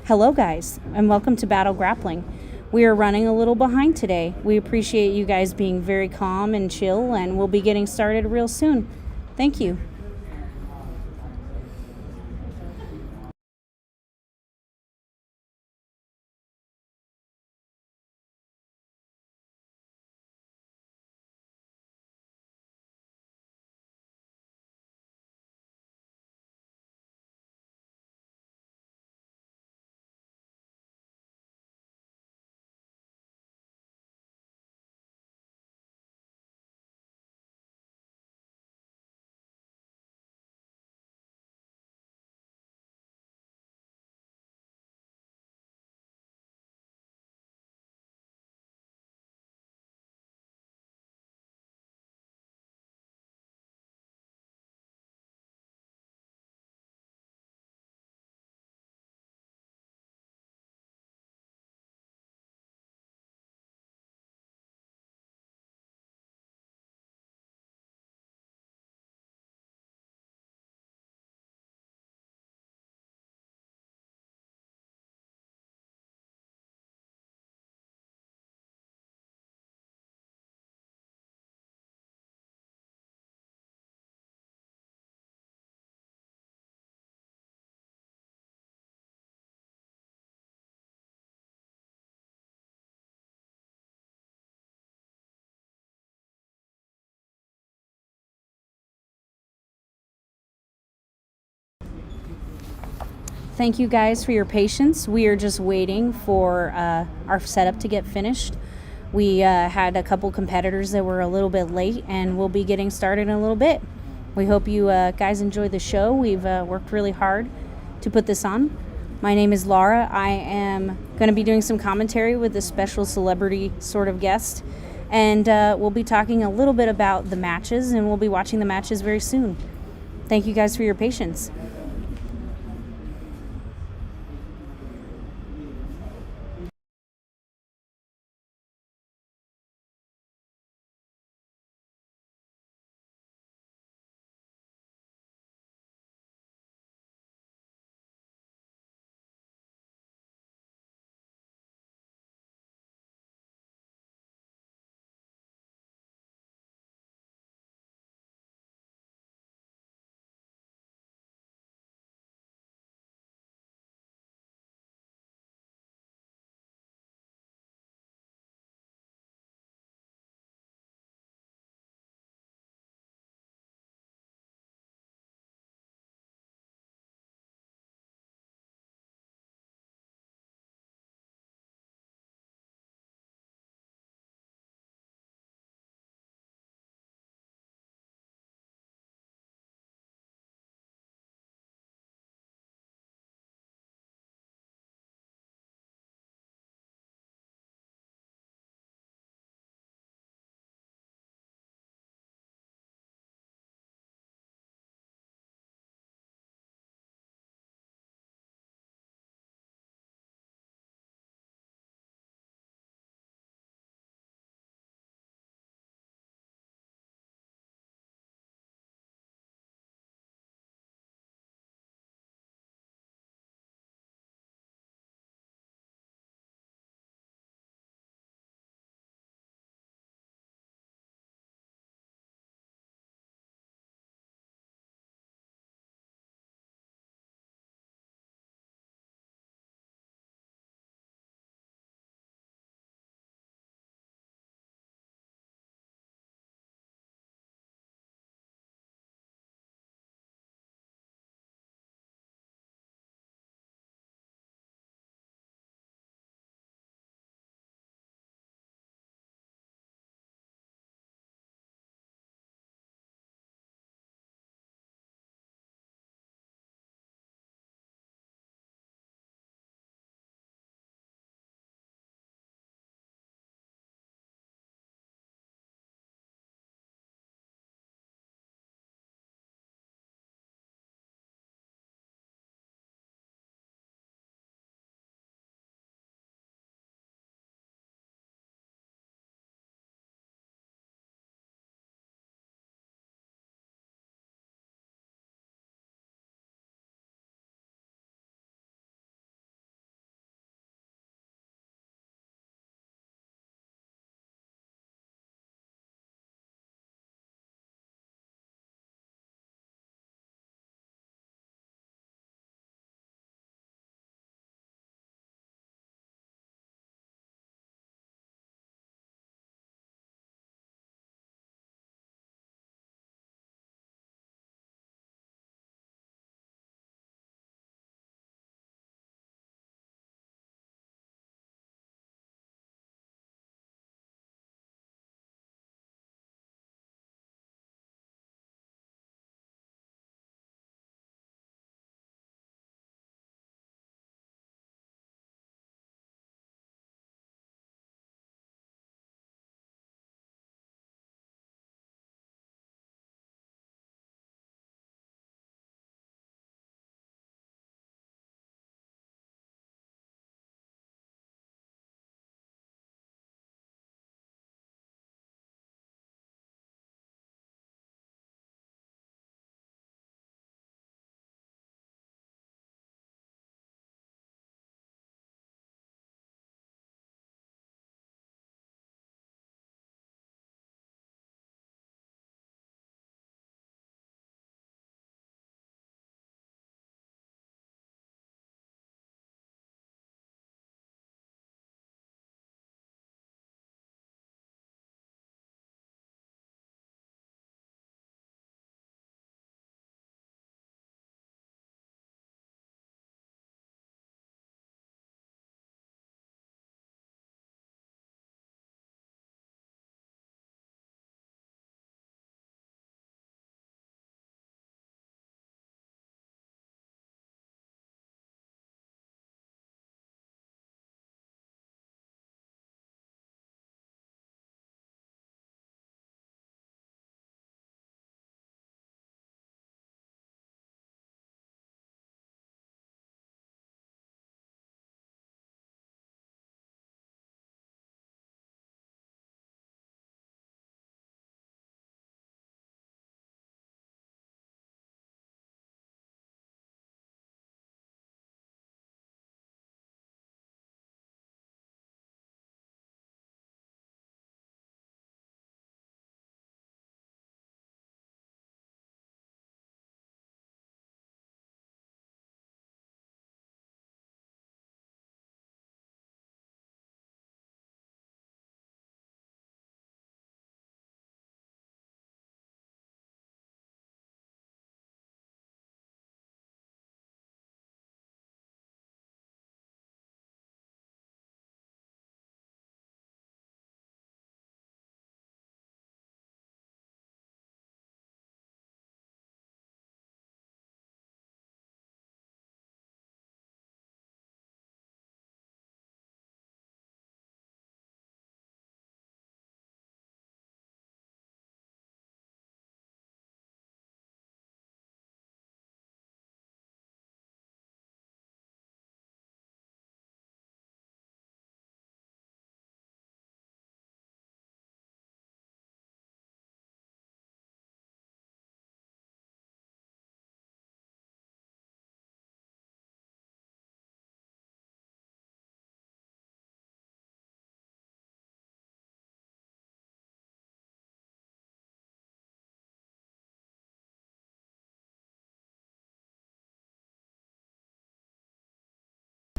Hello, guys, and welcome to Battle Grappling. We are running a little behind today. We appreciate you guys being very calm and chill, and we'll be getting started real soon. Thank you. Thank you guys for your patience. We are just waiting for our setup to get finished. We had a couple competitors that were a little bit late, and we'll be getting started in a little bit. We hope you guys enjoy the show. We've worked really hard to put this on. My name is Laura. I am going to be doing some commentary with a special celebrity sort of guest, and we'll be talking a little bit about the matches, and we'll be watching the matches very soon. Thank you guys for your patience.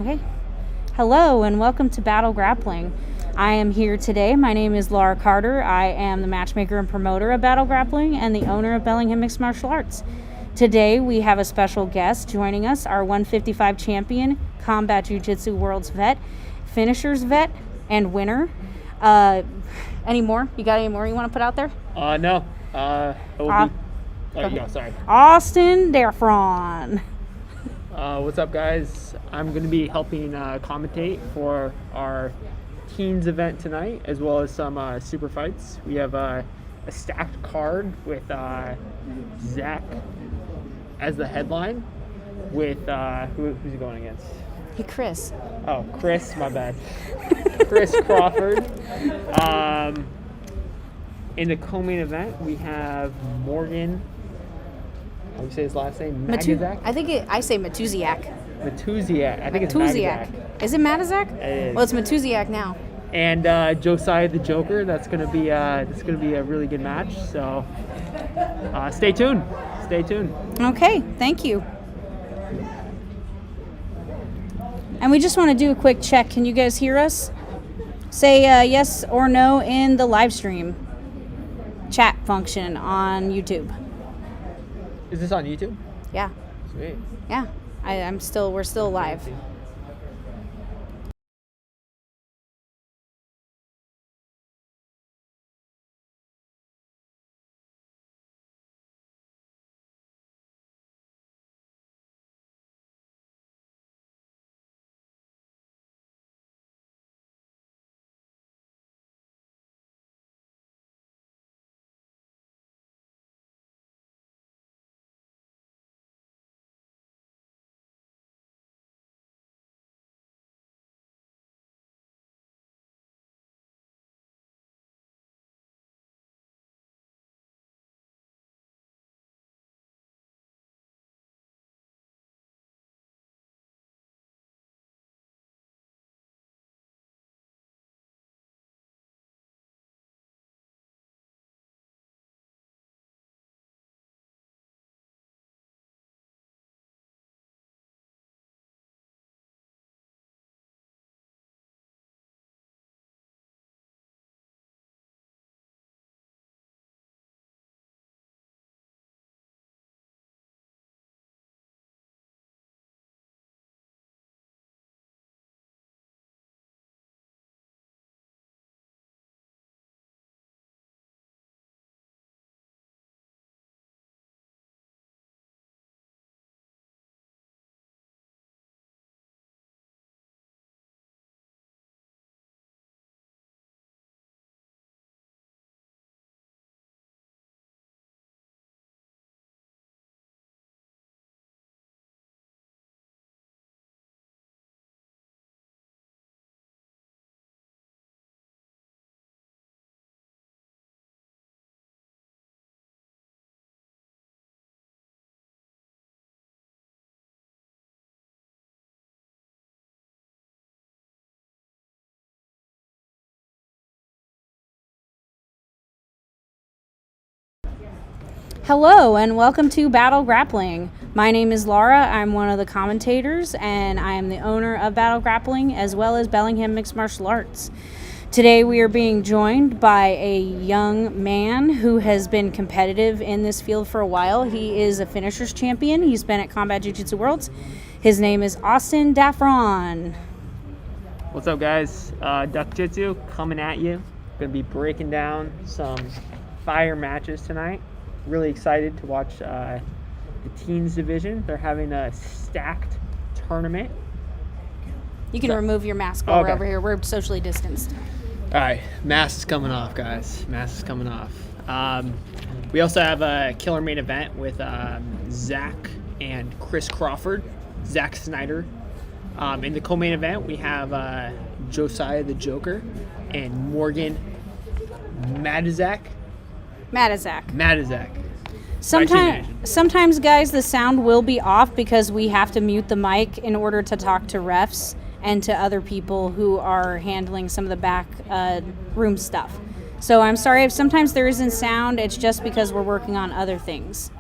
Okay. Hello and welcome to Battle Grappling. I am here today. My name is Laura Carter. I am the matchmaker and promoter of Battle Grappling and the owner of Bellingham Mixed Martial Arts. Today we have a special guest joining us, our 155 champion, Combat Jiu-Jitsu World's vet, finishers vet, and winner. Any more? You got any more you want to put out there? No. Sorry. Austin Daffron. What's up, guys? I'm going to be helping commentate for our teens event tonight, as well as some super fights. We have a stacked card with Zach as the headline, with who's he going against? Hey, Chris. Oh, Chris, my bad. Chris Crawford. In the co-main event, we have Morgan. How do you say his last name? Magazak? I say Matuziak. Matuziak. I think it's Matuziak. Is it Matizak? It is. Well, it's Matuziak now. And Josiah the Joker. That's gonna be a really good match. So stay tuned. Stay tuned. Okay, thank you. And we just want to do a quick check. Can you guys hear us? Say yes or no in the live stream chat function on YouTube. Is this on YouTube? Yeah. Sweet. Yeah. We're still live. Hello and welcome to Battle Grappling. My name is Laura. I'm one of the commentators and I am the owner of Battle Grappling as well as Bellingham Mixed Martial Arts. Today we are being joined by a young man who has been competitive in this field for a while. He is a finishers champion. He's been at Combat Jiu-Jitsu Worlds. His name is Austin Daffron. What's up, guys? Duck Jitsu coming at you. Gonna be breaking down some fire matches tonight. Really excited to watch the teens division. They're having a stacked tournament. You can remove your mask while we're over here. We're socially distanced. All right, mask is coming off, guys. Mask is coming off. We also have a killer main event with Zach and Chris Crawford, Zach Snyder. In the co-main event, we have Josiah the Joker and Morgan Matizak. Sometimes, guys, the sound will be off because we have to mute the mic in order to talk to refs and to other people who are handling some of the back room stuff. So I'm sorry if sometimes there isn't sound. It's just because we're working on other things.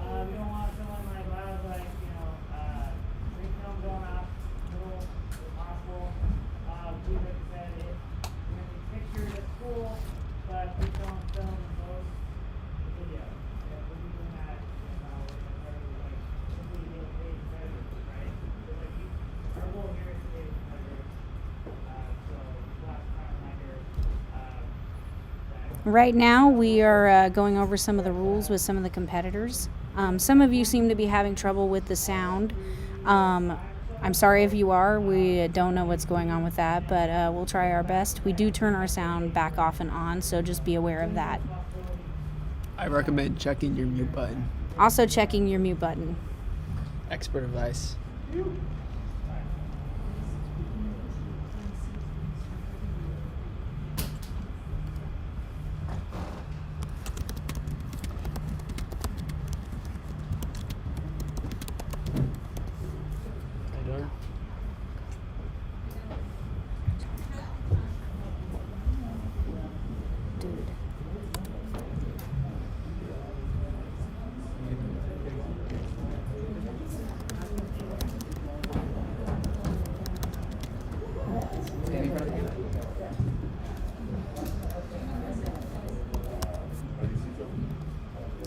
Right now, we are going over some of the rules with some of the competitors. Some of you seem to be having trouble with the sound. I'm sorry if you are. We don't know what's going on with that, but we'll try our best. We do turn our sound back off and on, so just be aware of that. I recommend checking your mute button. Also checking your mute button. Expert advice.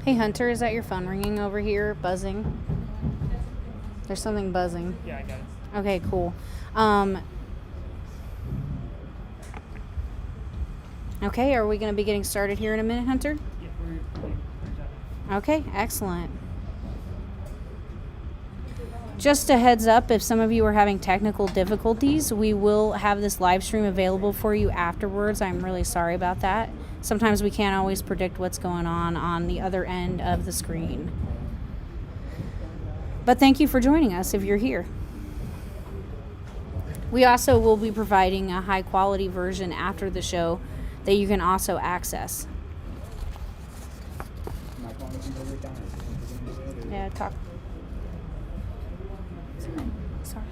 Hey Hunter, is that your phone ringing over here? Buzzing? There's something buzzing. Yeah, I got it. Okay, cool. Okay, are we going to be getting started here in a minute, Hunter? Yeah, Okay, excellent. Just a heads up, if some of you are having technical difficulties, we will have this live stream available for you afterwards. I'm really sorry about that. Sometimes we can't always predict what's going on the other end of the screen. But thank you for joining us if you're here. We also will be providing a high quality version after the show that you can also access. Yeah, talk. Sorry.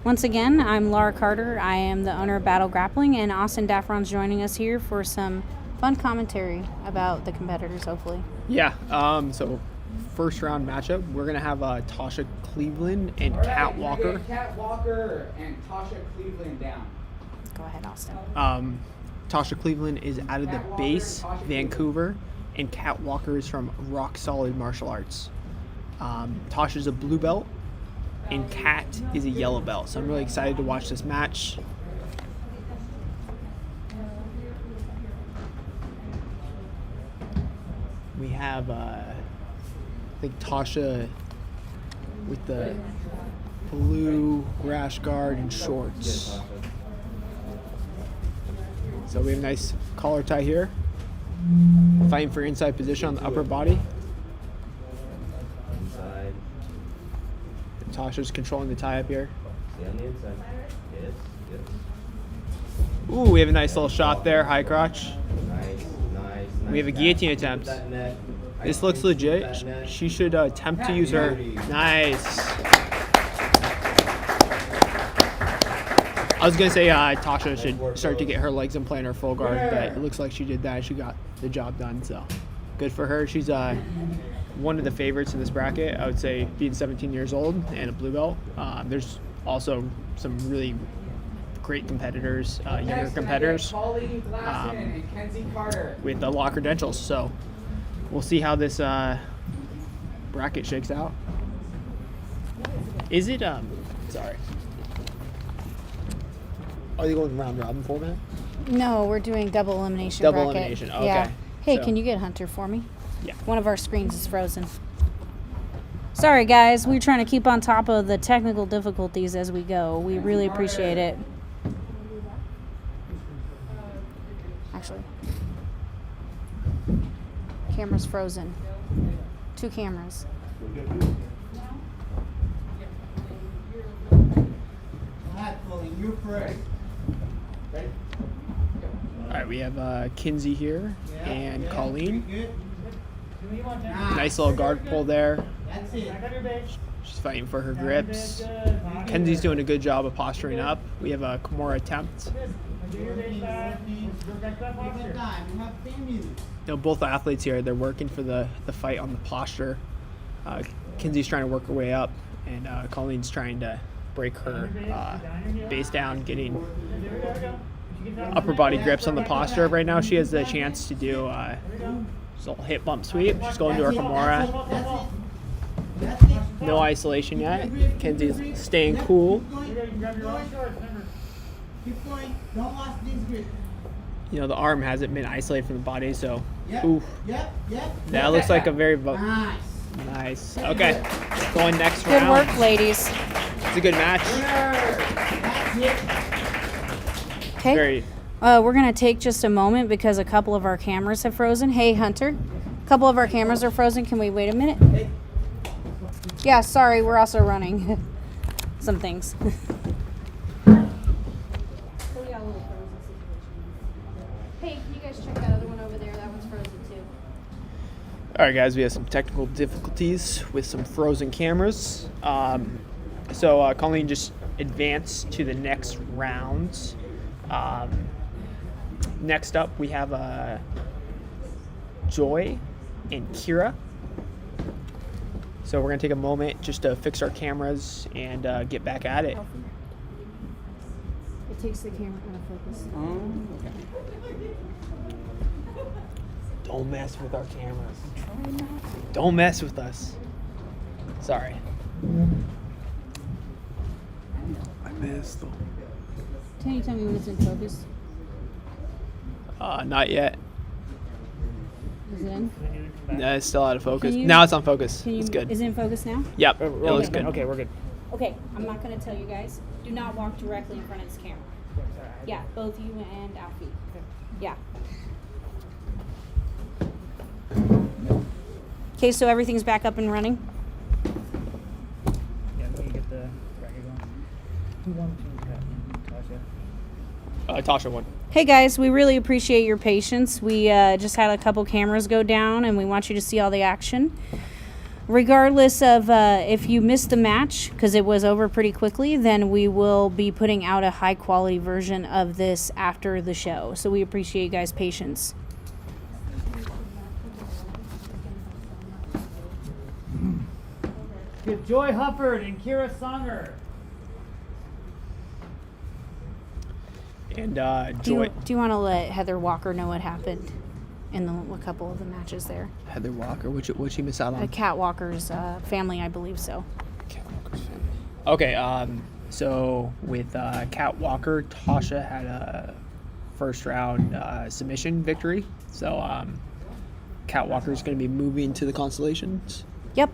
Once again, I'm Laura Carter. I am the owner of Battle Grappling, and Austin Daffron's joining us here for some fun commentary about the competitors, hopefully. Yeah, so first round matchup, we're going to have Tasha Cleveland and Kat Walker. Kat Walker and Tasha Cleveland down. Go ahead, Austin. Tasha Cleveland is out of the base, Vancouver, and Kat Walker is from Rock Solid Martial Arts. Tasha's a blue belt, and Kat is a yellow belt. So I'm really excited to watch this match. We have, I think, Tasha with the blue rash guard and shorts. So we have a nice collar tie here. Fighting for inside position on the upper body. Inside. Tasha's controlling the tie up here. Stay on the inside. Yes, yes. Ooh, we have a nice little shot there, high crotch. Nice. We have a guillotine attempt. This looks legit. She should attempt to use her. Nice. I was going to say Tasha should start to get her legs in play in her full guard, but it looks like she did that. She got the job done, so good for her. She's one of the favorites in this bracket, I would say, being 17 years old and a blue belt. There's also some really great competitors, younger competitors with a lot of credentials. So we'll see how this bracket shakes out. Is it, sorry. Are you going round robin format? No, we're doing double elimination Double bracket. elimination, okay. Yeah. Hey, So- can you get Hunter for me? Yeah. One of our screens is frozen. Sorry, guys. We're trying to keep on top of the technical difficulties as we go. We really appreciate it. Actually, camera's frozen. 2 cameras. You first. All right, we have Kinsey here and Colleen. Nice little guard pull there. That's it. She's fighting for her grips. Kenzie's doing a good job of posturing up. We have a Kimura attempt. Both athletes here, they're working for the fight on the posture. Kenzie's trying to work her way up, and Colleen's trying to break her base down, getting upper body grips on the posture. Right now she has the chance to do a little hip bump sweep. She's going to her Kimura. No isolation yet. Kenzie's staying cool. Keep going. Don't lose this grip. You know, the arm hasn't been isolated from the body, so. Yep. Ooh. Yep. That looks like a very Nice. nice. Okay, going next Good round. work, ladies. It's a good match. That's it. Okay. Very. We're going to take just a moment because a couple of our cameras have frozen. Hey, Hunter. A couple of our cameras are frozen. Can we wait a minute? Yeah, sorry. We're also running some things. Hey, can you guys check that other one over there? That one's frozen too. All right, guys, we have some technical difficulties with some frozen cameras. So Colleen just advanced to the next round. Next up, we have Joy and Kira. So we're going to take a moment just to fix our cameras and get back at it. It takes the camera out of focus. Don't mess with our cameras. Don't mess with us. Sorry. I missed them. Can you tell me when it's in focus? Not yet. Is it in? No, it's still out of focus. Can you- Now it's on focus. Can you, It's good. Is it in focus now? Yep, it looks good. Okay, we're good. Okay, I'm not going to tell you guys. Do not walk directly in front of this camera. Yeah, both you and Alfie. Yeah. Okay, so everything's back up and running. Yeah, let me get the bracket going. Who won between Tasha? Tasha won. Hey guys, we really appreciate your patience. We just had a couple cameras go down and we want you to see all the action. Regardless of if you missed the match, because it was over pretty quickly, then we will be putting out a high quality version of this after the show. So we appreciate you guys' patience. Give Joy Hufford and Kira Songer. And Do Joy. you want to let Heather Walker know what happened in a couple of the matches there? Heather Walker. What'd she miss out on? Cat Walker's family, I believe so. Cat Walker's family. Okay, so with Cat Walker, Tasha had a first round submission victory. So Cat Walker's going to be moving to the Constellations. Yep.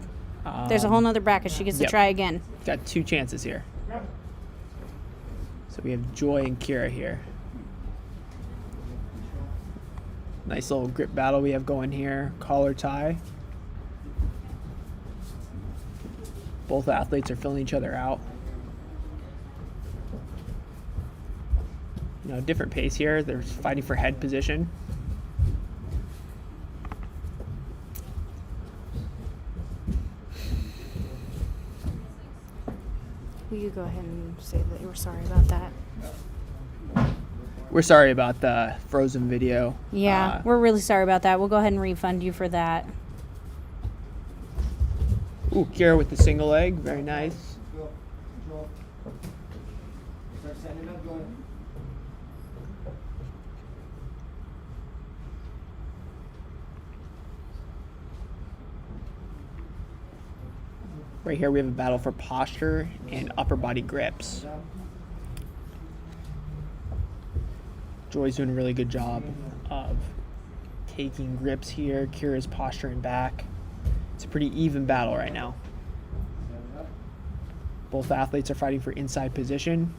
There's a whole nother bracket. She gets to Yep. try again. Got 2 chances here. So we have Joy and Kira here. Nice little grip battle we have going here. Collar tie. Both athletes are filling each other out. You know, different pace here. They're fighting for head position. Will you go ahead and say that you were sorry about that? We're sorry about the frozen video. Yeah, we're really sorry about that. We'll go ahead and refund you for that. Ooh, Kira with the single leg. Very nice. Start setting up, going. Right here we have a battle for posture and upper body grips. Joy's doing a really good job of taking grips here. Kira's posturing back. It's a pretty even battle right now. Both athletes are fighting for inside position.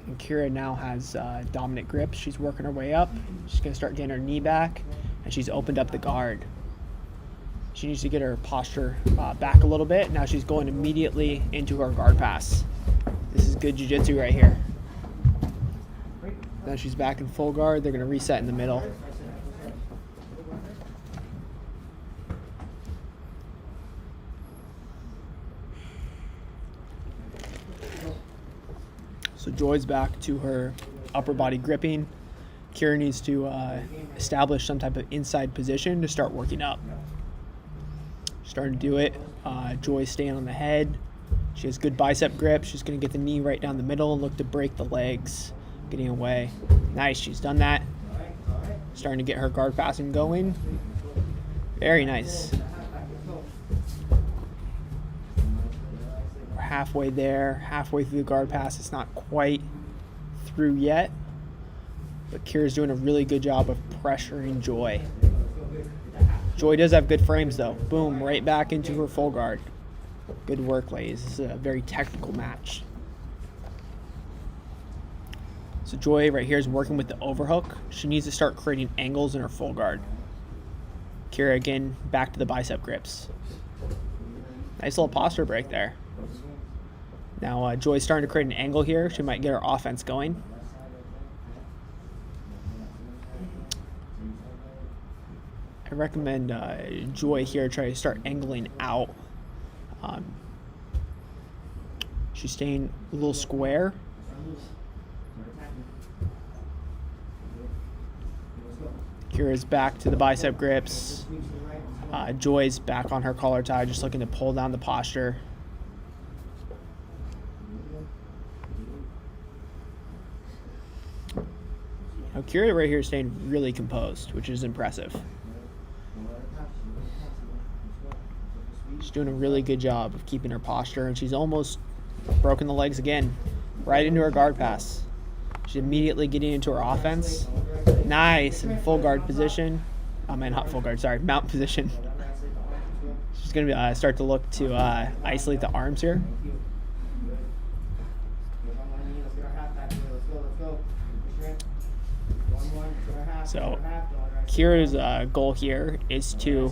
And Kira now has dominant grips. She's working her way up. She's going to start getting her knee back. And she's opened up the guard. She needs to get her posture back a little bit. Now she's going immediately into her guard pass. This is good jiu-jitsu right here. Now she's back in full guard. They're going to reset in the middle. So Joy's back to her upper body gripping. Kira needs to establish some type of inside position to start working up. Starting to do it. Joy's staying on the head. She has good bicep grip. She's going to get the knee right down the middle and look to break the legs, getting away. Nice, she's done that. Starting to get her guard passing going. Very nice. We're halfway there, halfway through the guard pass. It's not quite through yet, but Kira's doing a really good job of pressuring Joy. Joy does have good frames though. Boom, right back into her full guard. Good work, ladies. This is a very technical match. So Joy right here is working with the overhook. She needs to start creating angles in her full guard. Kira again, back to the bicep grips. Nice little posture break there. Now Joy's starting to create an angle here. She might get her offense going. I recommend Joy here try to start angling out. She's staying a little square. Kira's back to the bicep grips. Joy's back on her collar tie, just looking to pull down the posture. Now, Kira right here is staying really composed, which is impressive. She's doing a really good job of keeping her posture, and she's almost broken the legs again, right into her guard pass. She's immediately getting into her offense. Nice, in full guard position. I mean, not full guard, sorry, mount position. She's going to start to look to isolate the arms here. So Kira's goal here is to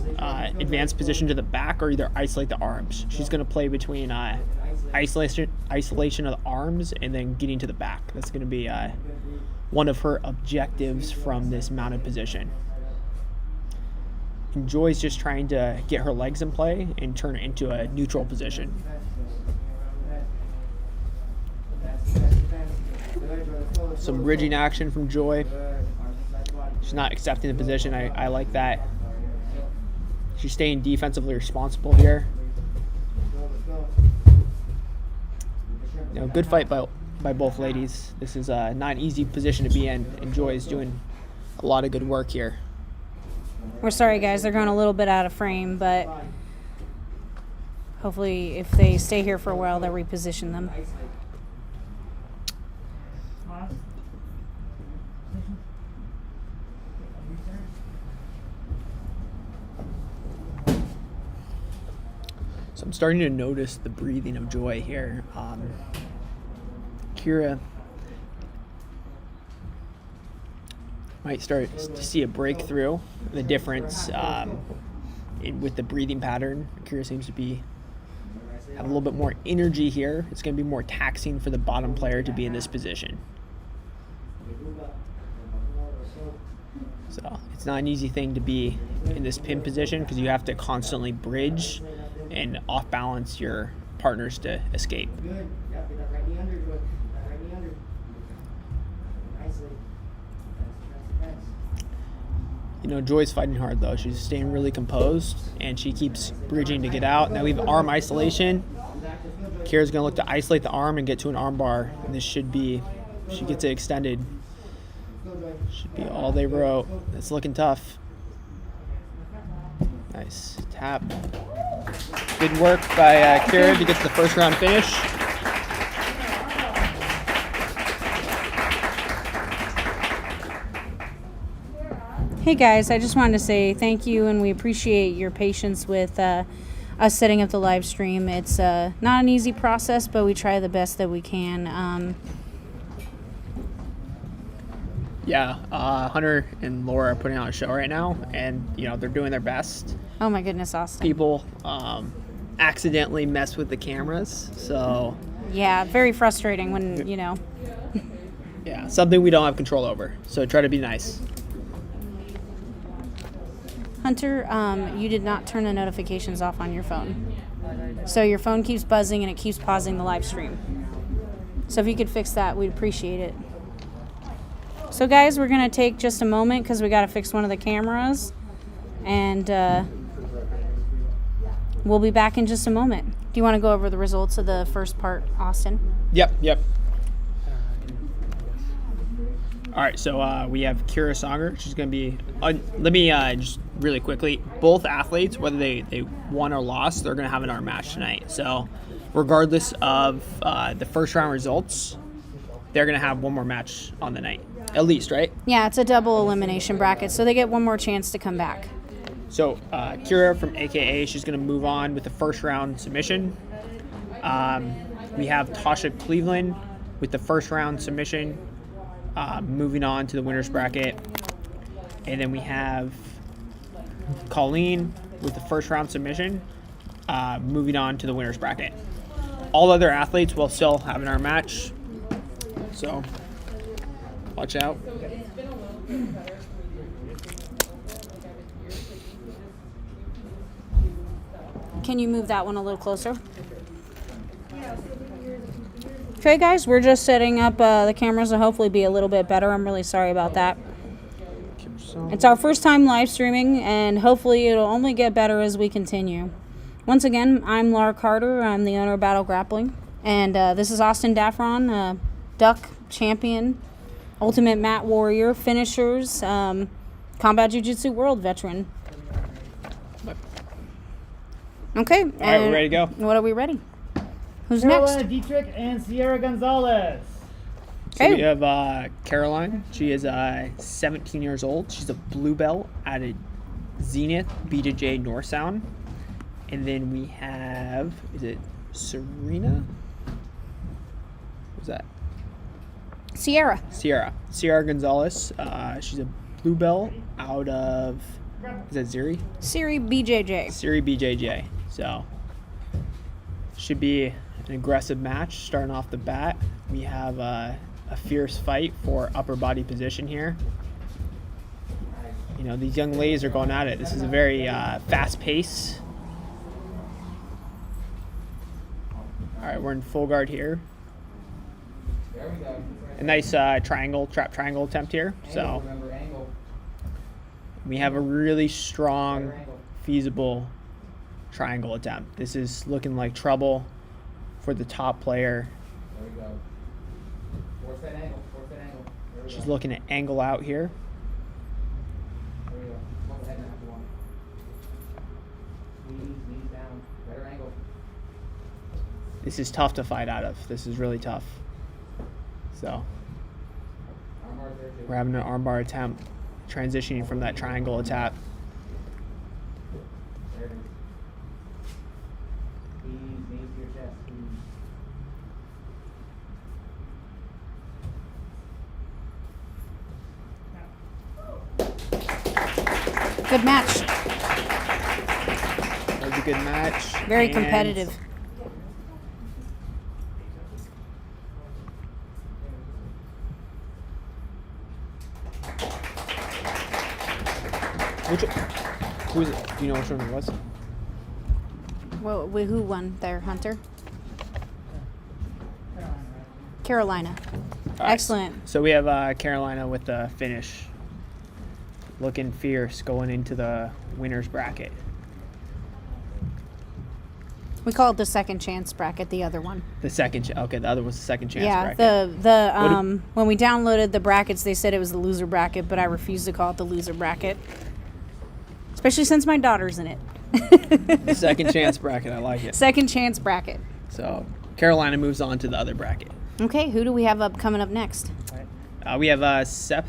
advance position to the back or either isolate the arms. She's going to play between isolation of the arms and then getting to the back. That's going to be one of her objectives from this mounted position. And Joy's just trying to get her legs in play and turn it into a neutral position. Some bridging action from Joy. She's not accepting the position. I like that. She's staying defensively responsible here. Good fight by both ladies. This is not an easy position to be in, and Joy is doing a lot of good work here. We're sorry, guys. They're going a little bit out of frame, but hopefully if they stay here for a while, they'll reposition them. So I'm starting to notice the breathing of Joy here. Kira might start to see a breakthrough. The difference with the breathing pattern. Kira seems to have a little bit more energy here. It's going to be more taxing for the bottom player to be in this position. So it's not an easy thing to be in this pin position because you have to constantly bridge and off balance your partners to escape. Joy's fighting hard though. She's staying really composed and she keeps bridging to get out. Now we have arm isolation. Kira's gonna look to isolate the arm and get to an arm bar. And this should be, she gets it extended. Should be all they wrote. It's looking tough. Nice tap. Good work by Kira to get to the first round finish. Hey guys, I just wanted to say thank you, and we appreciate your patience with us setting up the live stream. It's not an easy process, but we try the best that we can. Hunter and Laura are putting on a show right now, and they're doing their best. Oh my goodness, Austin. People accidentally mess with the cameras, so yeah, very frustrating when yeah, something we don't have control over. So try to be nice. Hunter, you did not turn the notifications off on your phone. So your phone keeps buzzing and it keeps pausing the live stream. So if you could fix that, we'd appreciate it. So guys, we're going to take just a moment because we got to fix one of the cameras. And we'll be back in just a moment. Do you want to go over the results of the first part, Austin? Yep. All right, so we have Kira Songer. She's going to be, let me just really quickly, both athletes, whether they won or lost, they're going to have an arm match tonight. So regardless of the first round results, they're going to have one more match on the night, at least, right? Yeah, it's a double elimination bracket, so they get one more chance to come back. So Kira from AKA, she's going to move on with the first round submission. We have Tasha Cleveland with the first round submission, moving on to the winner's bracket. And then we have Colleen with the first round submission, moving on to the winner's bracket. All other athletes will still have in our match, so watch out. Can you move that one a little closer? Okay, guys, we're just setting up the cameras to hopefully be a little bit better. I'm really sorry about that. It's our first time live streaming, and hopefully it'll only get better as we continue. Once again, I'm Laura Carter. I'm the owner of Battle Grappling. And this is Austin Daffron, Duck Champion, Ultimate Mat Warrior, Finishers, Combat Jiu-Jitsu World Veteran. Okay. All right, we're ready to go. What are we ready? Who's Carolina next? Dietrich and Sierra Gonzalez. So Okay. we have Caroline. She is 17 years old. She's a blue belt at a Zenith BJJ North Sound. And then we have, is it Serena? What's that? Sierra. Sierra Gonzalez. She's a blue belt out of, is that Ziri? Siri BJJ. Siri BJJ. So should be an aggressive match starting off the bat. We have a fierce fight for upper body position here. You know, these young ladies are going at it. This is a very fast pace. All right, we're in full guard here. A nice trap triangle attempt here. So we have a really strong, feasible triangle attempt. This is looking like trouble for the top player. There we go. Force that angle. There we She's go. looking to angle out here. There we go. Hold the head down if you want. Knees down. Better angle. This is tough to fight out of. This is really tough. So Arm bars there too. we're having an armbar attempt, transitioning from that triangle attack. There it is. Knees to your chest. Good match. That was a good match. Very And competitive. Who is it? Do you know which one it was? Well, who won there, Hunter? Carolina. All right. Excellent. So we have Carolina with the finish. Looking fierce going into the winner's bracket. We call it the second chance bracket, the other one. The second, okay, the other was the second chance Yeah, bracket. the when we downloaded the brackets, they said it was the loser bracket, but I refused to call it the loser bracket. Especially since my daughter's in it. The second chance bracket, I like it. Second chance bracket. So Carolina moves on to the other bracket. Okay, who do we have coming up next? We have Seth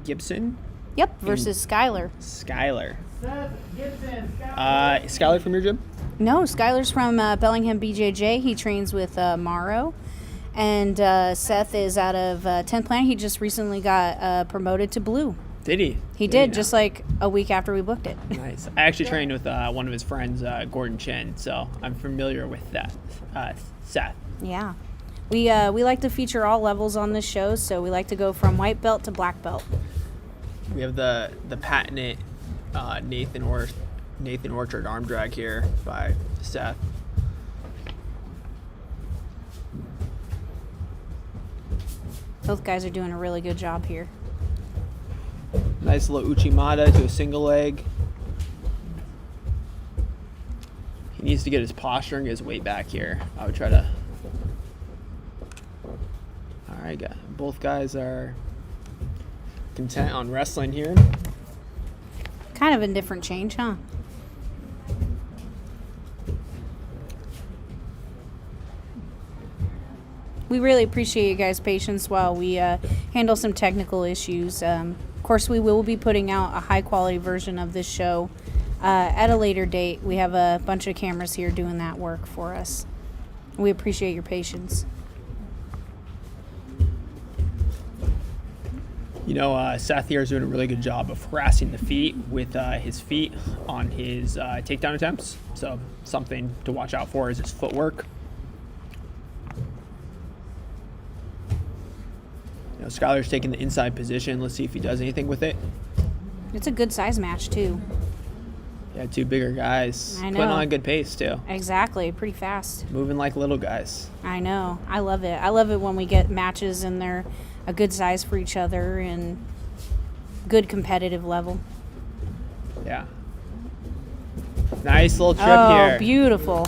Gibson, Yep, versus Skylar. Skylar. Seth Gibson. Skylar from your gym? No, Skylar's from Bellingham BJJ. He trains with Morrow. And Seth is out of 10th Planet. He just recently got promoted to blue. Did he? He did, now? just like a week after we booked it. Nice. I actually trained with one of his friends, Gordon Chen, so I'm familiar with that. Seth. Yeah. We like to feature all levels on this show, so we like to go from white belt to black belt. We have the patented Nathan Orchard arm drag here by Seth. Both guys are doing a really good job here. Nice little Uchimata to a single leg. He needs to get his posture and get his weight back here. I would try to. All right, both guys are content on wrestling here. Kind of a different change, huh? we really appreciate you guys' patience while we handle some technical issues. Of course, we will be putting out a high-quality version of this show at a later date. We have a bunch of cameras here doing that work for us. We appreciate your patience. You know, Seth here is doing a really good job of harassing the feet with his feet on his takedown attempts. So something to watch out for is his footwork. You know, Skylar's taking the inside position. Let's see if he does anything with it. It's a good size match, too. Yeah, two bigger guys. I know. Putting on a good pace, too. Exactly. Pretty fast. Moving like little guys. I know. I love it. I love it when we get matches and they're a good size for each other and good competitive level. Yeah. Nice little trip here. Oh, beautiful.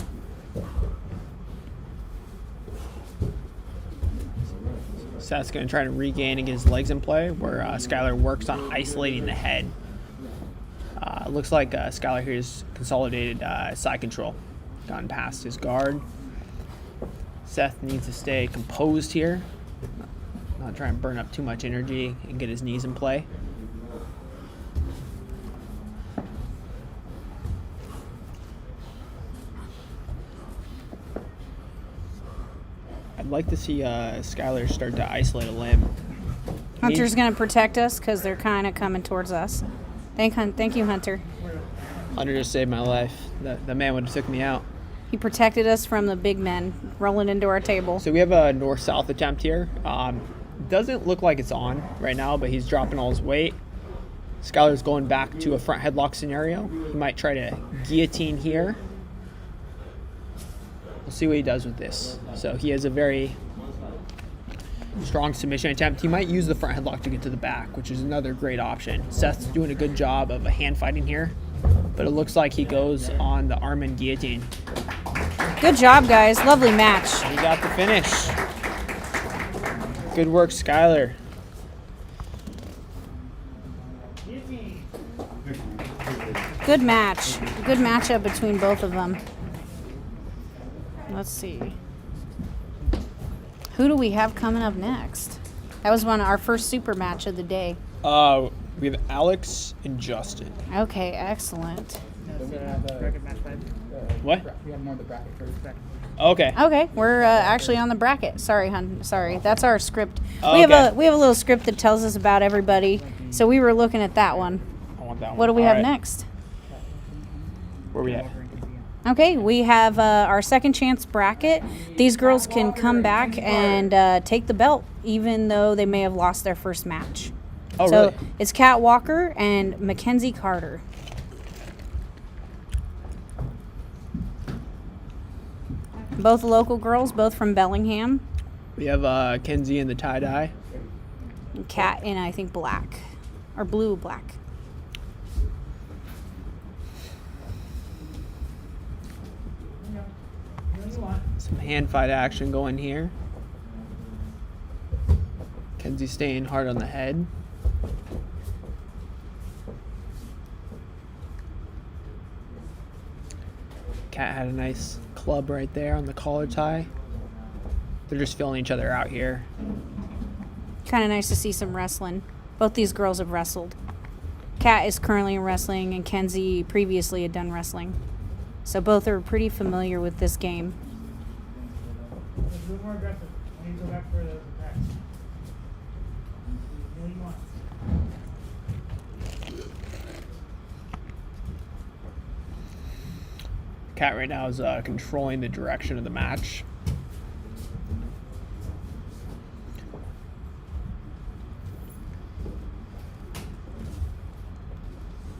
Seth's going to try to regain and get his legs in play, where Skylar works on isolating the head. Looks like Skylar here has consolidated side control, gotten past his guard. Seth needs to stay composed here, not try and burn up too much energy and get his knees in play. I'd like to see Skylar start to isolate a limb. Hunter's going to protect us because they're kind of coming towards us. Thank you, Hunter. Hunter just saved my life. The man would have took me out. He protected us from the big men rolling into our table. So we have a north-south attempt here. Doesn't look like it's on right now, but he's dropping all his weight. Skylar's going back to a front headlock scenario. He might try to guillotine here. We'll see what he does with this. So he has a very strong submission attempt. He might use the front headlock to get to the back, which is another great option. Seth's doing a good job of hand fighting here, but it looks like he goes on the arm and guillotine. Good job, guys. Lovely match. He got the finish. Good work, Skylar. Good match. Good matchup between both of them. Let's see. Who do we have coming up next? That was our first super match of the day. We have Alex and Justin. Okay, excellent. Bracket match 5. What? We have more of the bracket first. Okay. Okay, we're actually on the bracket. Sorry, hun. Sorry, that's our script. Oh, we have okay. a little script that tells us about everybody. So we were looking at that one. I want that one. What do we All have right. next? Where we at? Okay, we have our second chance bracket. These girls can come back and take the belt, even though they may have lost their first match. Oh, so really? it's Kat Walker and Mackenzie Carter. Both local girls, both from Bellingham. We have Kenzie in the tie-dye. And Kat in, I think, black. Or blue-black. Some hand fight action going here. Kenzie staying hard on the head. Kat had a nice club right there on the collar tie. They're just filling each other out here. Kind of nice to see some wrestling. Both these girls have wrestled. Kat is currently in wrestling, and Kenzie previously had done wrestling. So both are pretty familiar with this game. Let's do it more aggressive. I need to go back for the practice. What do you want? Kat right now is controlling the direction of the match.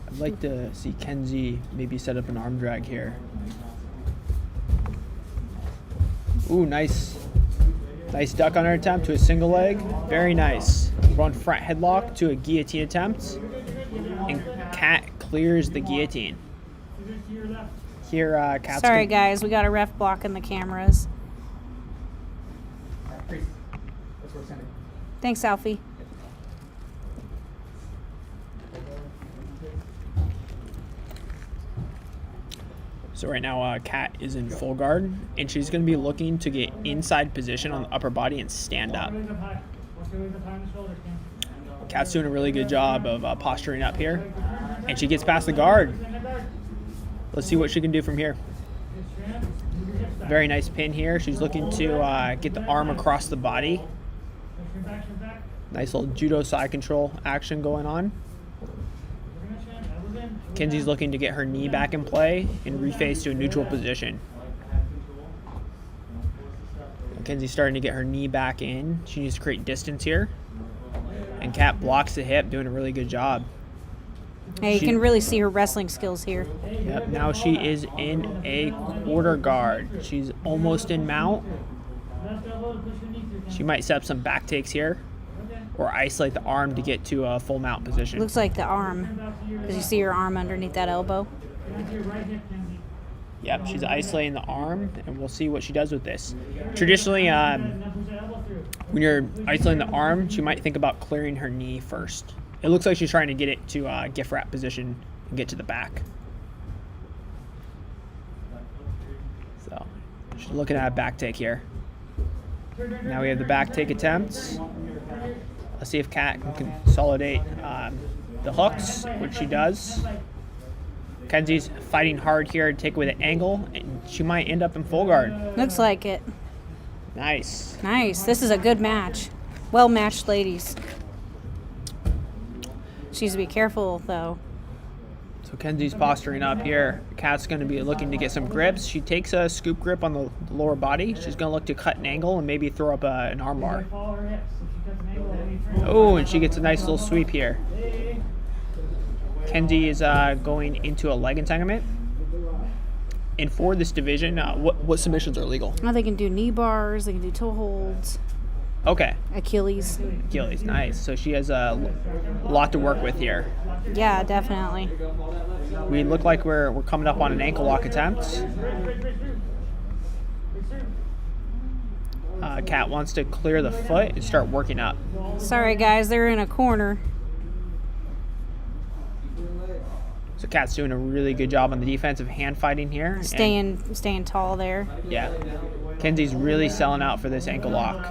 I'd like to see Kenzie maybe set up an arm drag here. Ooh, nice duck on her attempt to a single leg. Very nice. Run front headlock to a guillotine attempt. And Kat clears the guillotine. Here, Kat's Sorry, guys. We got a ref blocking the cameras. Priest. That's where we're sending. Thanks, Alfie. So right now, Kat is in full guard, and she's going to be looking to get inside position on the upper body and stand up. Raise up high. Work your way up behind the shoulders, Ken. Kat's doing a really good job of posturing up here, and she gets past the guard. Let's see what she can do from here. Very nice pin here. She's looking to get the arm across the body. Nice little judo side control action going on. Kenzie's looking to get her knee back in play and reface to a neutral position. Kenzie's starting to get her knee back in. She needs to create distance here. And Kat blocks the hip, doing a really good job. Hey, you can really see her wrestling skills here. Yep, now she is in a quarter guard. She's almost in mount. She might set up some back takes here or isolate the arm to get to a full mount position. Looks like the arm, because you see her arm underneath that elbow. Yep, she's isolating the arm, and we'll see what she does with this. Traditionally, when you're isolating the arm, she might think about clearing her knee first. It looks like she's trying to get it to gift wrap position and get to the back. So she's looking at a back take here. Now we have the back take attempts. Let's see if Kat can consolidate the hooks, which she does. Kenzie's fighting hard here to take away the angle, and she might end up in full guard. Looks like it. Nice. Nice. This is a good match. Well matched, ladies. She needs to be careful, though. So Kenzie's posturing up here. Kat's going to be looking to get some grips. She takes a scoop grip on the lower body. She's going to look to cut an angle and maybe throw up an arm bar. Oh, and she gets a nice little sweep here. Kenzie is going into a leg entanglement. And for this division, what submissions are legal? Oh, they can do knee bars. They can do toe holds. Okay. Achilles. Achilles, nice. So she has a lot to work with here. Yeah, definitely. We look like we're coming up on an ankle lock attempt. Kat wants to clear the foot and start working up. Sorry, guys. They're in a corner. So Kat's doing a really good job on the defensive hand fighting here. Staying tall there. Yeah. Kenzie's really selling out for this ankle lock.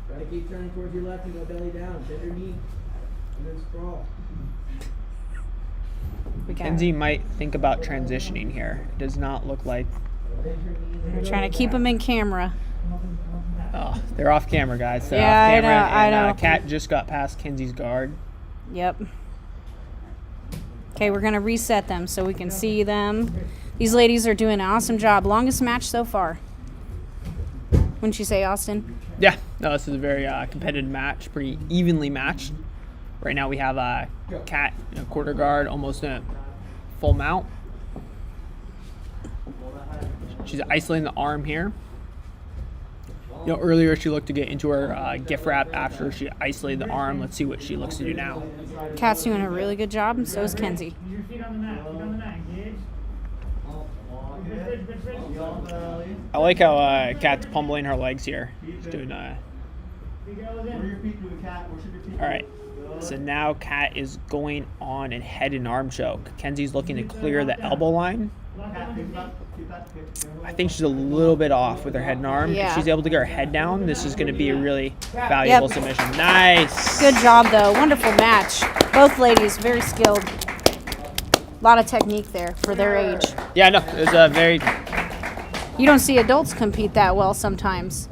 Try to keep turning towards your left and go belly down. Bend your knee and then sprawl. Kenzie might think about transitioning here. It does not look like. We're trying to keep them in camera. Oh, they're off camera, guys. They're Yeah, off camera. I know. Kat just got past Kenzie's guard. Yep. Okay, we're going to reset them so we can see them. These ladies are doing an awesome job. Longest match so far. Wouldn't you say, Austin? Yeah, no, this is a very competitive match, pretty evenly matched. Right now we have Kat in a quarter guard, almost in a full mount. She's isolating the arm here. You know, earlier she looked to get into her gift wrap after she isolated the arm. Let's see what she looks to do now. Kat's doing a really good job, and so is Kenzie. Your feet on the mat. Feet on the mat. Engage. I like how Kat's pummeling her legs here. She's doing Where your feet to the cat? Where should your feet all right. So now Kat is going on and head and arm choke. Kenzie's looking to clear the elbow line. I think she's a little bit off with her head and arm. Yeah. If she's able to get her head down, this is going to be a really valuable submission. Nice. Good job, though. Wonderful match. Both ladies, very skilled. A lot of technique there for their age. Yeah, no, it was a very... You don't see adults compete that well sometimes.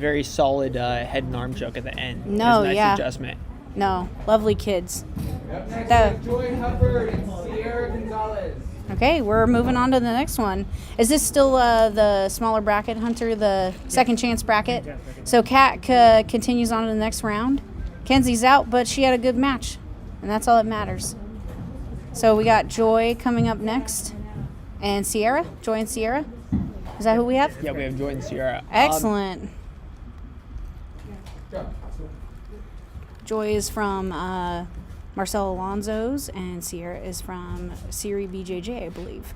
very solid head and arm choke at the end. No, It was a nice yeah. adjustment. No, lovely kids. Joy Hubbard and Sierra Gonzalez. Okay, we're moving on to the next one. Is this still the smaller bracket, Hunter, the second chance bracket? So Kat continues on to the next round. Kenzie's out, but she had a good match, and that's all that matters. So we got Joy coming up next, and Sierra. Joy and Sierra. Is that who we have? Yeah, we have Joy and Sierra. Excellent. Joy is from Marcel Alonso's, and Sierra is from Siri BJJ, I believe.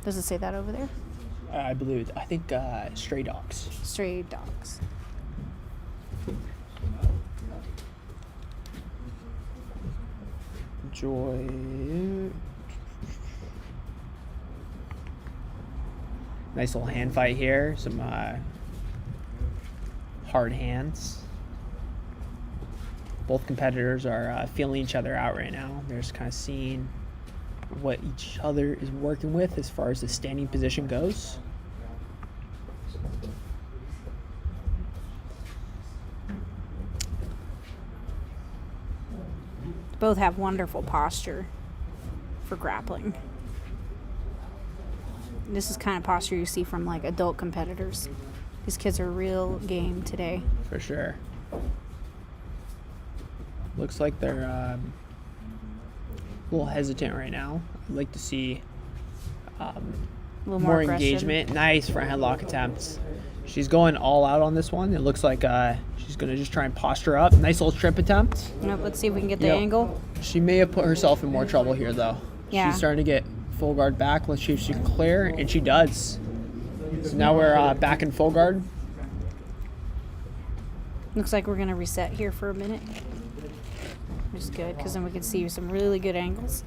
Does it say that over there? I believe. I think Stray Dogs. Stray Dogs. Joy. Nice little hand fight here. Some hard hands. Both competitors are feeling each other out right now. They're just kind of seeing what each other is working with as far as the standing position goes. Both have wonderful posture for grappling. This is kind of posture you see from like adult competitors. These kids are real game today. For sure. Looks like they're a little hesitant right now. I'd like to see A little more aggression. engagement. Nice front headlock attempts. She's going all out on this one. It looks like she's going to just try and posture up. Nice little trip attempt. Nope, let's see if we can get the Yep. angle. She may have put herself in more trouble here, though. Yeah. She's starting to get full guard back. Let's see if she can clear, and she does. So now we're back in full guard. Looks like we're going to reset here for a minute. Which is good, because then we can see some really good angles.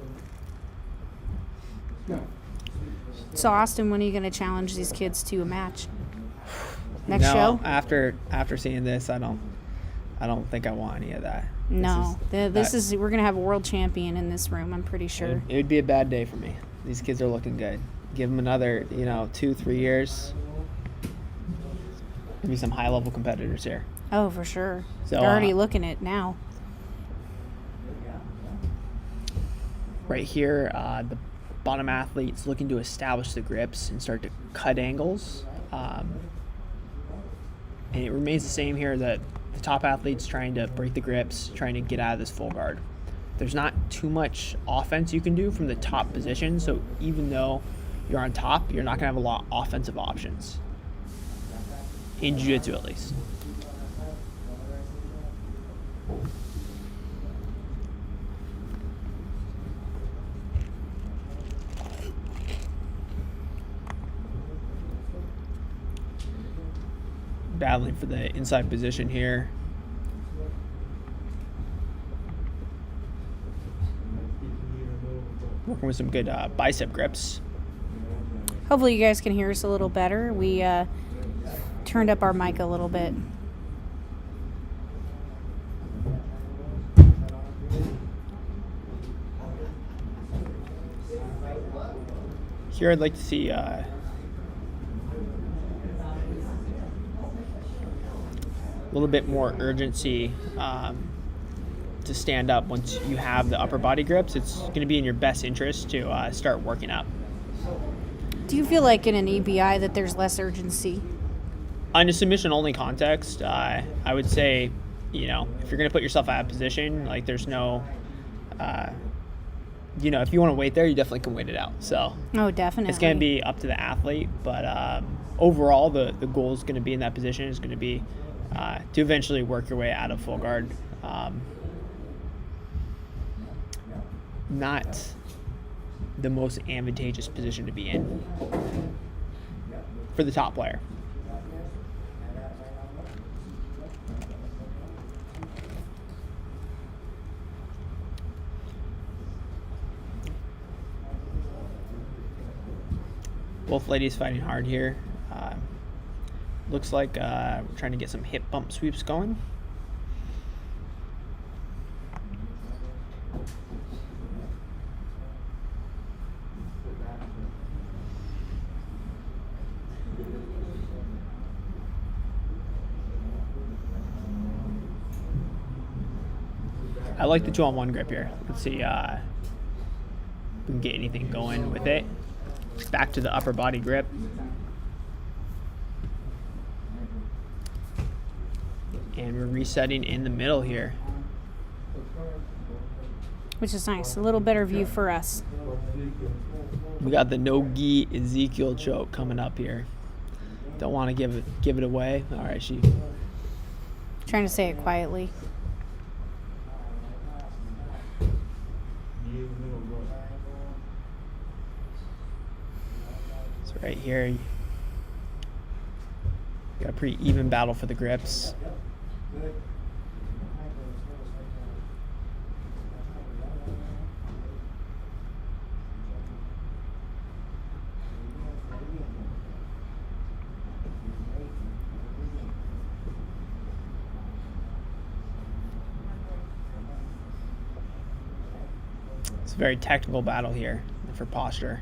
So, Austin, when are you going to challenge these kids to a match? Next show? After seeing this, I don't think I want any of that. No. We're going to have a world champion in this room, I'm pretty sure. It would be a bad day for me. These kids are looking good. Give them another, 2-3 years. Maybe some high-level competitors here. Oh, for sure. So, They're already looking at it now. Right here, the bottom athlete's looking to establish the grips and start to cut angles. And it remains the same here that the top athlete's trying to break the grips, trying to get out of this full guard. There's not too much offense you can do from the top position, so even though you're on top, you're not going to have a lot of offensive options. In jiu-jitsu, at least. Battling for the inside position here. Working with some good bicep grips. Hopefully you guys can hear us a little better. We turned up our mic a little bit. Here I'd like to see a little bit more urgency to stand up once you have the upper body grips. It's going to be in your best interest to start working up. Do you feel like in an EBI that there's less urgency? On a submission-only context, I would say, if you're going to put yourself out of position, like there's no, if you want to wait there, you definitely can wait it out. So Oh, definitely. it's going to be up to the athlete, but overall, the goal is going to be in that position is going to be to eventually work your way out of full guard. Not the most advantageous position to be in for the top player. Both ladies fighting hard here. Looks like we're trying to get some hip bump sweeps going. I like the 2-on-1 grip here. Let's see if we can get anything going with it. Back to the upper body grip. And we're resetting in the middle here. Which is nice. A little better view for us. We got the no-gi Ezekiel choke coming up here. Don't want to give it away. All right, Trying to say it quietly. So right here, you got a pretty even battle for the grips. very technical battle here for posture.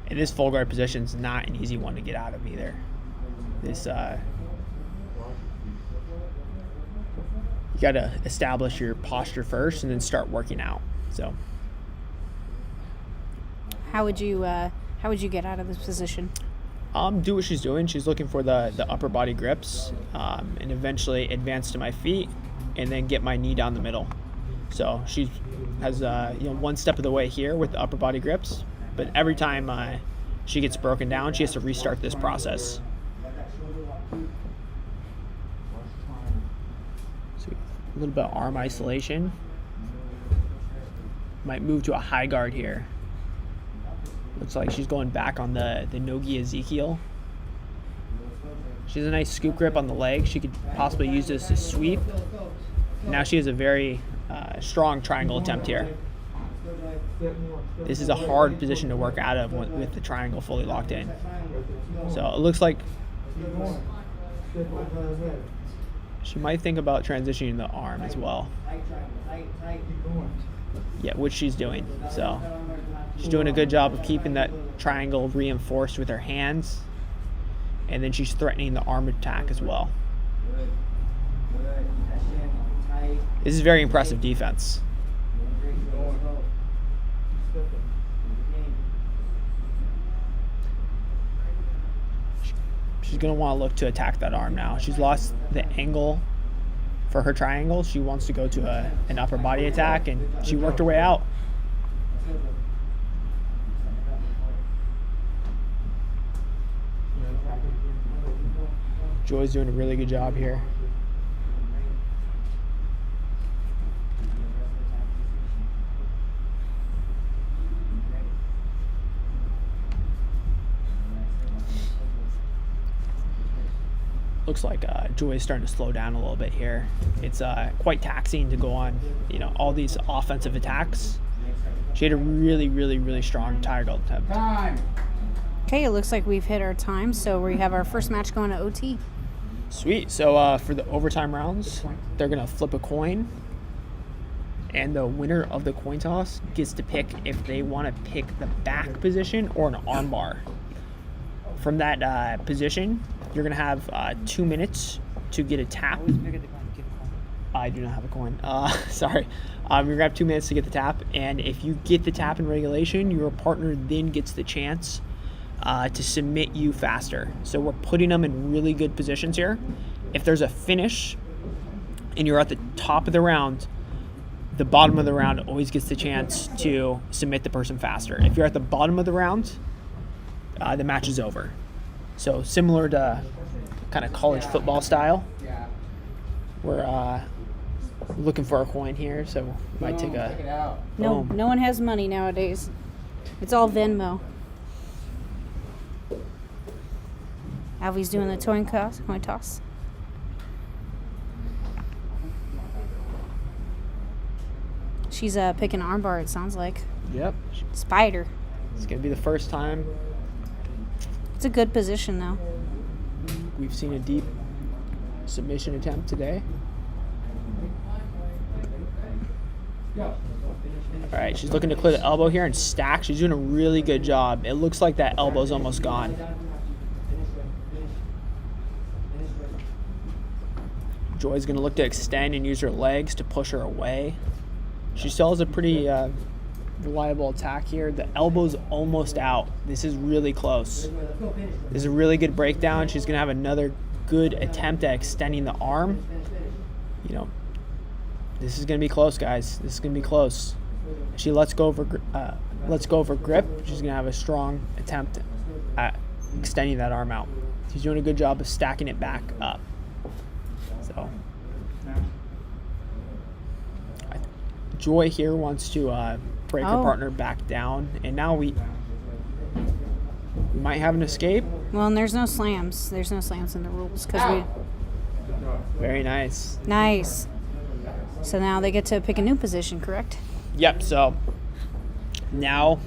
And this full guard position is not an easy one to get out of either. This you got to establish your posture first and then start working out. So How would you get out of this position? do what she's doing. She's looking for the upper body grips, and eventually advance to my feet and then get my knee down the middle. So she has one step of the way here with the upper body grips, but every time she gets broken down, she has to restart this process. So a little bit of arm isolation. Might move to a high guard here. Looks like she's going back on the Nogi Ezekiel. She has a nice scoop grip on the leg. She could possibly use this to sweep. Now she has a very strong triangle attempt here. This is a hard position to work out of with the triangle fully locked in. So it looks like she might think about transitioning the arm as well. Yeah, which she's doing. So she's doing a good job of keeping that triangle reinforced with her hands. And then she's threatening the arm attack as well. This is very impressive defense. She's going to want to look to attack that arm now. She's lost the angle for her triangle. She wants to go to an upper body attack, and she worked her way out. Joy's doing a really good job here. Looks like Joy is starting to slow down a little bit here. It's quite taxing to go on, all these offensive attacks. She had a really, really, really strong triangle attempt. Okay, it looks like we've hit our time, so we have our first match going to OT. Sweet. So for the overtime rounds, they're gonna flip a coin, and the winner of the coin toss gets to pick if they want to pick the back position or an arm bar. From that position, you're gonna have 2 minutes to get a tap. I do not have a coin. Sorry. You're gonna have 2 minutes to get the tap, and if you get the tap in regulation, your partner then gets the chance to submit you faster. So we're putting them in really good positions here. If there's a finish and you're at the top of the round, the bottom of the round always gets the chance to submit the person faster. If you're at the bottom of the round, the match is over. So similar to kind of college football style. We're looking for a coin here, so we might take a... No one has money nowadays. It's all Venmo. Alvy's doing the coin toss. She's picking armbar, it sounds like. Yep. Spider. It's going to be the first time It's a good position, though. we've seen a deep submission attempt today. All right, she's looking to clear the elbow here and stack. She's doing a really good job. It looks like that elbow's almost gone. Joy's going to look to extend and use her legs to push her away. She still has a pretty reliable attack here. The elbow's almost out. This is really close. This is a really good breakdown. She's going to have another good attempt at extending the arm. This is going to be close, guys. This is going to be close. She lets go of her grip. She's going to have a strong attempt at extending that arm out. She's doing a good job of stacking it back up. So Joy here wants to break her partner back down, and now we might have an escape. Well, and there's no slams. There's no slams in the rules Very nice. Nice. So now they get to pick a new position, correct? Yep. So now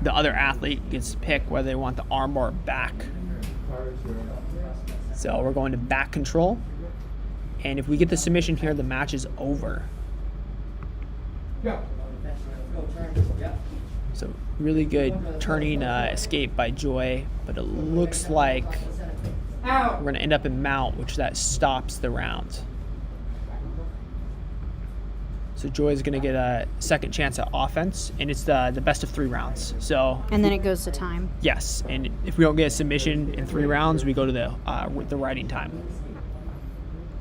the other athlete gets to pick whether they want the armbar back. So we're going to back control. And if we get the submission here, the match is over. Go. So really good turning escape by Joy, but it looks like we're going to end up in mount, which that stops the round. So Joy's going to get a second chance at offense, and it's the best of 3 rounds. So And then it goes to time. yes, and if we don't get a submission in 3 rounds, we go to the riding time.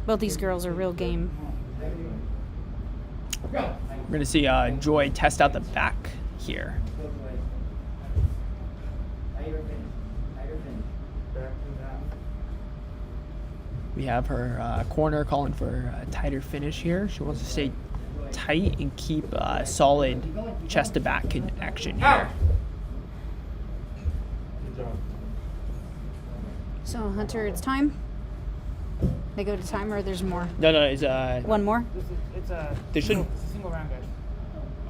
Both these girls are real game. We're going to see Joy test out the back here. We have her corner calling for a tighter finish here. She wants to stay tight and keep solid chest to back connection here. So Hunter, it's time. They go to time, or there's more. No, it's One more. It's a There shouldn't- single round, guys.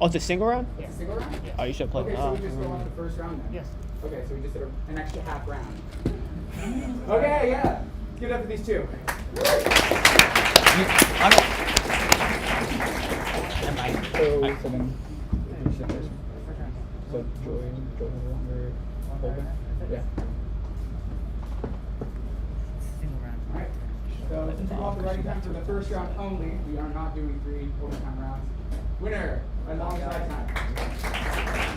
oh, it's a single round? Yeah. Single round? Oh, you should play. Okay, so we just go on the first round then? Yes. Okay, so we just did an extra half round. Okay, yeah. Give it up for these two. So then, so Joy no longer holding? Yeah. Single round. Alright. So since we want the writing time for the first round only, we are not doing 3 overtime rounds. Winner, alongside time.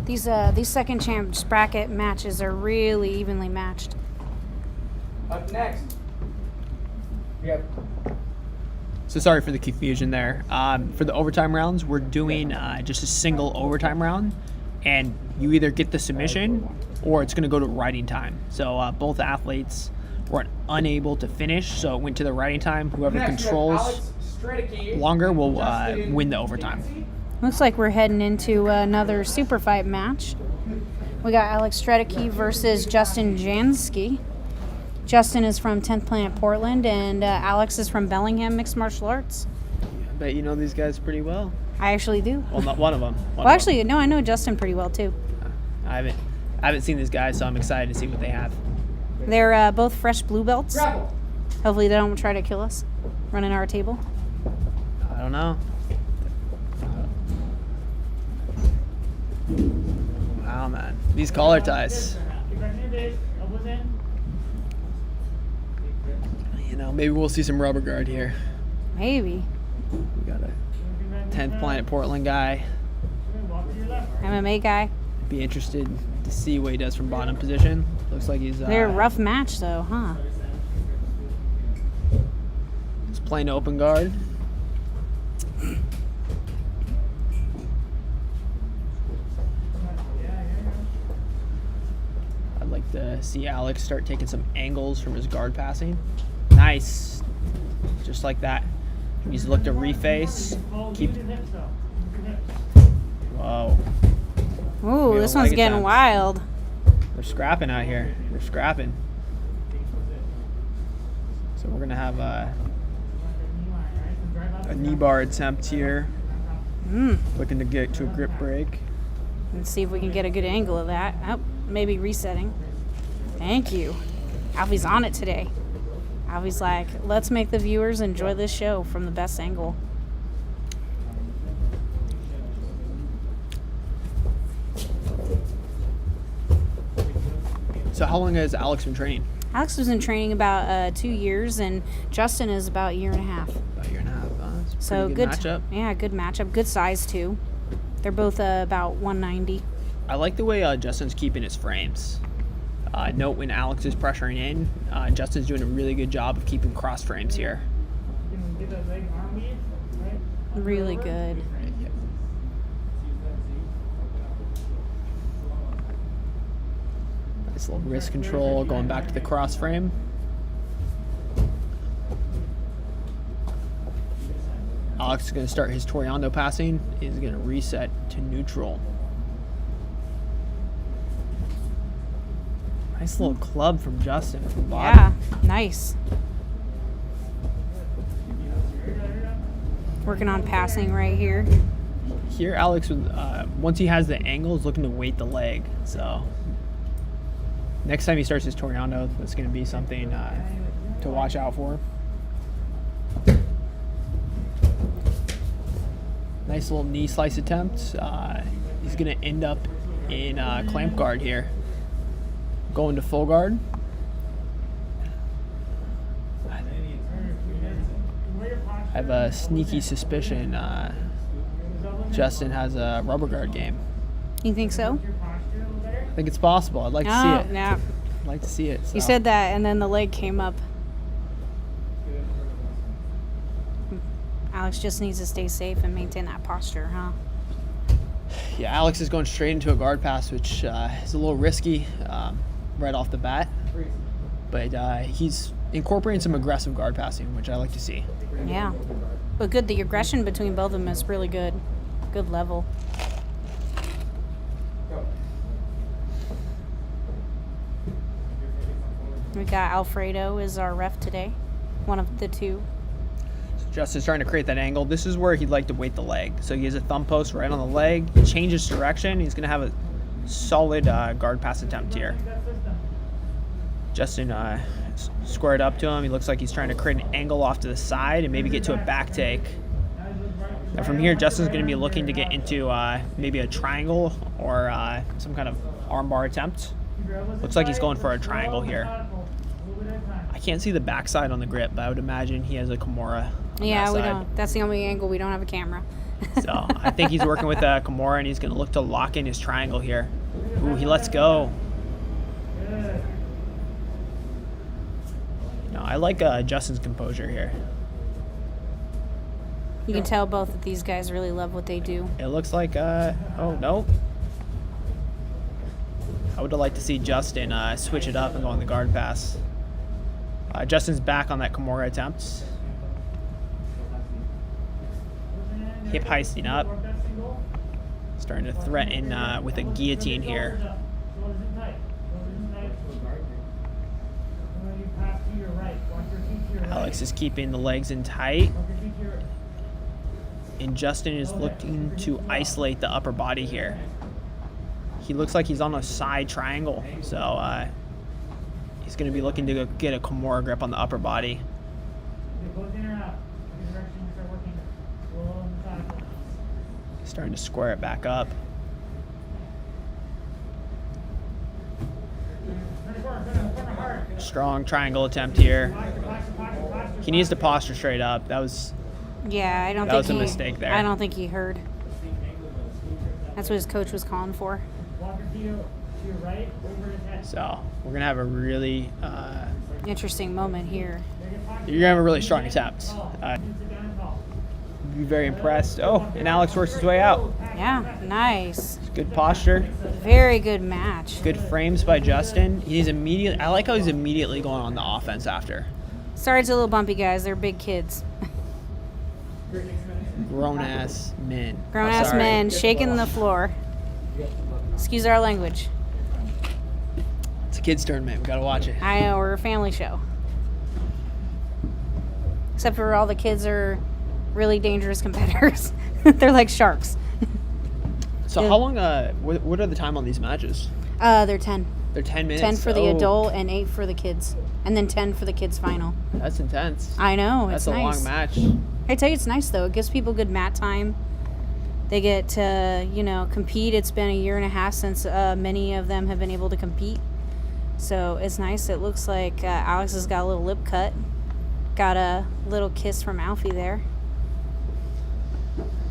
These second champs bracket matches are really evenly matched. Up next, we have So sorry for the confusion there. For the overtime rounds, we're doing just a single overtime round, and you either get the submission or it's going to go to riding time. So both athletes were unable to finish, so it went to the riding time. Whoever next, controls longer will win the overtime. Looks like we're heading into another super fight match. We got Alex Stredicki versus Justin Jansky. Justin is from 10th Planet Portland, and Alex is from Bellingham Mixed Martial Arts. I bet you know these guys pretty well. I actually do. Well, not one of them. Well, actually, no, I know Justin pretty well too. I haven't seen these guys, so I'm excited to see what they have. They're both fresh blue belts. grapple. Hopefully, they don't try to kill us running our table. I don't know. Wow, man. These collar ties. Keep pressing your base. Elbows in. You know, maybe we'll see some rubber guard here. Maybe. We got a 10th Planet Portland guy. Walk to your left. MMA guy. Be interested to see what he does from bottom position. Looks like he's They're a rough match, though, huh? he's playing open guard. I'd like to see Alex start taking some angles from his guard passing. Nice. Just like that. He needs to look to reface. Keep. Use your hips, though. Use your hips. Whoa. Ooh, Maybe this a one's leg getting attempt. wild. They're scrapping out here. They're scrapping. So we're gonna have a knee bar attempt here. Looking to get to a grip break. Let's see if we can get a good angle of that. Oh, maybe resetting. Thank you. Alfie's on it today. Alfie's like, let's make the viewers enjoy this show from the best angle. So how long has Alex been training? Alex was in training about 2 years, and Justin is about a year and a half. About a year and a half. That's a So pretty good matchup. Yeah, good matchup. Good size too. They're both about 190. I like the way Justin's keeping his frames. Note when Alex is pressuring in, Justin's doing a really good job of keeping cross frames here. You can get that leg arm weave, right? Really good. Nice little wrist control, going back to the cross frame. Alex is going to start his Toriando passing. He's going to reset to neutral. Nice little club from Justin from bottom. Yeah, nice. Working on passing right here. Here, Alex, once he has the angle, is looking to weight the leg. So next time he starts his Toriano, that's going to be something to watch out for. Nice little knee slice attempt. He's going to end up in clamp guard here. Going to full guard. I have a sneaky suspicion Justin has a rubber guard game. You think so? I think it's possible. I'd like to see it. Yeah. I'd like to see it. You so. said that, and then the leg came up. Alex just needs to stay safe and maintain that posture, huh? Yeah, Alex is going straight into a guard pass, which is a little risky right off the bat. But he's incorporating some aggressive guard passing, which I like to see. Yeah. But good, the aggression between both of them is really good. Good level. We got Alfredo is our ref today. One of the two. So Justin's trying to create that angle. This is where he'd like to weight the leg. So he has a thumb post right on the leg, changes direction. He's going to have a solid guard pass attempt here. Justin squared up to him. He looks like he's trying to create an angle off to the side and maybe get to a back take. And from here, Justin's going to be looking to get into maybe a triangle or some kind of armbar attempt. Looks like he's going for a triangle here. I can't see the backside on the grip, but I would imagine he has a Kimura. Yeah, we don't. That's the only angle. We don't have a camera. So I think he's working with a Kimura, and he's going to look to lock in his triangle here. Ooh, he lets go. No, I like Justin's composure here. You can tell both of these guys really love what they do. It looks like, oh, no. I would have liked to see Justin switch it up and go on the guard pass. Justin's back on that Kimura attempt. Hip heisting up. Starting to threaten with a guillotine here. Alex is keeping the legs in tight. And Justin is looking to isolate the upper body here. He looks like he's on a side triangle. So he's going to be looking to get a Kimura grip on the upper body. Starting to square it back up. Strong triangle attempt here. He needs to posture straight up. That was Yeah, I don't That think was a mistake there. I don't think he heard. That's what his coach was calling for. so. We're gonna have a really Interesting moment here. you're gonna have a really strong attempt. Be very impressed. Oh, and Alex works his way out. Yeah, nice. Good posture. Very good match. Good frames by Justin. I like how he's immediately going on the offense after. Sorry it's a little bumpy, guys. They're big kids. Grown ass men. Grown Oh, ass sorry. men shaking the floor. Excuse our language. It's a kids tournament. We gotta watch it. I know, we're a family show. Except for all the kids are really dangerous competitors. They're like sharks. So how long? What are the time on these matches? They're 10. They're 10 minutes. 10 for the Oh, adult and 8 for the kids. And then 10 for the kids final. That's intense. I know, That's it's a nice. long match. I tell you, it's nice though. It gives people good mat time. They get to, compete. It's been a year and a half since many of them have been able to compete. So it's nice. It looks like Alex has got a little lip cut. Got a little kiss from Alfie there.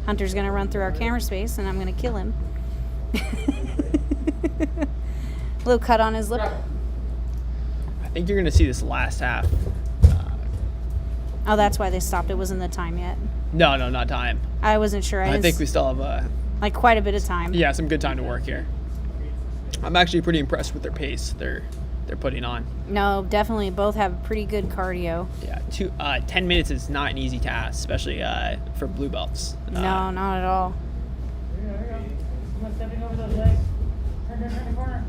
Hunter's going to run through our camera space and I'm going to kill him. Little cut on his lip. I think you're gonna see this last half. Oh, that's why they stopped. It wasn't the time yet. No, not time. I wasn't sure. I think we still have like quite a bit of time. some good time to work here. I'm actually pretty impressed with their pace they're putting on. No, definitely both have pretty good cardio. Yeah, 10 minutes is not an easy task, especially for blue belts. No, not at all.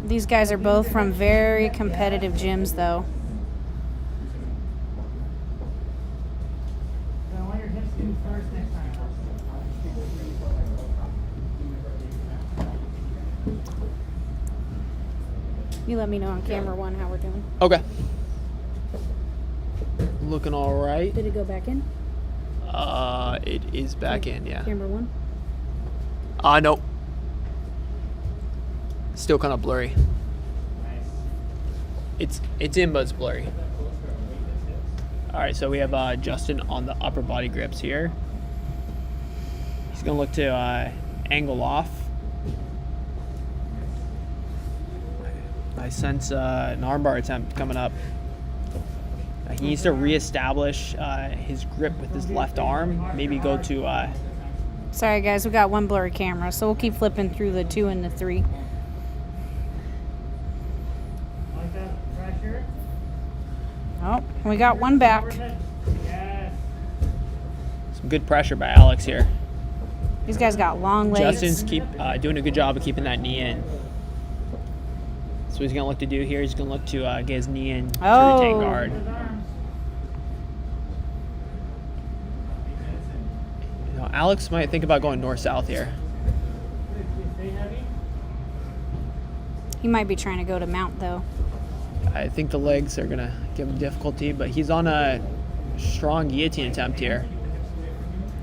These guys are both from very competitive gyms, though. You let me know on camera 1 how we're doing. Okay. Looking all right. Did it go back in? It is back in, yeah. Camera 1? Nope. Still kind of blurry. It's in, but it's blurry. All right, so we have Justin on the upper body grips here. He's gonna look to angle off. I sense an armbar attempt coming up. He needs to reestablish his grip with his left arm. Maybe go to. Sorry, guys. We got one blurry camera, so we'll keep flipping through the 2 and the 3. Like that pressure. Oh, we got one back. Yes. Some good pressure by Alex here. These guys got long legs. Justin's doing a good job of keeping that knee in. So what he's gonna look to do here, he's gonna look to get his knee in to retain guard. His arms. You know, Alex might think about going north-south here. Stay heavy. He might be trying to go to mount, though. I think the legs are gonna give him difficulty, but he's on a strong guillotine attempt here.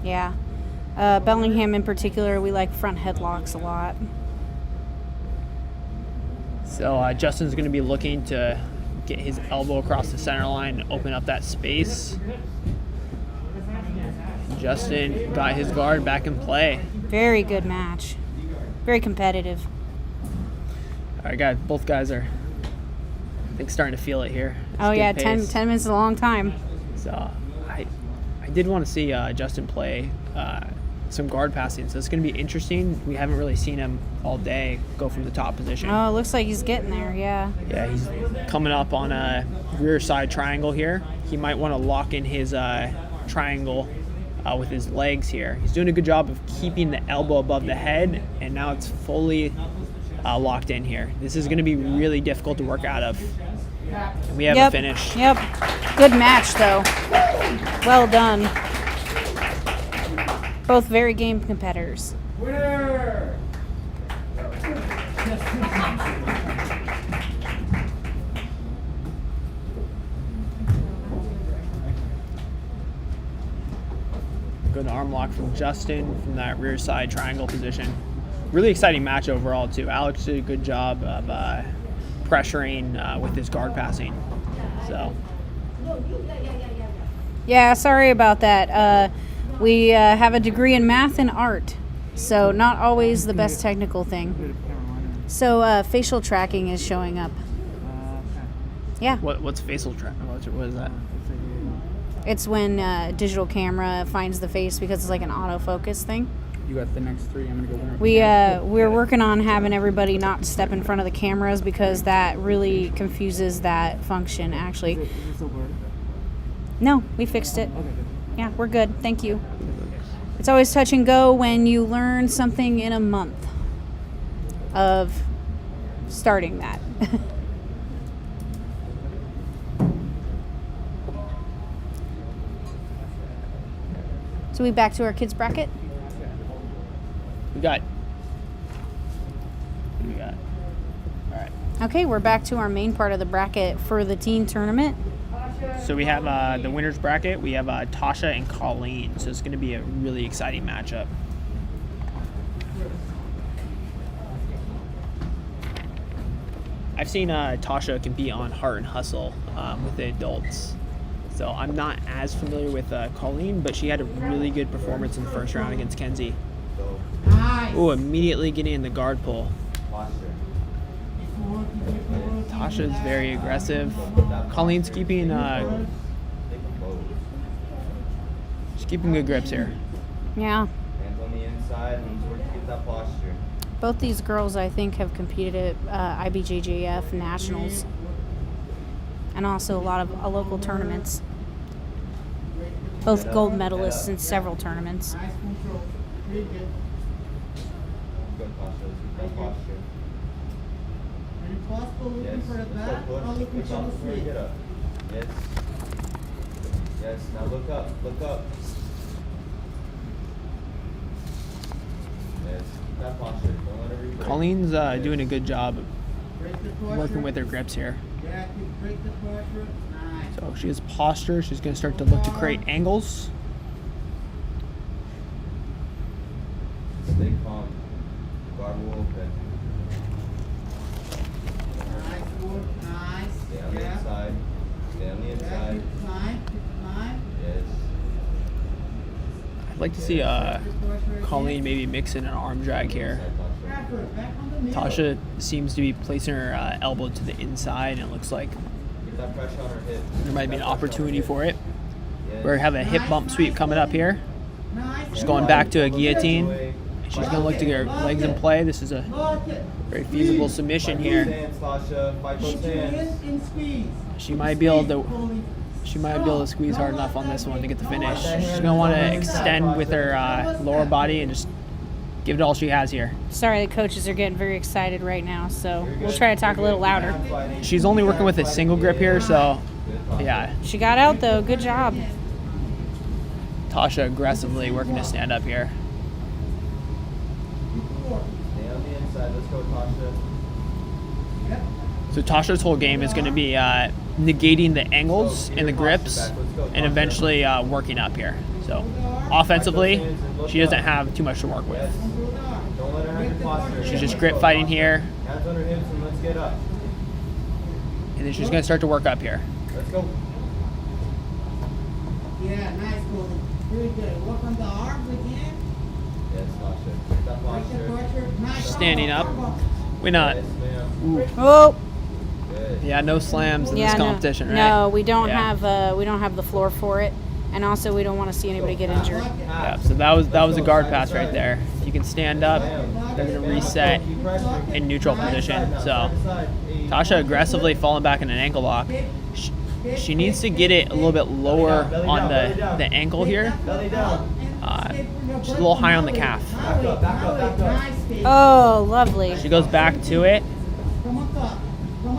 Yeah. Bellingham in particular, we like front headlocks a lot. So Justin's gonna be looking to get his elbow across the center line and open up that space. Justin got his guard back in play. Very good match. Very competitive. All right, guys, both guys are, I think, starting to feel it here. It's Oh, good yeah, pace. 10 minutes is a long time. So I did want to see Justin play some guard passing. So it's going to be interesting. We haven't really seen him all day go from the top position. Oh, it looks like he's getting there, yeah. Yeah, he's coming up on a rear side triangle here. He might want to lock in his triangle with his legs here. He's doing a good job of keeping the elbow above the head, and now it's fully locked in here. This is going to be really difficult to work out of. And we have a finish. Yep. Good match, though. Well done. Both very game competitors. Winner! Good arm lock from Justin from that rear side triangle position. Really exciting match overall, too. Alex did a good job of pressuring with his guard passing. So, Yeah, sorry about that. We have a degree in math and art, so not always the best technical thing. So facial tracking is showing up. Yeah, what's facial track? What is that? it's when digital camera finds the face because it's like an autofocus thing. You got the next 3. I'm gonna go winner. We're working on having everybody not step in front of the cameras because that really confuses that function, actually. Is it still blurry? No, we fixed it. Okay, good. Yeah, we're good. Thank you. It's always touch and go when you learn something in a month of starting that. So we back to our kids bracket? We got. All right. Okay, we're back to our main part of the bracket for the teen tournament. So we have the winners bracket. We have Tasha and Colleen. So it's going to be a really exciting matchup. I've seen Tasha compete on Heart and Hustle with the adults. So I'm not as familiar with Colleen, but she had a really good performance in the first round against Kenzie. Oh, immediately getting in the guard pull. Tasha's very aggressive. Colleen's keeping she's keeping good grips here. Yeah. Hands on the inside and sort of get that posture. Both these girls, I think, have competed at IBJJF Nationals and also a lot of local tournaments. Both gold medalists in several tournaments. Nice control. Pretty good. Good posture. Good posture. Are you possible looking Yes. for the Just back go or push. looking Push for off the before you sweep? get up. Yes. Yes. Now look up. Look up. Yes. Keep that posture. Don't let it reverse. Colleen's doing a good job of working with her grips here. Yeah, break the pressure. Nice. So she has posture. She's going to start to look to create angles. Stay calm. Guard will open. Nice, good, nice. Stay on the inside. Stay on the Yeah, inside. keep time, keep time. Yes. I'd like to see Colleen maybe mix in an arm drag here. Grapple, back on the middle. Tasha seems to be placing her elbow to the inside, and it looks like Get that pressure on her hip. there might be an opportunity for it. Yes. We have a hip bump sweep coming up here. Nice. She's going back to a guillotine. She's going to look to get her legs in play. This is a Lock it. very feasible submission Fight here. those hands, Tasha. Fight those Keep your hands. hands and squeeze. She might be able to squeeze hard enough on this one to get the finish. She's going to want to extend with her lower body and just give it all she has here. Sorry, the coaches are getting very excited right now, so we'll try to talk a little louder. She's only working with a single grip here, so yeah. She got out though. Good job. Tasha aggressively working to stand up here. Stay on the inside. Let's go, Tasha. So Tasha's whole game is going to be negating the angles and the grips and eventually working up here. So offensively, she doesn't have too much to work with. Don't let her have your posture. She's just grip fighting here, Hands on her hips and let's get up. and then she's going to start to work up here. Let's go. Yeah, nice, Cody. Very good. Work on the arms again. Yes, Tasha. Get that Break the posture. pressure. Nice. Standing up. We're not. Yes, ma'am. Ooh. Oh, Good. Yeah, no slams in this competition, right? No, we don't Yeah. have the floor for it, and also we don't want to see anybody get injured. Yeah, so that was a guard pass right there. If you can stand up, they're going to reset in neutral position. So Tasha aggressively falling back in an ankle lock. She needs to get it a little bit lower on the ankle here. Belly down. Just a little high on the calf. Back up, back up, back up. Oh, lovely. She goes back to it.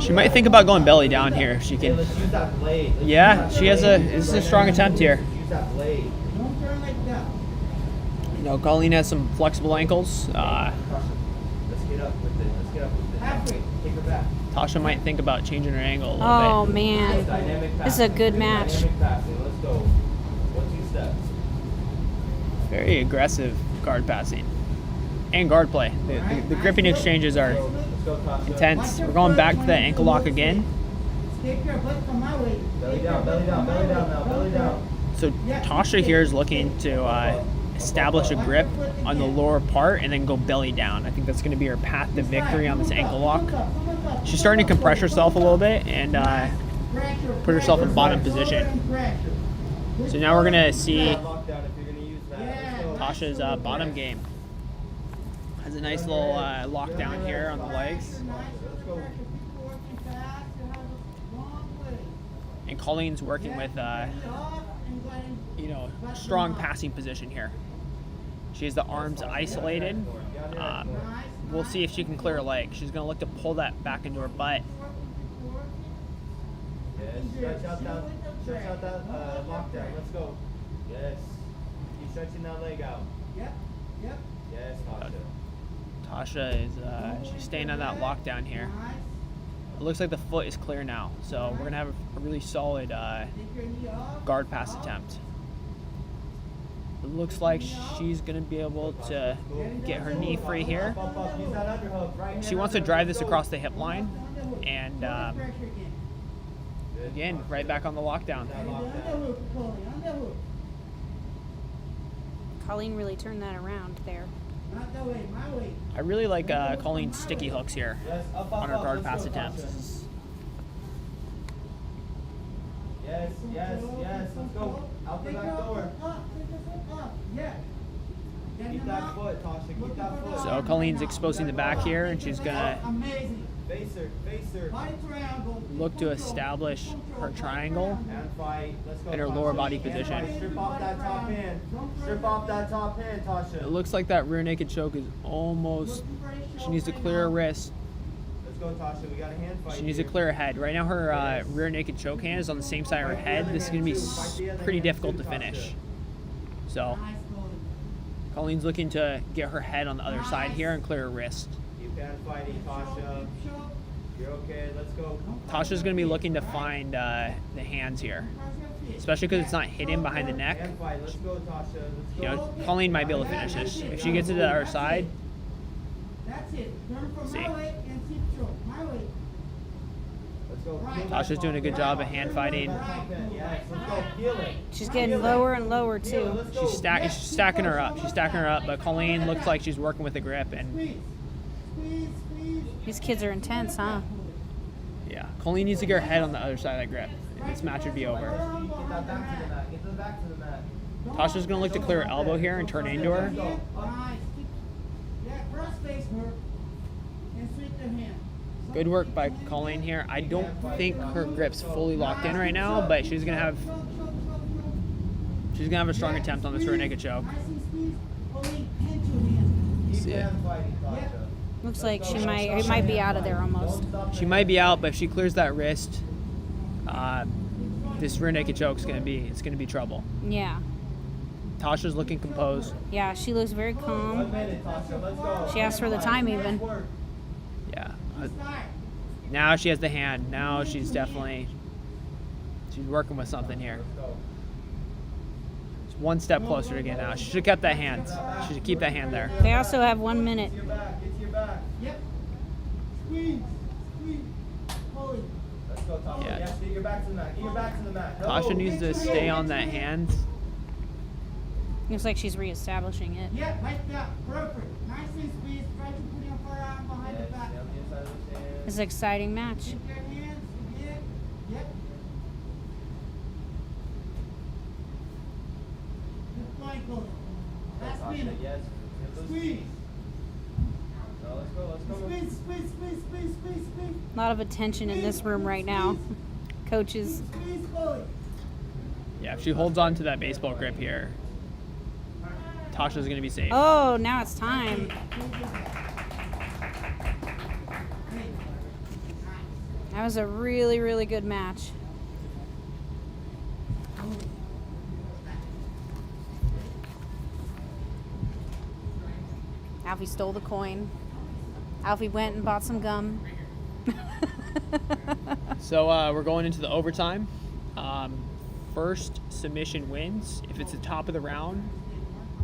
She might think about going belly down here. If she Hey, can. let's use that blade. Let's Yeah, use that she has blade. this is a strong attempt here. Use that blade. Don't turn like that. You know, Colleen has some flexible ankles. Let's get up with it. Let's get up with it. Halfway. Take her back. Tasha might think about changing her angle a little Oh bit. man, Dynamic this is a passing. good match. Dynamic passing. Let's go. 1-2 steps. Very aggressive guard passing and guard play. The gripping exchanges are Let's go, Tasha. intense. We're going back to the ankle lock again. Escape your butt from my way. Belly down, belly down, belly down now, belly down. So Tasha here is looking to establish a grip on the lower part and then go belly down. I think that's going to be her path to victory on this ankle lock. She's starting to compress herself a little bit and put herself in bottom position. So now we're going to see Lockdown if you're going to use that. Let's go. Tasha's bottom game. Has a nice little lockdown here on the legs. And Colleen's working with, strong passing position here. She has the arms isolated. We'll see if she can clear her leg. She's going to look to pull that back into her butt. Yes, stretch out that lockdown. Let's go. Yes. Keep stretching that leg out. Yep, yep. Yes, Tasha. Tasha is she's staying on that lockdown here. It looks like the foot is clear now, so we're going to have a really solid guard pass attempt. It looks like she's going to be able to get her knee free here. Up, up, use that underhook. Right hand She wants to underhook. drive Let's this go. across the hip line, and again, right back on the lockdown. That lockdown. Colleen really turned that around there. Not that way, my way. I really like Colleen's sticky hooks here Yes, up, up, on her up. guard Let's pass go, attempts. Tasha. Yes, yes, yes. Let's go. Out the back door. Yeah. Keep that foot, Tasha. Keep that foot. So Colleen's exposing the back here, and she's going to Amazing. Face her, face her. Body triangle. look to establish her triangle And fight. Let's go. in her Tasha. lower body And position. fight. Strip off that top hand. Strip off that top hand, It Tasha. looks like that rear naked choke is almost, she needs to clear her wrist. Let's go, Tasha. We got a hand fight. She needs to here. clear her head. Right now her rear naked choke hand is on the same side of her head. This is going to be pretty difficult to finish. So Nice, Cody. Colleen's looking to get her head on the other side here and clear her wrist. Keep hand fighting, Tasha. Keep You're okay. Let's go. Tasha's going to be looking to find the hands here, especially because it's not hidden behind the neck. Hand fight. Let's go, Tasha. Let's go. You know, Colleen might be able to finish this. If she gets it to our side, That's it. Turn from See. my way and keep short. My way. Let's go. Feel that Tasha's doing a good job of hand fighting. Yes, let's go. Feel it. She's getting lower and lower too. She's stacking her up. She's stacking her up, but Colleen looks like she's working with the grip, and Squeeze. Squeeze. Squeeze. These kids are intense, huh? yeah, Colleen needs to get her head on the other side of that grip. This match would be over. Get that back to the mat. Get the back to the mat. Tasha's gonna look to clear her elbow here and turn into her. Nice. Yeah, cross face her. And sweep the hand. Good work by Colleen here. I don't think her grip's fully locked in right now, but she's gonna have a strong attempt on this rear naked choke. Nice and squeeze. Holding pinch your hand. Keep See it. hand fighting, Tasha. Looks like it might be out of there almost. She might be out, but if she clears that wrist, this rear naked choke's gonna be trouble. Yeah. Tasha's looking composed. Yeah, she looks very 1 calm. minute, Tasha. Let's go. She asked for the time even. Yeah. Now she has the hand. Now she's working with something here. It's one step closer to get out. She should have kept that hand. She should keep that hand there. They also have 1 minute. Get to your back. Get to your back. Yep. Squeeze. Squeeze. Hold it. Let's go, Tasha. Yeah. Yes, get your back to the mat. Get your back to the mat. Go. Tasha needs to stay on that hand. Looks like she's reestablishing it. Yep, like that. Perfect. Nice and squeeze. Try to put your forearm behind Yes, the back. stay on the inside of the stand. It's an exciting match. Keep your hands again. Yep. Good point, Cole. Last Tasha, minute. yes. Get those Squeeze. feet. No, let's go. Let's go. Squeeze, squeeze, squeeze, squeeze, squeeze, squeeze. A lot of attention in this room right now. Coaches. Squeeze, Chloe. Yeah, if she holds on to that baseball grip here, Tasha's gonna be safe. Oh, now it's time. That was a really, really good match. Alfie stole the coin. Alfie went and bought some gum. So we're going into the overtime. First submission wins. If it's the top of the round,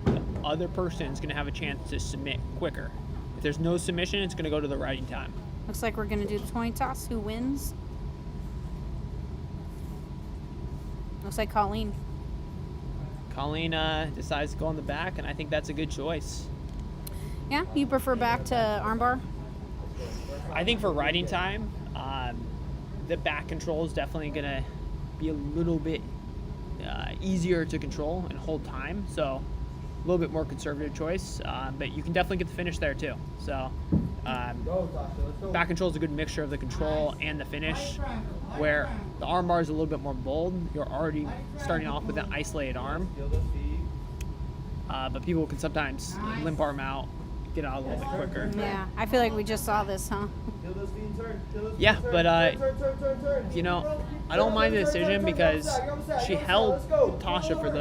the other person's going to have a chance to submit quicker. If there's no submission, it's going to go to the riding time. Looks like we're going to do the coin toss. Who wins? Looks like Colleen. Colleen decides to go on the back, and I think that's a good choice. Yeah, you prefer back to armbar? I think for riding time, the back control is definitely going to be a little bit easier to control and hold time. So a little bit more conservative choice, but you can definitely get the finish there too. So Go, Tasha. Let's go. back control is a good mixture of the control and the finish, where the arm bar is a little bit more bold. You're already starting off with an isolated arm, Feel those feet. but people can sometimes limp arm out, get out a little bit quicker. Yeah, I feel like we just saw this, huh? Feel those feet and turn. Feel those feet Yeah, and turn. but, Turn. You know, I don't mind the decision because she held Tasha for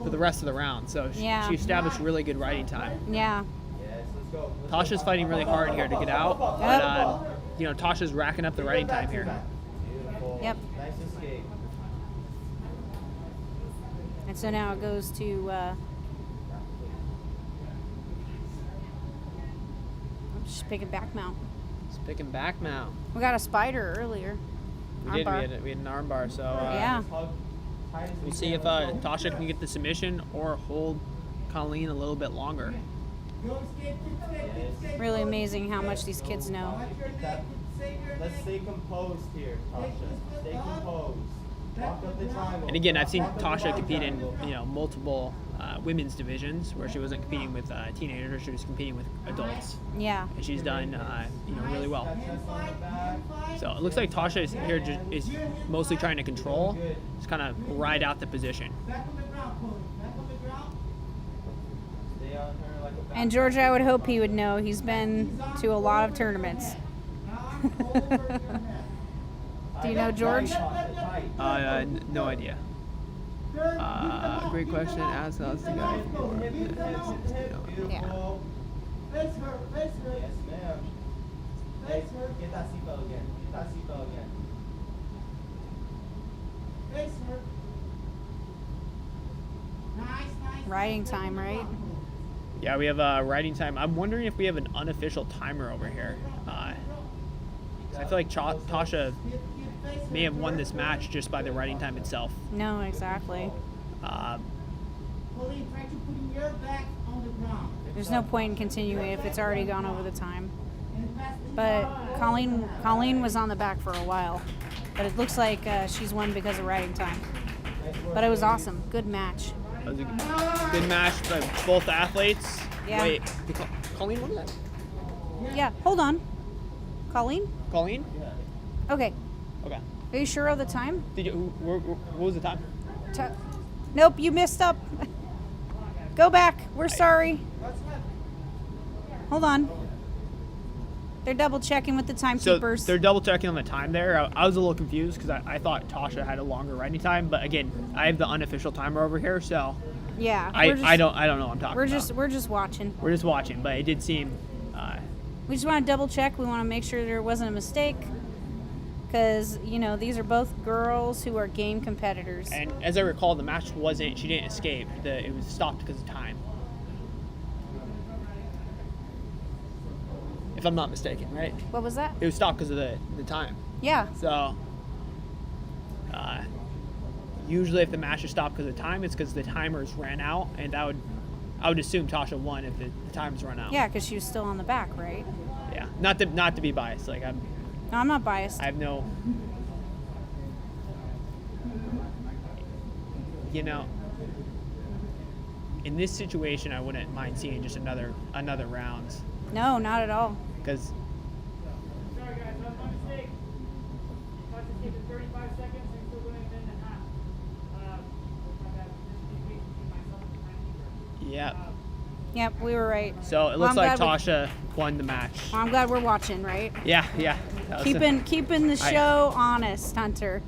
the rest of the round, so Yeah. she established really good riding time. Yeah. Yes, let's go. Tasha's fighting really hard here to get out, but you know, Tasha's racking up the riding time here. Beautiful. Yep. Nice escape. And so now it goes to just picking back mount. It's picking back now. We got a spider earlier. We did. Armbar. We had an arm bar, so Yeah. Hug tight as we we'll see can. if Let's go. Tasha can get the submission or hold Colleen a little bit longer. Go escape, escape. Really amazing how much these kids know. Watch your neck. Save your Let's neck. stay composed here, Tasha. Stay composed. Walk up the triangle. And again, I've seen Walk up the Tasha triangle. compete in multiple women's divisions where she wasn't competing with teenagers, she was competing with adults, Yeah. and she's done really well. Chest on the back. So it looks like Tasha is here is mostly trying to control, just kind of ride out the position. Back on the ground, Chloe. Back on the ground. Stay on her like a back. And George, I would hope he would know. He's been to a lot of tournaments. Now I'm over your head. Do you know George? Tight. No idea. Great question. Ask us the guy. Beautiful. Yeah. Face her, face her. Yes, ma'am. Hey, get that seatbelt again. Get that seatbelt again. Hey, sir. Nice. Riding time, right? Yeah, we have riding time. I'm wondering if we have an unofficial timer over here. 'Cause I feel like Tasha may have won this match just by the riding time itself. No, exactly. Pauline, try to put your back on the ground. There's no point in continuing if it's already gone over the time. But Colleen was on the back for a while. But it looks like she's won because of riding time. But it was awesome. Good match. It was a good match by both athletes. Yeah. Wait, did Colleen won that? Yeah, hold on. Colleen? Colleen? Okay. Okay. Are you sure of the time? Did you? What was the time? Nope, you messed up. Go back. We're sorry. Hold on. They're double checking with the timekeepers. So they're double checking on the time there. I was a little confused because I thought Tasha had a longer riding time, but again, I have the unofficial timer over here, so yeah. I don't know what I'm talking We're about. just watching. We're just watching, but it did seem. We just want to double check. We want to make sure there wasn't a mistake. Because, these are both girls who are game competitors. And as I recall, the match wasn't. She didn't escape. It was stopped because of time. If I'm not mistaken, right? What was that? It was stopped because of the time. Yeah. So, usually if the match is stopped because of time, it's because the timers ran out, and I would assume Tasha won if the timers run out. Yeah, because she was still on the back, right? Yeah. Not to be biased. Like No, I'm not biased. I have no. In this situation, I wouldn't mind seeing just another round, No, not at all. because Sorry guys, that was my mistake. I just gave it 35 seconds and still doing a minute and a half. My bad. Miscommunication between myself and the timekeeper. yeah. Yep, we were right. So it Well, looks I'm like glad Tasha won the match. Well, I'm glad we're watching, right? Yeah. That was Keeping the show honest, Hunter.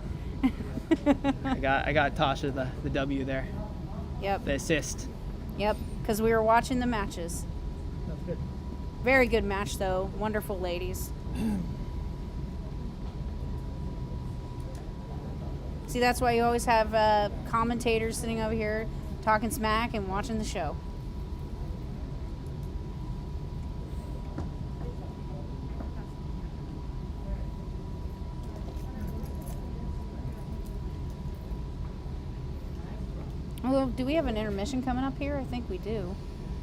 I got Tasha the W there, Yep. the assist. Yep. Because we were watching the matches. That's good. Very good match, though. Wonderful ladies. See, that's why you always have commentators sitting over here talking smack and watching the show. Well, do we have an intermission coming up here? I think we do.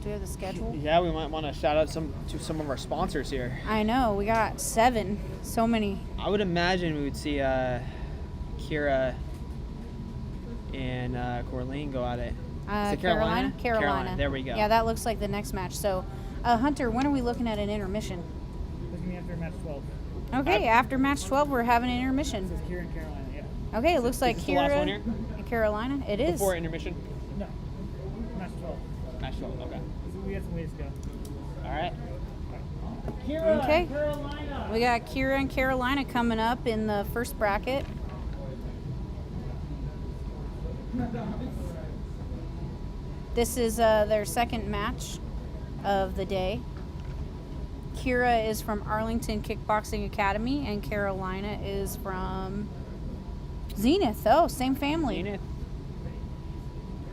Do we have the schedule? Yeah, we might want to shout out to some of our sponsors here. I know. We got 7. So many. I would imagine we would see Kira and Corleen go at it. Is it Carolina? Carolina. There we go. Yeah, that looks like the next match. So, Hunter, when are we looking at an intermission? Looking me after match 12. Okay, after match 12, we're having an intermission. This is Kira and Carolina, yeah. Okay, it looks like this the last one Kira here? and Carolina. It is. Before intermission? No. Match 12. Match 12, okay. We got some ways to go. All right. Kira Okay. and Carolina. We got Kira and Carolina coming up in the first bracket. This is their second match of the day. Kira is from Arlington Kickboxing Academy, and Carolina is from Zenith. Oh, same family. Zenith.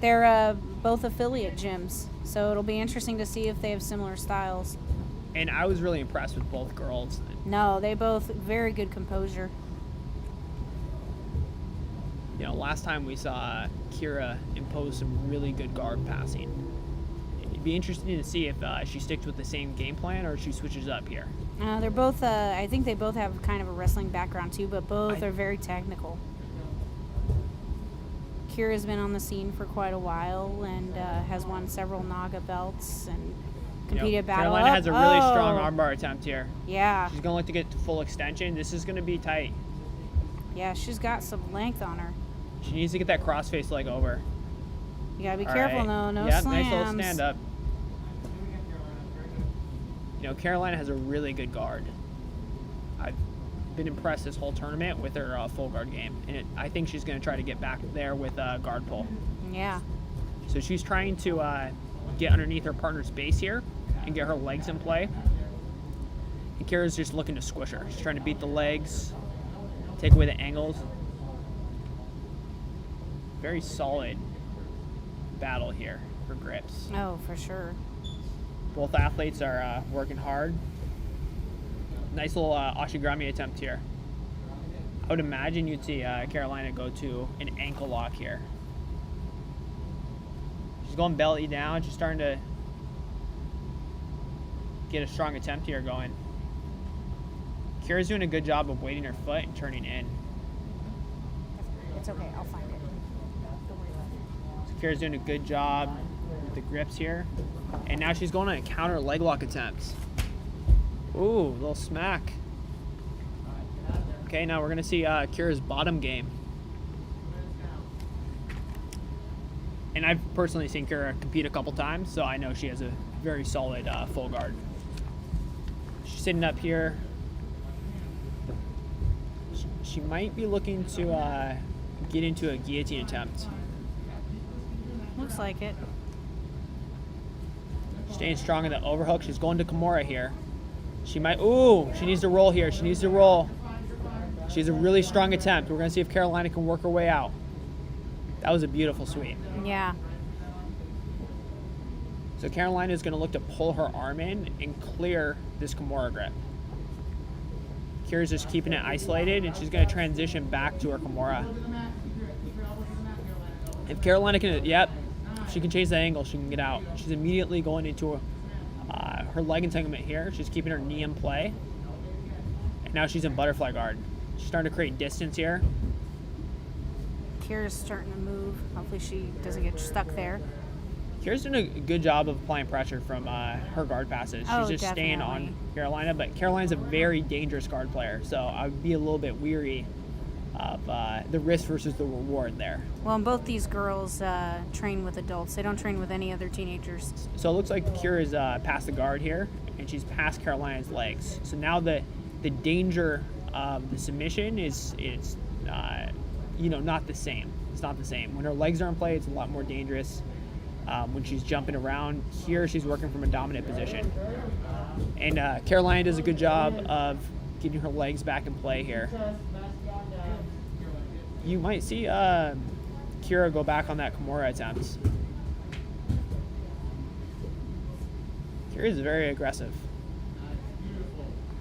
They're both affiliate gyms, so it'll be interesting to see if they have similar styles. And I was really impressed with both girls. No, they both very good composure. Last time we saw Kira impose some really good guard passing. It'd be interesting to see if she sticks with the same game plan or if she switches up here. They're both, I think they both have kind of a wrestling background too, but both are very technical. Kira's been on the scene for quite a while and has won several Naga belts and competed battle Carolina up. has a really strong armbar attempt here. Yeah, She's going to look to get to full extension. This is going to be tight. yeah, she's got some length on her. She needs to get that cross-face leg over. You gotta be All careful right. though, no Yeah, slams. nice little stand up. Carolina has a really good guard. I've been impressed this whole tournament with her full guard game, and I think she's going to try to get back there with guard pull. Yeah, So she's trying to get underneath her partner's base here and get her legs in play. And Kira's just looking to squish her. She's trying to beat the legs, take away the angles. Very solid battle here for grips. Oh, for sure. Both athletes are working hard. Nice little Ashigrami attempt here. I would imagine you'd see Carolina go to an ankle lock here. She's going belly down. She's starting to get a strong attempt here going. Kira's doing a good job of weighting her foot and turning in. It's okay. I'll find it. Don't worry about it. So Kira's doing a good job with the grips here. And now she's going on a counter leg lock attempt. Ooh, a little smack. Okay, now we're going to see Kira's bottom game. And I've personally seen Kira compete a couple times, so I know she has a very solid full guard. She's sitting up here. She might be looking to get into a guillotine attempt. Looks like it. Staying strong in the overhook. She's going to Kimura here. She might, ooh, she needs to roll here. She needs to roll. She has a really strong attempt. We're going to see if Carolina can work her way out. That was a beautiful sweep. Yeah. So Carolina is going to look to pull her arm in and clear this Kimura grip. Kira's just keeping it isolated, and she's going to transition back to her Kimura. If Carolina can, yep, if she can change the angle, she can get out. She's immediately going into her leg entanglement here. She's keeping her knee in play. And now she's in butterfly guard. She's starting to create distance here. Kira's starting to move. Hopefully she doesn't get stuck there. Kira's doing a good job of applying pressure from her guard passes. She's Oh, just staying definitely. on Carolina, but Carolina's a very dangerous guard player, so I would be a little bit weary of the risk versus the reward there. Well, and both these girls train with adults. They don't train with any other teenagers. So it looks like Kira's past the guard here, and she's past Carolina's legs. So now the danger of the submission is not the same. It's not the same. When her legs are in play, it's a lot more dangerous. When she's jumping around here, she's working from a dominant position. And Carolina does a good job of getting her legs back in play here. You might see Kira go back on that Kimura attempt. Kira is very aggressive.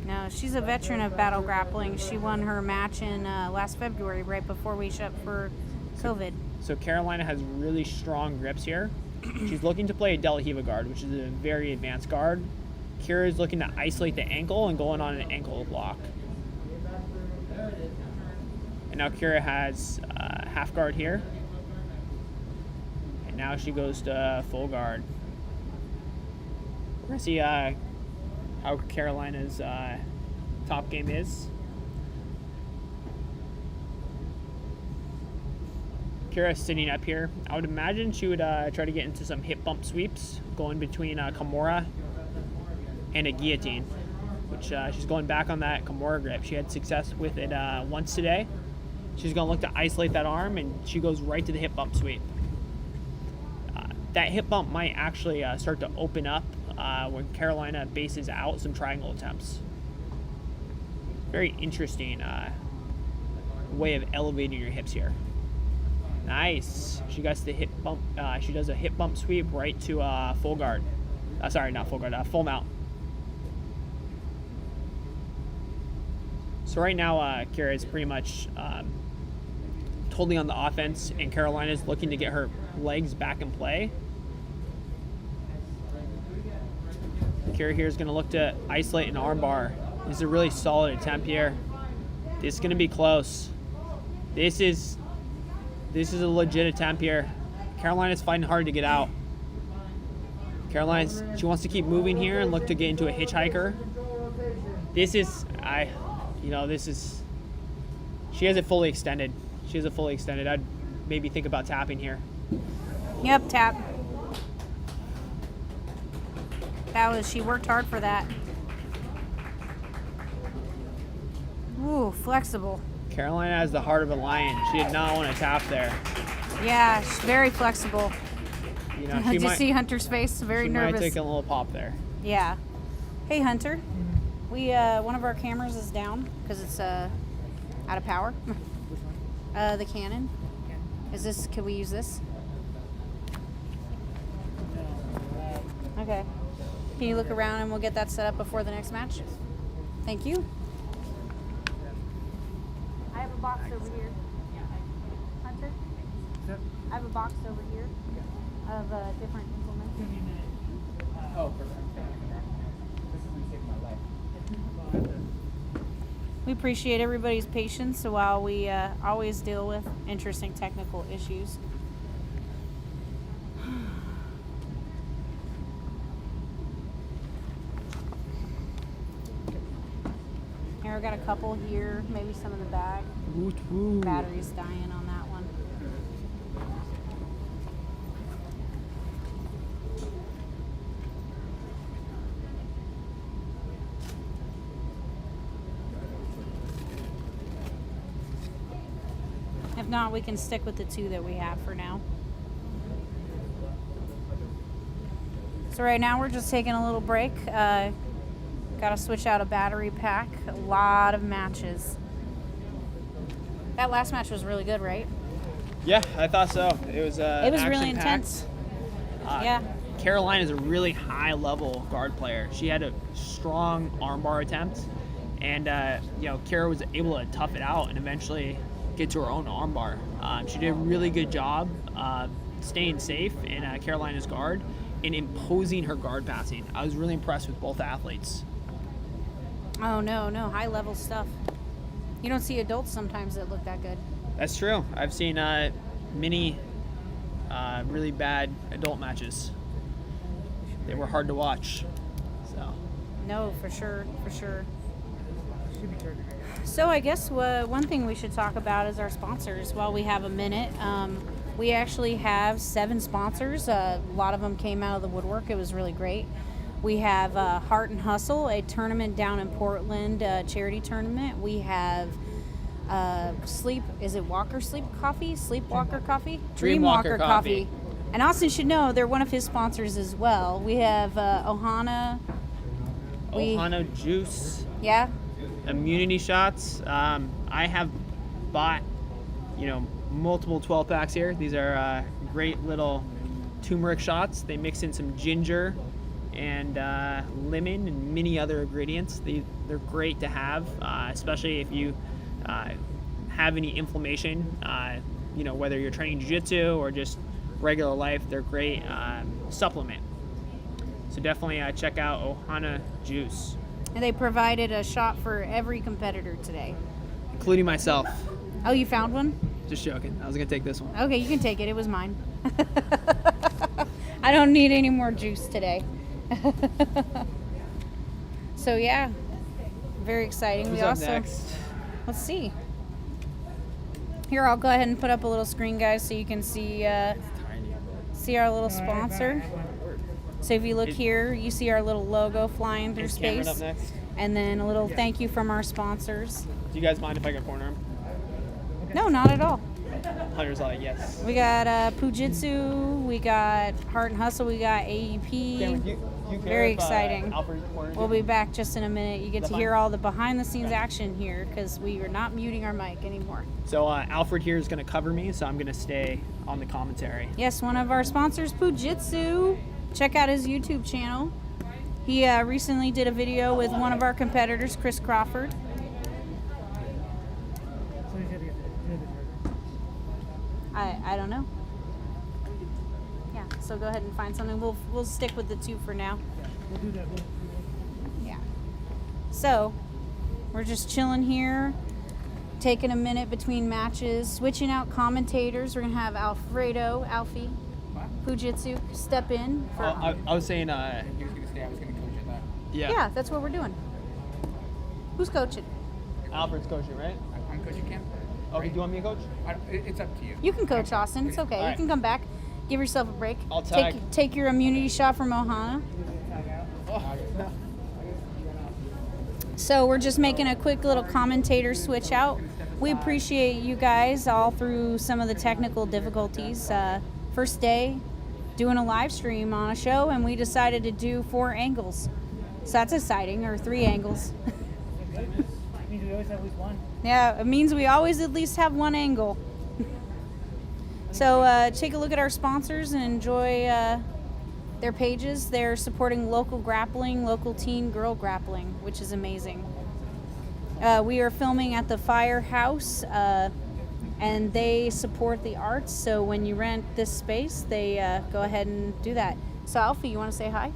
No, she's a veteran of battle grappling. She won her match in last February, right before we shut for COVID. So Carolina has really strong grips here. She's looking to play a De La Riva guard, which is a very advanced guard. Kira is looking to isolate the ankle and going on an ankle lock. And now Kira has half guard here. And now she goes to full guard. We're going to see how Carolina's top game is. Kira's sitting up here. I would imagine she would try to get into some hip bump sweeps, going between Kimura and a guillotine, which she's going back on that Kimura grip. She had success with it once today. She's going to look to isolate that arm, and she goes right to the hip bump sweep. That hip bump might actually start to open up when Carolina bases out some triangle attempts. Very interesting way of elevating your hips here. Nice. She gets the hip bump. She does a hip bump sweep right to full guard. Sorry, not full guard. Full mount. So right now, Kira is pretty much totally on the offense, and Carolina is looking to get her legs back in play. Kira here is going to look to isolate an arm bar. This is a really solid attempt here. This is going to be close. This is a legit attempt here. Carolina's fighting hard to get out. She wants to keep moving here and look to get into a hitchhiker. She has it fully extended. I'd maybe think about tapping here. Yep, tap. She worked hard for that. Ooh, flexible. Carolina has the heart of a lion. She did not want to tap there. Yeah, she's very flexible. She Did you might, see Hunter's face? Very she nervous. might take a little pop there. Yeah. Hey, Hunter. We one of our cameras is down because it's out of power. The Canon. Is this? Can we use this? Okay. Can you look around and we'll get that set up before the next match? Thank you. I have a box over here. Hunter? I have a box over here of different implements. Oh, perfect. This is going to save my life. We appreciate everybody's patience while we always deal with interesting technical issues. Here, I got a couple here, maybe some in the bag. Battery's dying on that one. If not, we can stick with the two that we have for now. So right now we're just taking a little break. Got to switch out a battery pack. A lot of matches. That last match was really good, right? Yeah, I thought so. It was Really intense. Yeah. Caroline is a really high-level guard player. She had a strong armbar attempt, and Kara was able to tough it out and eventually get to her own armbar. She did a really good job staying safe in Carolina's guard and imposing her guard passing. I was really impressed with both athletes. Oh, no, high-level stuff. You don't see adults sometimes that look that good. That's true. I've seen many really bad adult matches. They were hard to watch. So. No, for sure. So I guess one thing we should talk about is our sponsors while we have a minute. We actually have 7 sponsors. A lot of them came out of the woodwork. It was really great. We have Heart and Hustle, a tournament down in Portland, charity tournament. We have Dreamwalker Coffee? Dreamwalker Coffee. And Austin should know they're one of his sponsors as well. We have Ohana Juice. Yeah. Immunity shots. I have bought, multiple 12 packs here. These are great little turmeric shots. They mix in some ginger and lemon and many other ingredients. They're great to have, especially if you have any inflammation. Whether you're training jiu-jitsu or just regular life, they're great supplement. So definitely check out Ohana Juice. And they provided a shot for every competitor today. Including myself. Oh, you found one? Just joking. I was going to take this one. Okay, you can take it. It was mine. I don't need any more juice today. So, yeah. Very exciting. Who's up next? Let's see. Here, I'll go ahead and put up a little screen, guys, so you can see our little sponsor. So if you look here, you see our little logo flying through space. Cameron up next? And then a little thank you from our sponsors. Do you guys mind if I go corner him? No, not at all. Hunter's like, yes. We got Pujitsu, we got Heart and Hustle, we got AEP. Cameron, you Very exciting. Alfred corners We'll you? be back just in a minute. You get Is to that hear fine? all the behind-the-scenes action here because we are not muting our mic anymore. So Alfred here is going to cover me, so I'm going to stay on the commentary. Yes, one of our sponsors, Pujitsu. Check out his YouTube channel. He recently did a video with one of our competitors, Chris Crawford. I don't know. Yeah, so go ahead and find something. We'll stick with the 2 for now. We'll do that. Yeah. So, we're just chilling here, taking a minute between matches, switching out commentators. We're going to have Alfie, Pujitsu, step in. For, I was saying, He was going to say I was going to coach at that. yeah, that's what we're doing. Who's coaching? Alfred's coaching, right? I'm coaching camp. Okay, do you want me to coach? It's up to you. You can coach, Austin. It's okay. All You right. can come back. Give yourself a break. I'll tag. Take your immunity shot from Ohana. So we're just making a quick little commentator switch out. We appreciate you guys all through some of the technical difficulties. First day doing a live stream on a show, and we decided to do 4 angles. So that's exciting, or 3 angles. It means we always have at least one. Yeah, it means we always at least have 1 angle. So take a look at our sponsors and enjoy their pages. They're supporting local grappling, local teen girl grappling, which is amazing. We are filming at the Firehouse, and they support the arts. So when you rent this space, they go ahead and do that. So Alfie, you want to say hi?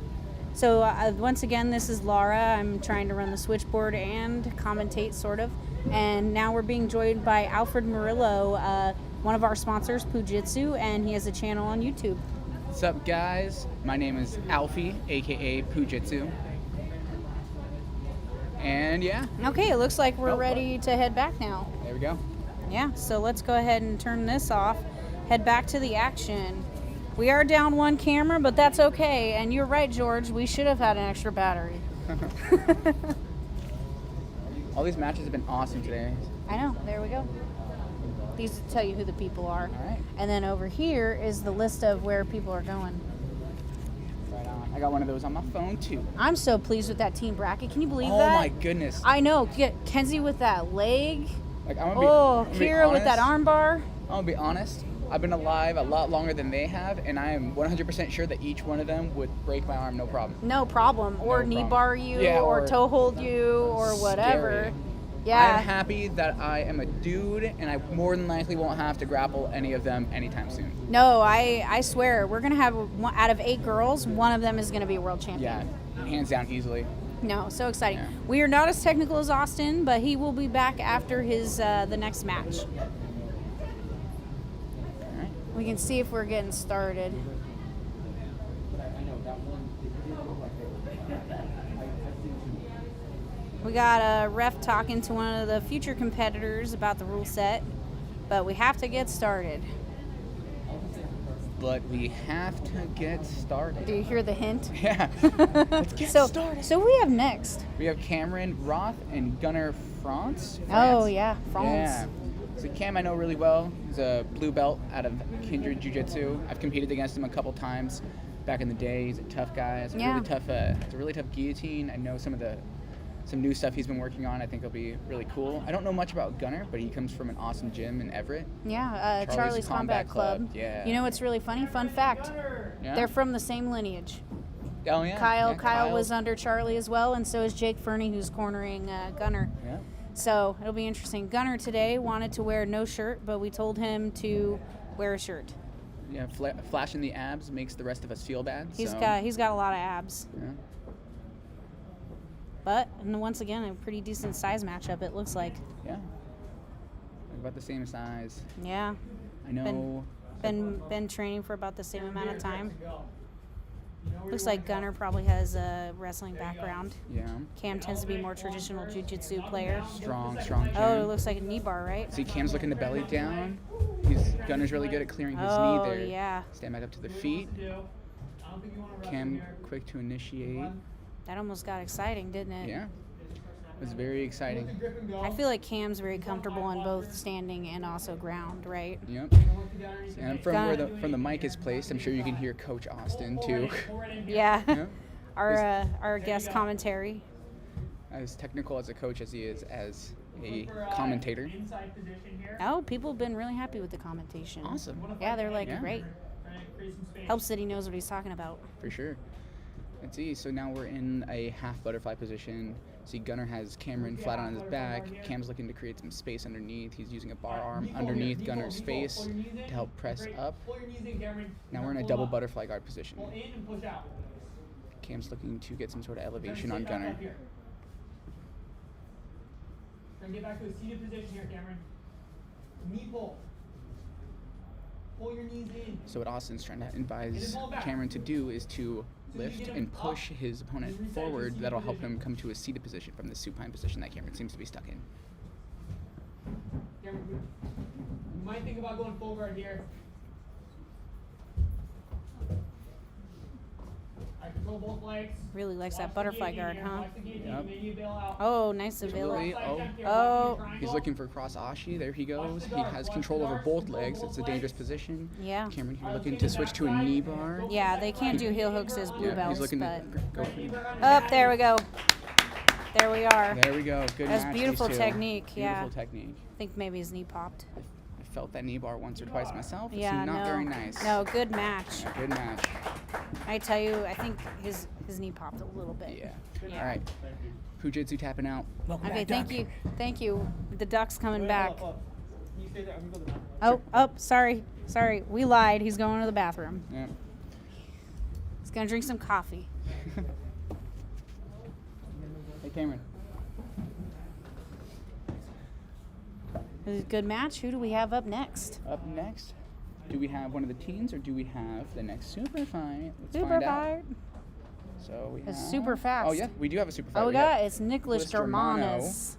So once again, this is Laura. I'm trying to run the switchboard and commentate, sort of. And now we're being joined by Alfred Murillo, one of our sponsors, Pujitsu, and he has a channel on YouTube. What's up, guys? My name is Alfie, aka Pujitsu. And yeah, Okay, it looks like we're ready to head back now. there we go. Yeah, so let's go ahead and turn this off, head back to the action. We are down 1 camera, but that's okay. And you're right, George, we should have had an extra battery. All these matches have been awesome today. I know, there we go. These tell you who the people are. All right. And then over here is the list of where people are going. Right on. I got one of those on my phone too. I'm so pleased with that team bracket. Can you believe Oh that? my goodness. I know. Get Kenzie with that leg. Like I'm Oh, gonna be Kira with that honest. arm bar. I'm gonna be honest. I've been alive a lot longer than they have, and I am 100% sure that each one of them would break my arm, no problem. No problem. Or No knee problem. bar you, Yeah, or or toe hold you, or whatever. Scary. Yeah. I'm happy that I am a dude, and I more than likely won't have to grapple any of them anytime soon. No, I swear, we're going to have, out of 8 girls, one of them is going to be a world champion. Yeah, hands down, easily. No, so exciting. Yeah. We are not as technical as Austin, but he will be back after his the next match. All right. We can see if we're getting started. We got a ref talking to one of the future competitors about the rule set, but we have to get started. But we have to get started. Do you hear the hint? Yeah. Let's get started. So we have next. We have Cameron Roth and Gunnar France. Oh, yeah, France. Yeah. So Cam I know really well. He's a blue belt out of Kindred Jiu-Jitsu. I've competed against him a couple times back in the day. He's a tough guy. It's a really tough guillotine. I know some new stuff he's been working on. I think it'll be really cool. I don't know much about Gunnar, but he comes from an awesome gym in Everett. Yeah, Charlie's Combat Club. Yeah. You know what's really funny? Fun fact. Yeah? They're from the same lineage. Oh yeah. Kyle Yeah, was under Charlie as well, and so is Jake Fernie, who's cornering Gunnar. Yeah. So it'll be interesting. Gunnar today wanted to wear no shirt, but we told him to wear a shirt. Yeah. Flashing the abs makes the rest of us feel bad. He's so, got a lot of abs. Yeah. But and once again, a pretty decent size matchup. It looks like. Yeah. About the same size. Yeah. I know. Been training for about the same amount of time. Looks like Gunnar probably has a wrestling background. Yeah. Cam tends to be more traditional jiu-jitsu player. Strong. Oh, Cam. it looks like a knee bar, right? See, Cam's looking to belly down. Gunner's really good at clearing his Oh, knee there. yeah. Stand back up to the feet. Cam quick to initiate. That almost got exciting, didn't it? Yeah. It was very exciting. I feel like Cam's very comfortable on both standing and also ground, right? Yep. And from the mic is placed, I'm sure you can hear Coach Austin too. Yeah. Yeah. Our guest commentary. As technical as a coach as he is as a commentator. Oh, people have been really happy with the commentation. Awesome. Yeah, they're like, Yeah. great. Helps that he knows what he's talking about. For sure. Let's see. So now we're in a half butterfly position. See, Gunnar has Cameron flat on his back. Cam's looking to create some space underneath. He's using a bar arm underneath Gunnar's face to help press up. Now we're in a double butterfly guard position. Pull in and push out. Cam's looking to get some sort of elevation on Gunnar. Then get back to a seated position here, Cameron. Knee pull. Pull your knees in. So what Austin's trying to advise Cameron to do is to lift and push his opponent forward. That'll help him come to a seated position from the supine position that Cameron seems to be stuck in. Cameron, you might think about going full guard here. Alright, control control both legs. Really likes Watch that the butterfly guillotine guard, here, huh? watch the guillotine, Yep. maybe you bail out. Oh, nice Really? ability. Oh. Oh. He's looking for cross ashi. There he goes. He has control over both legs. It's a dangerous position. Yeah. Cameron here looking to switch to a knee bar. Yeah, they can't do heel hooks as blue Yeah, belts, he's looking but to go for up there we go. There we are. There we go. Good That's match, beautiful these two. technique, yeah. Beautiful technique. I think maybe his knee popped. I felt that knee bar once or twice myself. It's Yeah, not no. very nice. No, good match. Yeah, good match. I tell you, I think his knee popped a little bit. Yeah. Yeah. All right. Fujitsu tapping out. Okay, thank you. Thank you. The duck's coming back. You stay there. I'm gonna go to the bathroom. Oh, sorry. Sorry. We lied. He's going to the bathroom. Yeah. He's going to drink some coffee. Hey, Cameron. It was a good match. Who do we have up next? Up next, do we have one of the teens or do we have the next super fight? Let's Super find out. fight. So we have... It's super fast. Oh, yeah. We do have a super fight. Oh, we have got it's Nicholas Germanos.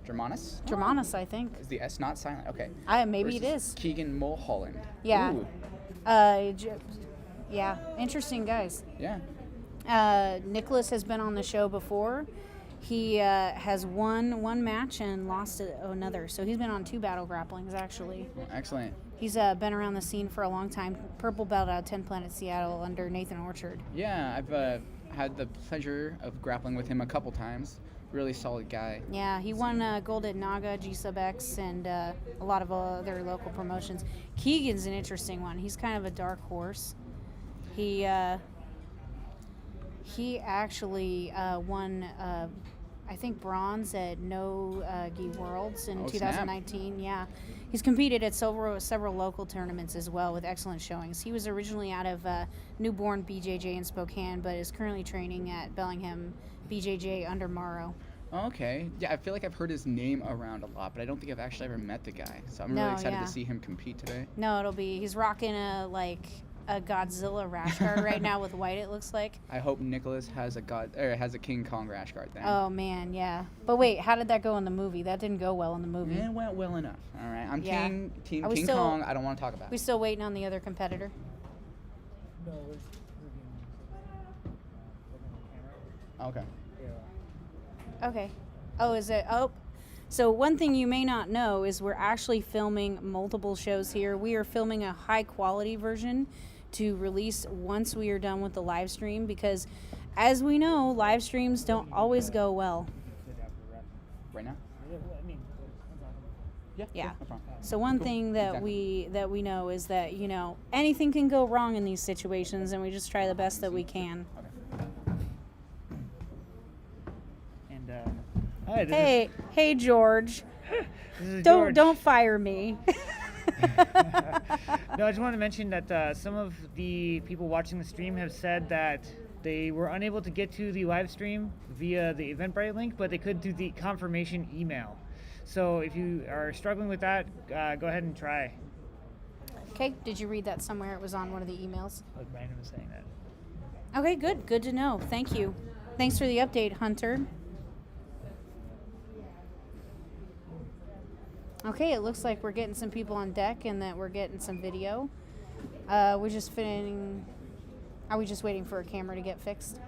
Germanos? Germanos, I think. Is the S not silent? Okay. Maybe it Versus is. Keegan Mulholland. Yeah. Ooh. Yeah, interesting guys. Yeah. Nicholas has been on the show before. He has won one match and lost another. So he's been on 2 battle grapplings, actually. Excellent. He's been around the scene for a long time. Purple belt out of 10 Planet Seattle under Nathan Orchard. Yeah, I've had the pleasure of grappling with him a couple times. Really solid guy. Yeah, he won gold at Naga, G-Sub-X, and a lot of other local promotions. Keegan's an interesting one. He's kind of a dark horse. He actually won, I think, bronze at No Gi Worlds in 2019. Snap. Yeah, he's competed at several local tournaments as well with excellent showings. He was originally out of Newborn BJJ in Spokane, but is currently training at Bellingham BJJ under Morrow. Okay. Yeah, I feel like I've heard his name around a lot, but I don't think I've actually ever met the guy. So I'm really excited to see him compete today. No, he's rocking a Godzilla rash guard right now with white, it looks like. I hope Nicholas has a King Kong rash guard then. Oh man, yeah. But wait, how did that go in the movie? That didn't go well in the movie. It went well enough. All right. I'm Yeah. Team Are we King still- Kong. I don't want to talk about We it. still waiting on the other competitor? No, we're Okay. Okay. Oh, is it? Oh. So one thing you may not know is we're actually filming multiple shows here. We are filming a high quality version to release once we are done with the live stream because, as we know, live streams don't always go well. Right now? Yeah. No problem. So one thing that Exactly. we know is that anything can go wrong in these situations, and we just try the best that we can. And hi, Hey, George. this is Don't George. don't fire me. No, I just wanted to mention that some of the people watching the stream have said that they were unable to get to the live stream via the Eventbrite link, but they could do the confirmation email. So if you are struggling with that, go ahead and try. Okay. Did you read that somewhere? It was on one of the emails. Like Brandon was saying that. Okay, good. Good to know. Thank you. Thanks for the update, Hunter. Okay, it looks like we're getting some people on deck and that we're getting some video. We're just fitting. Are we just waiting for a camera to get fixed?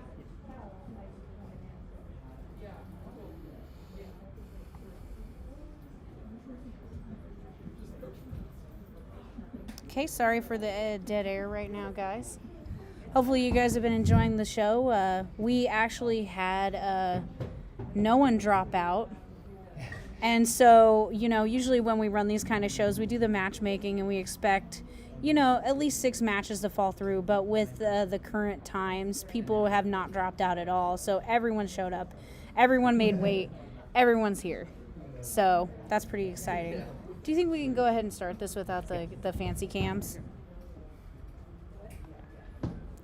Okay, sorry for the dead air right now, guys. Hopefully you guys have been enjoying the show. We actually had no one drop out. And so, usually when we run these kind of shows, we do the matchmaking and we expect, at least 6 matches to fall through. But with the current times, people have not dropped out at all. So everyone showed up. Everyone made weight. Everyone's here. So that's pretty exciting. Do you think we can go ahead and start this without the fancy cams?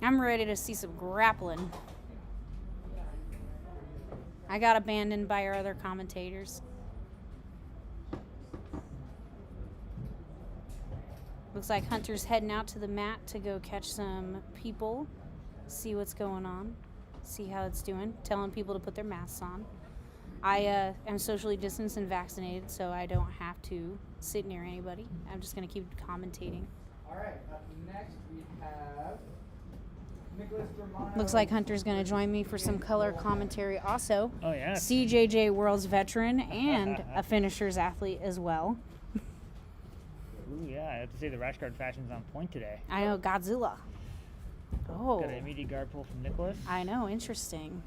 I'm ready to see some grappling. I got abandoned by our other commentators. Looks like Hunter's heading out to the mat to go catch some people, see what's going on, see how it's doing, telling people to put their masks on. I am socially distanced and vaccinated, so I don't have to sit near anybody. I'm just going to keep commentating. All right. Up next, we have Looks like Hunter's going to join me for some color commentary also. Oh, yeah. CJJ World's veteran and a finishers athlete as well. Ooh, yeah. I have to say the rash guard fashion's on point today. I know, Godzilla. Oh. Got an immediate guard pull from Nicholas. I know, interesting.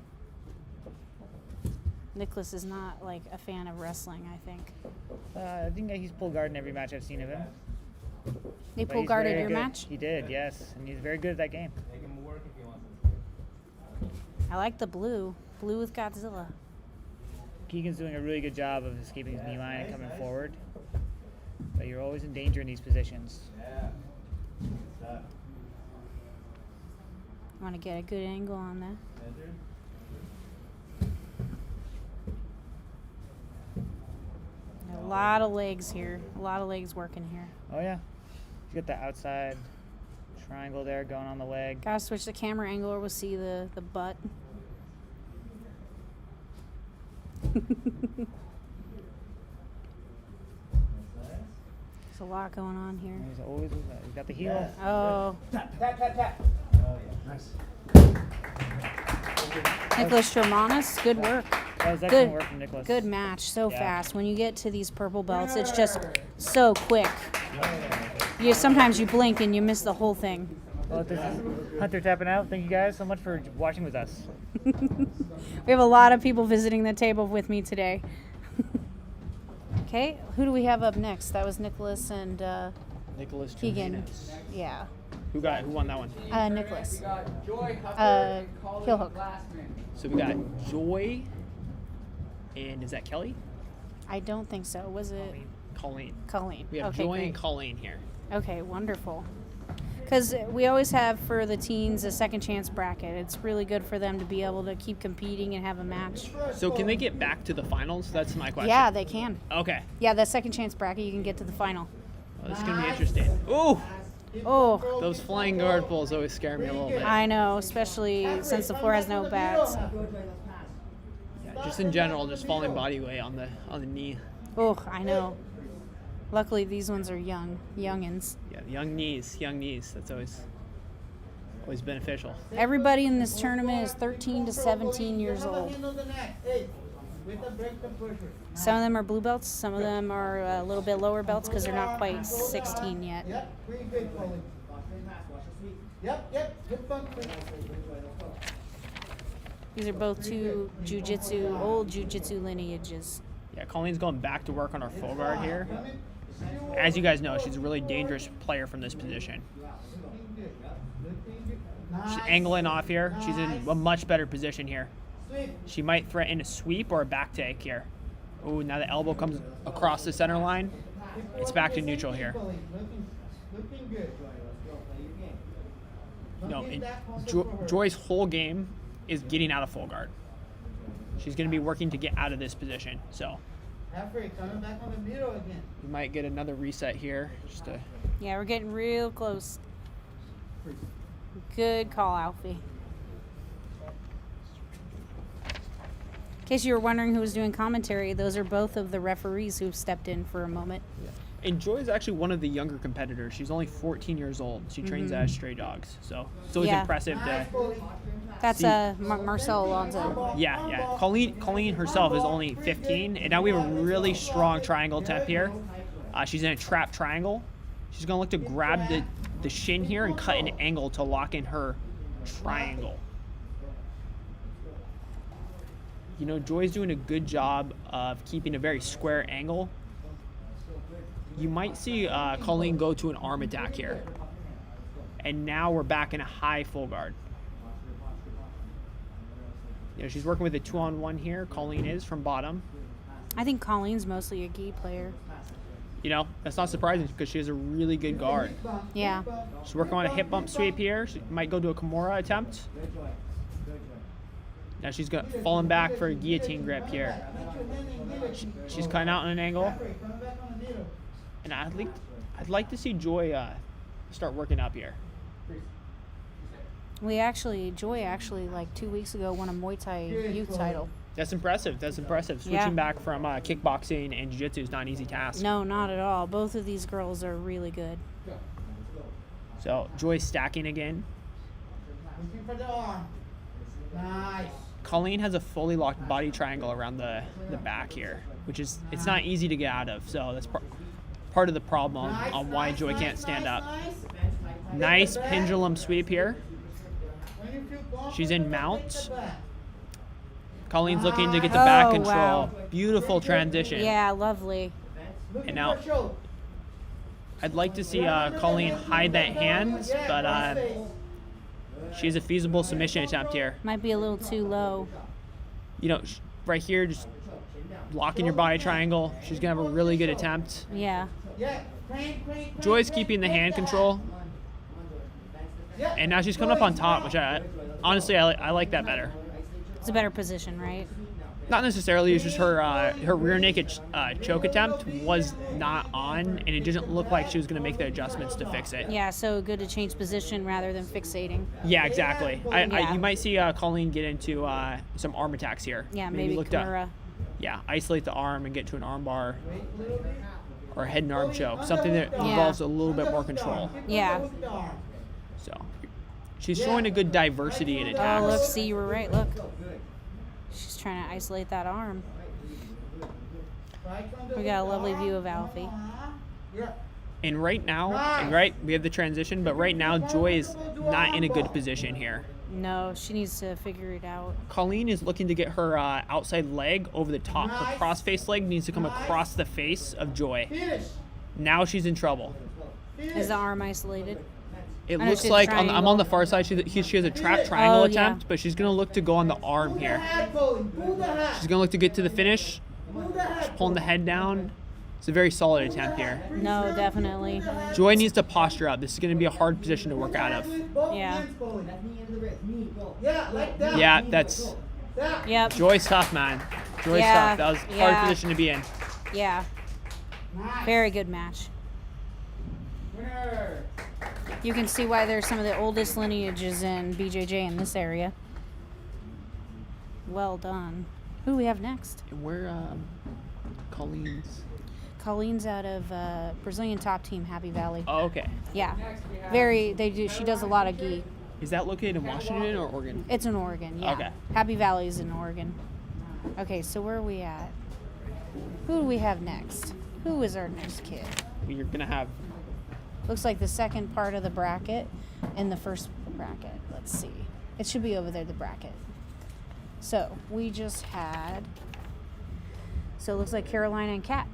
Nicholas is not like a fan of wrestling, I think. I think he's pulled guard in every match I've seen of him. They But pull he's guarded very your good. match? He did, yes. And he's very good at that game. Make him work if he wants. I like the blue. Blue with Godzilla. Keegan's doing a really good job of escaping his knee line and coming forward. But you're always in danger in these positions. Yeah. Good stuff. I want to get a good angle on that. Enter. A lot of legs here. A lot of legs working here. Oh, yeah. You got the outside triangle there going on the leg. Gotta switch the camera angle or we'll see the butt. There's a lot going on here. He's always with that. He's got the heel. Oh, Tap, tap, tap. Oh, yeah. Nice. Nicholas Germanos, good work. That was excellent Good, work from Nicholas. good match. So Yeah. fast. When you get to these purple belts, it's just so quick. Sometimes you blink and you miss the whole thing. Well, this is Hunter tapping out. Thank you guys so much for watching with us. We have a lot of people visiting the table with me today. Okay, who do we have up next? That was Nicholas and Nicholas Keegan. Germanos. Yeah, Who won that one? Nicholas. We got Joy, Hunter, and Colleen heel hook. Glassman. So we got Joy, and is that Kelly? I don't think so. Was it Colleen. Colleen? We have Okay, Joy great. and Colleen here. Okay, wonderful. Because we always have for the teens a second chance bracket. It's really good for them to be able to keep competing and have a match. So can they get back to the finals? That's my question. Yeah, they can. Okay. Yeah, the second chance bracket, you can get to the final. Well, this is gonna be interesting. Ooh, Oh, those flying guard pulls always scare me a little bit. I know, especially since the floor has no bats. Yeah, just in general, just falling body weight on the knee. Oh, I know. Luckily, these ones are youngins. Yeah, young knees. That's always beneficial. Everybody in this tournament is 13 to 17 years old. Some of them are blue belts. Some of them are a little bit lower belts because they're not quite 16 yet. Yep, pretty good, Colleen. Yep, good fun. These are both two old jiu-jitsu lineages. Yeah, Colleen's going back to work on her full guard here. As you guys know, she's a really dangerous player from this position. She's angling off here. She's in a much better position here. She might threaten a sweep or a back take here. Ooh, now the elbow comes across the center line. It's back to neutral here. Looking good. No, and Joy's whole game is getting out of full guard. She's going to be working to get out of this position. So Halfway, coming back on the middle again. we might get another reset here. Just to, Yeah, we're getting real close. Good call, Alfie. In case you were wondering who was doing commentary, those are both of the referees who've stepped in for a moment. and Joy is actually one of the younger competitors. She's only 14 years old. She trains as Stray Dogs. So it's always Yeah. impressive to... That's See- Marcel Alonso. Yeah. Colleen herself is only 15, and now we have a really strong triangle tap here. She's in a trap triangle. She's going to look to grab the shin here and cut an angle to lock in her triangle. You know, Joy's doing a good job of keeping a very square angle. You might see Colleen go to an arm attack here. And now we're back in a high full guard. You know, she's working with a 2-on-1 here. Colleen is from bottom. I think Colleen's mostly a gi player. You know, that's not surprising because she has a really good guard. Yeah. She's working on a hip bump sweep here. She might go to a Kimura attempt. Now she's falling back for a guillotine grip here. She's cutting out on an angle. And I'd like to see Joy start working up here. Joy actually like 2 weeks ago won a Muay Thai youth title. That's impressive. Switching Yeah. back from kickboxing and jiu-jitsu is not an easy task. No, not at all. Both of these girls are really good. So Joy's stacking again. Looking for the arm. Nice. Colleen has a fully locked body triangle around the back here, which is, it's not easy to get out of. So that's part of the problem on why Joy can't stand up. Nice pendulum sweep here. She's in mount. Colleen's looking to get the back control. Wow. Beautiful transition. Yeah, lovely. And now I'd like to see Colleen hide that hand, but she has a feasible submission attempt here. Might be a little too low. You know, right here, just locking your body triangle. She's going to have a really good attempt. Yeah. Joy's keeping the hand control. And now she's coming up on top, which honestly, I like that better. It's a better position, right? Not necessarily. It's just her rear naked choke attempt was not on, and it didn't look like she was going to make the adjustments to fix it. Yeah, so good to change position rather than fixating. Yeah, exactly. Yeah. You might see Colleen get into some arm attacks here. Yeah, maybe look to, Kimura. yeah, isolate the arm and get to an arm bar or a head and arm choke, something that involves a little bit more control. Yeah. So she's showing a good diversity in attacks. Oh, look, see, you were right. Look. She's trying to isolate that arm. We got a lovely view of Alfie. And right now, we have the transition, but right now Joy is not in a good position here. No, she needs to figure it out. Colleen is looking to get her outside leg over the top. Her cross-face leg needs to come across the face of Joy. Now she's in trouble. Is the arm isolated? It I know looks she's like triangle. I'm on the far side. She has a trap triangle Oh, attempt, yeah. but she's going to look to go on the arm here. She's going to look to get to the finish. She's pulling the head down. It's a very solid attempt here. No, definitely. Joy needs to posture up. This is going to be a hard position to work out of. Yeah. Yeah, that's... Yep. Joy's tough, man. Joy's Yeah, tough. That was a yeah. hard position to be in. Yeah. Very good match. You can see why there's some of the oldest lineages in BJJ in this area. Well done. Who do we have next? And where Colleen's... Colleen's out of Brazilian top team, Happy Valley. Oh, okay. Yeah. She does a lot of gi. Is that located in Washington or Oregon? It's in Oregon, yeah. Okay. Happy Valley is in Oregon. Okay, so where are we at? Who do we have next? Who is our next kid? You're going to have... Looks like the second part of the bracket and the first bracket. Let's see. It should be over there, the bracket. So we just had... So it looks like Carolina and Kat.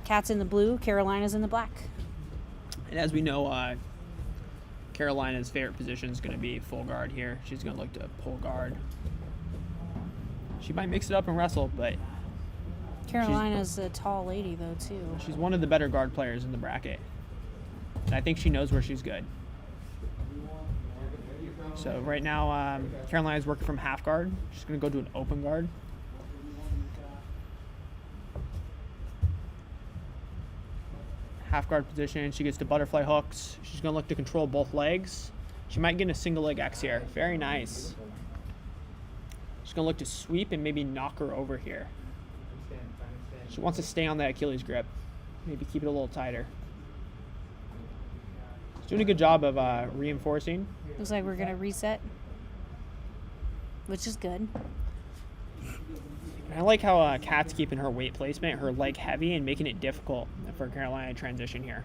Kat's in the blue, Carolina's in the black. And as we know, Carolina's favorite position is going to be full guard here. She's going to look to pull guard. She might mix it up and wrestle, but Carolina's a tall lady, though, too. she's one of the better guard players in the bracket. And I think she knows where she's good. So right now, Carolina's working from half guard. She's going to go to an open guard. Half guard position. She gets to butterfly hooks. She's going to look to control both legs. She might get a single leg X here. Very nice. She's going to look to sweep and maybe knock her over here. She wants to stay on that Achilles grip. Maybe keep it a little tighter. She's doing a good job of reinforcing. Looks like we're going to reset, which is good. I like how Kat's keeping her weight placement, her leg heavy, and making it difficult for Carolina to transition here.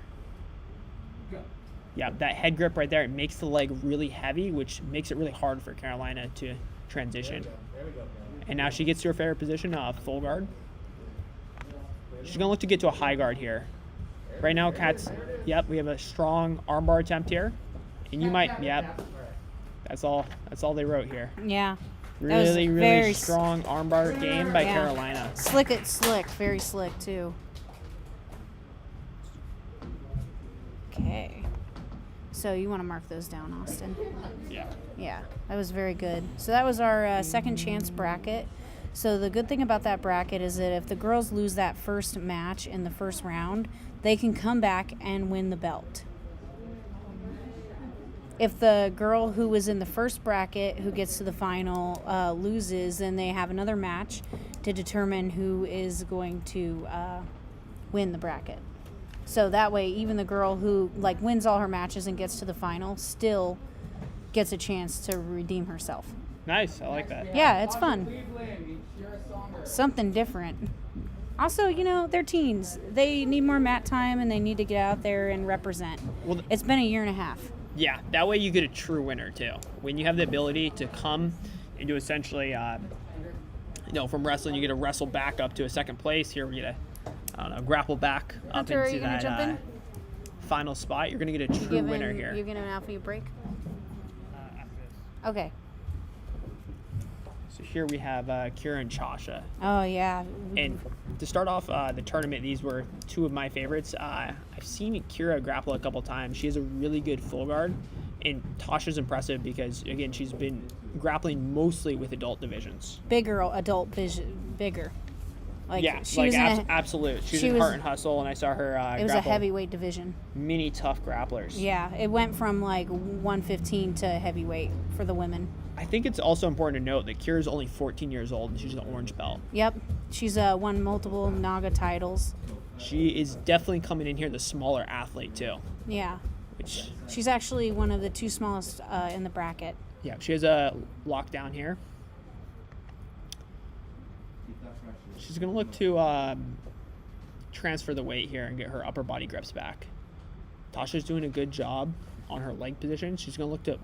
Yeah, that head grip right there, it makes the leg really heavy, which makes it really hard for Carolina to transition. And now she gets to her favorite position, full guard. She's going to look to get to a high guard here. Right now, Kat's, we have a strong armbar attempt here. And you might, that's all they wrote here. Yeah. Really, really very strong armbar game by Carolina. Slick, very slick too. Okay. So you want to mark those down, Austin? Yeah. Yeah, that was very good. So that was our second chance bracket. So the good thing about that bracket is that if the girls lose that first match in the first round, they can come back and win the belt. If the girl who was in the first bracket who gets to the final loses, then they have another match to determine who is going to win the bracket. So that way, even the girl who wins all her matches and gets to the final still gets a chance to redeem herself. Nice. I like that. Yeah, it's fun. Something different. Also, you know, they're teens. They need more mat time, and they need to get out there and represent. Well, it's been a year and a half. Yeah, that way you get a true winner, too. When you have the ability to come and do essentially, from wrestling, you get to wrestle back up to a second place. Here we get a grapple back up Hunter, into that final spot. You're going to get a true winner here. You giving Alfie a break? Okay. So here we have Kira and Chasha. Oh, yeah. And to start off the tournament, these were two of my favorites. I've seen Kira grapple a couple times. She has a really good full guard. And Tasha's impressive because, again, she's been grappling mostly with adult divisions. Bigger adult vision. Bigger. Like, yeah, she was absolute. She was in Heart and Hustle, and I saw her it was a heavyweight division. Many tough grapplers. Yeah, it went from like 115 to heavyweight for the women. I think it's also important to note that Kira's only 14 years old, and she's an orange belt. Yep, she's won multiple NAGA titles. She is definitely coming in here the smaller athlete, too. Yeah. She's actually one of the two smallest in the bracket. Yeah, she has a lockdown here. She's going to look to transfer the weight here and get her upper body grips back. Tasha's doing a good job on her leg position. She's going to look to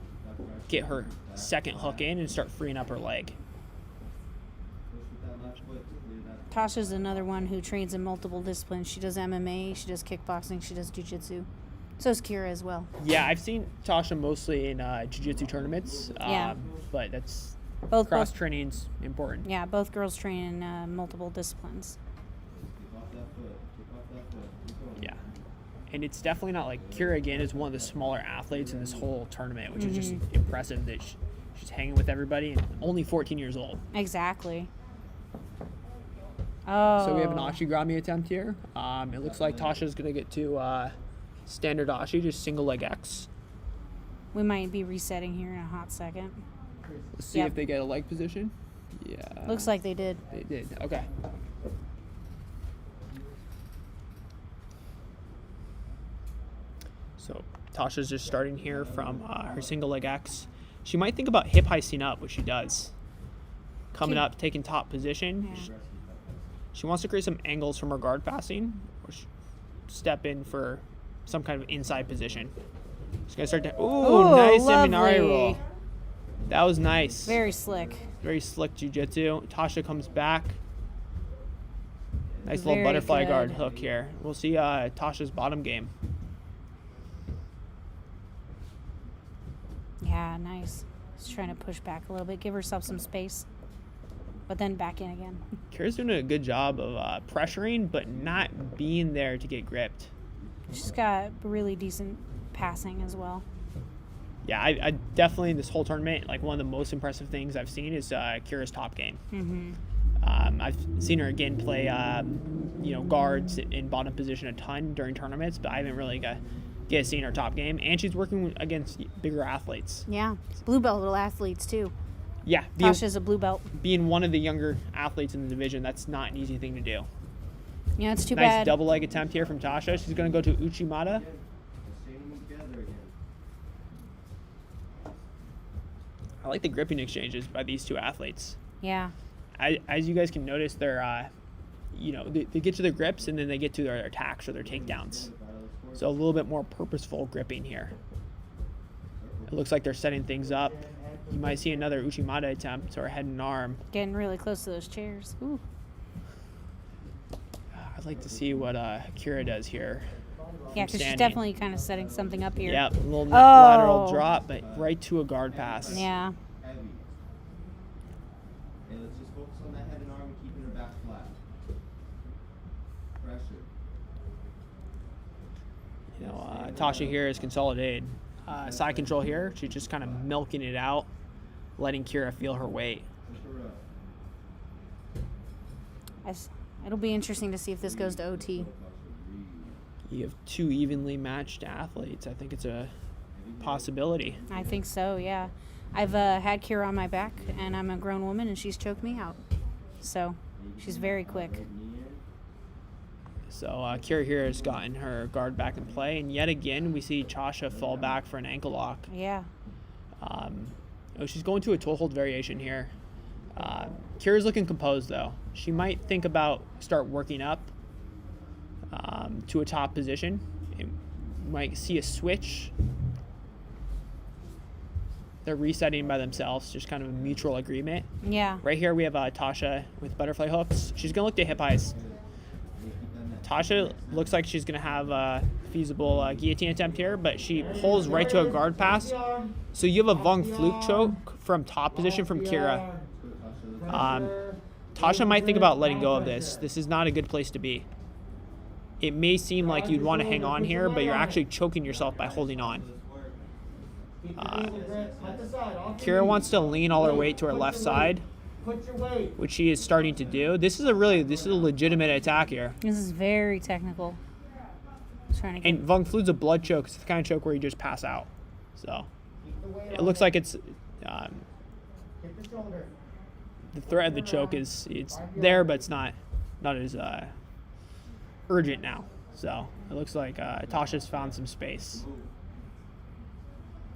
get her second hook in and start freeing up her leg. Tasha's another one who trains in multiple disciplines. She does MMA, she does kickboxing, she does jiu-jitsu. So is Kira as well. Yeah, I've seen Tasha mostly in jiu-jitsu tournaments. Yeah. But that's both cross-training's important. Yeah, both girls train in multiple disciplines. Yeah. And it's definitely not like Kira, again, is one of the smaller athletes in this whole tournament, which is just impressive that she's hanging with everybody and only 14 years old. Exactly. Oh. So we have an Ashigami attempt here. It looks like Tasha's going to get to standard Ashi, just single leg X. We might be resetting here in a hot second. Let's see if they get a leg position. Yeah. Looks like they did. They did. Okay. So Tasha's just starting here from her single leg X. She might think about hip heisting up, which she does. Coming up, taking top position. Yeah. She wants to create some angles from her guard passing, or step in for some kind of inside position. She's gonna start to. Ooh, nice Imanari roll. That was nice. Very slick. Very slick jiu-jitsu. Tasha comes back. Nice little butterfly guard hook here. We'll see Tasha's bottom game. Yeah, nice. Just trying to push back a little bit, give herself some space, but then back in again. Kira's doing a good job of pressuring, but not being there to get gripped. She's got really decent passing as well. Yeah, I definitely, this whole tournament, like one of the most impressive things I've seen is Kira's top game. Mm-hmm. I've seen her again play, guards in bottom position a ton during tournaments, but I haven't really get seen her top game. And she's working against bigger athletes. Yeah, blue belt little athletes too. Yeah, Tasha's a blue belt. Being one of the younger athletes in the division, that's not an easy thing to do. Yeah, it's too nice bad. Double leg attempt here from Tasha. She's going to go to Uchimata. I like the gripping exchanges by these two athletes. Yeah. As you guys can notice, they're, they get to their grips and then they get to their attacks or their takedowns. So a little bit more purposeful gripping here. It looks like they're setting things up. You might see another Uchimata attempt or head and arm. Getting really close to those chairs. Ooh. I'd like to see what Kira does here. Yeah, because she's definitely kind of setting something up here. Yeah, a little lateral drop, but right to a guard pass. Yeah. Heavy. And let's just focus on that head and arm and keeping her back flat. Pressure. Tasha here is consolidated. Side control here. She's just kind of milking it out, letting Kira feel her weight. It'll be interesting to see if this goes to OT. You have two evenly matched athletes. I think it's a possibility. I think so, yeah. I've had Kira on my back, and I'm a grown woman, and she's choked me out. So she's very quick. So Kira here has gotten her guard back in play, and yet again we see Tasha fall back for an ankle lock. Yeah. She's going to a toe hold variation here. Kira's looking composed though. She might think about start working up to a top position. You might see a switch. They're resetting by themselves, just kind of a mutual agreement. Yeah. Right here we have Tasha with butterfly hooks. She's gonna look to hip highs. Tasha looks like she's gonna have a feasible guillotine attempt here, but she pulls right to a guard pass. So you have a Vung fluke choke from top position from Kira. Tasha might think about letting go of this. This is not a good place to be. It may seem like you'd want to hang on here, but you're actually choking yourself by holding on. Kira wants to lean all her weight to her left side, which she is starting to do. This is a legitimate attack here. This is very technical. Trying to get... And Vung Flu's a blood choke. It's the kind of choke where you just pass out. So it looks like it's the threat of the choke it's there, but it's not as urgent now. So it looks like Tasha's found some space.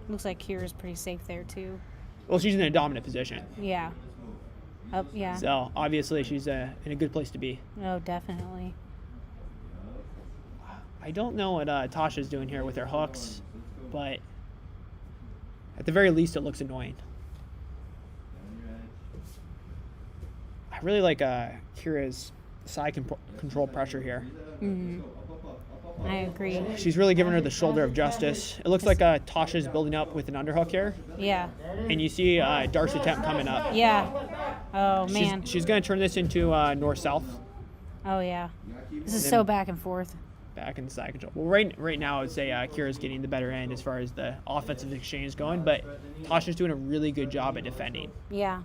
Looks like Kira's pretty safe there too. Well, she's in a dominant position. Yeah. Oh, yeah. So obviously she's in a good place to be. Oh, definitely. I don't know what Tasha's doing here with her hooks, but at the very least it looks annoying. I really like Kira's side control pressure here. Mm-hmm. I agree. She's really giving her the shoulder of justice. It looks like Tasha's building up with an underhook here. Yeah. And you see Dart's attempt coming up. Yeah. Oh, man. She's going to turn this into north-south. Oh, yeah. This is so back and forth. Back in side control. Well, right now I would say Kira's getting the better end as far as the offensive exchange is going, but Tasha's doing a really good job at defending. Yeah.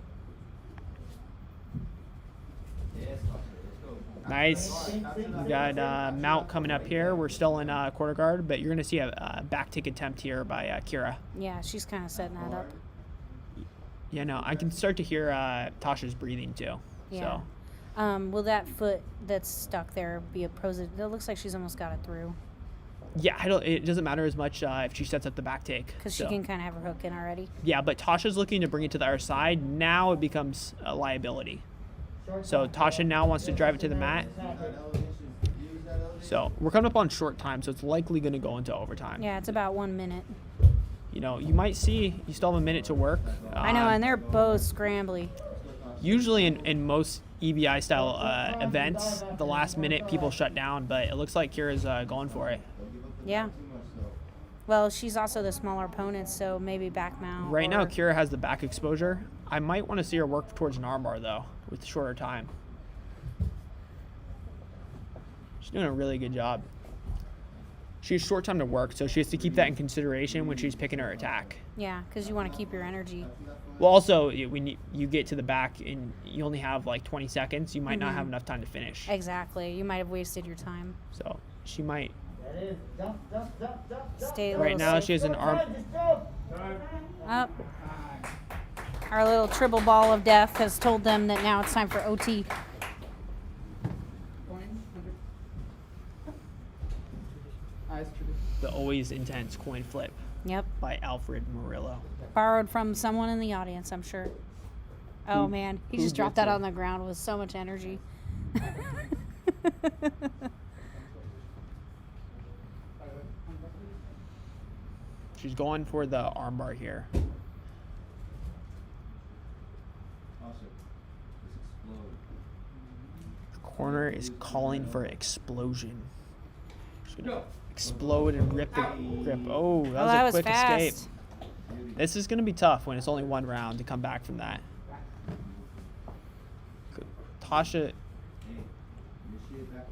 Nice. We got mount coming up here. We're still in quarter guard, but you're going to see a back take attempt here by Kira. Yeah, she's kind of setting that up. Yeah, no, I can start to hear Tasha's breathing too. Yeah. So. Will that foot that's stuck there be a pros? It looks like she's almost got it through. Yeah, it doesn't matter as much if she sets up the back take. Because she can kind of have her hook in already. Yeah, but Tasha's looking to bring it to the other side. Now it becomes a liability. So Tasha now wants to drive it to the mat. So we're coming up on short time, so it's likely going to go into overtime. Yeah, it's about 1 minute. You know, you might see you still have a minute to work. I know, and they're both scrambly. Usually in most EBI style events, the last minute people shut down, but it looks like Kira's going for it. Yeah. Well, she's also the smaller opponent, so maybe back mount. Right now, Kira has the back exposure. I might want to see her work towards an armbar, though, with shorter time. She's doing a really good job. She has short time to work, so she has to keep that in consideration when she's picking her attack. Yeah, because you want to keep your energy. Well, also, when you get to the back and you only have like 20 seconds, you might not have enough time to finish. Exactly. You might have wasted your time. So she might. Stay a right little now, safe. she has an arm. Up. Our little triple ball of death has told them that now it's time for OT. The always intense coin flip. Yep. By Alfred Murillo. Borrowed from someone in the audience, I'm sure. Oh, man. He just dropped that on the ground with so much energy. She's going for the armbar here. The corner is calling for explosion. She's gonna explode and rip the grip. Oh, that was a quick escape. This is going to be tough when it's only one round to come back from that. Tasha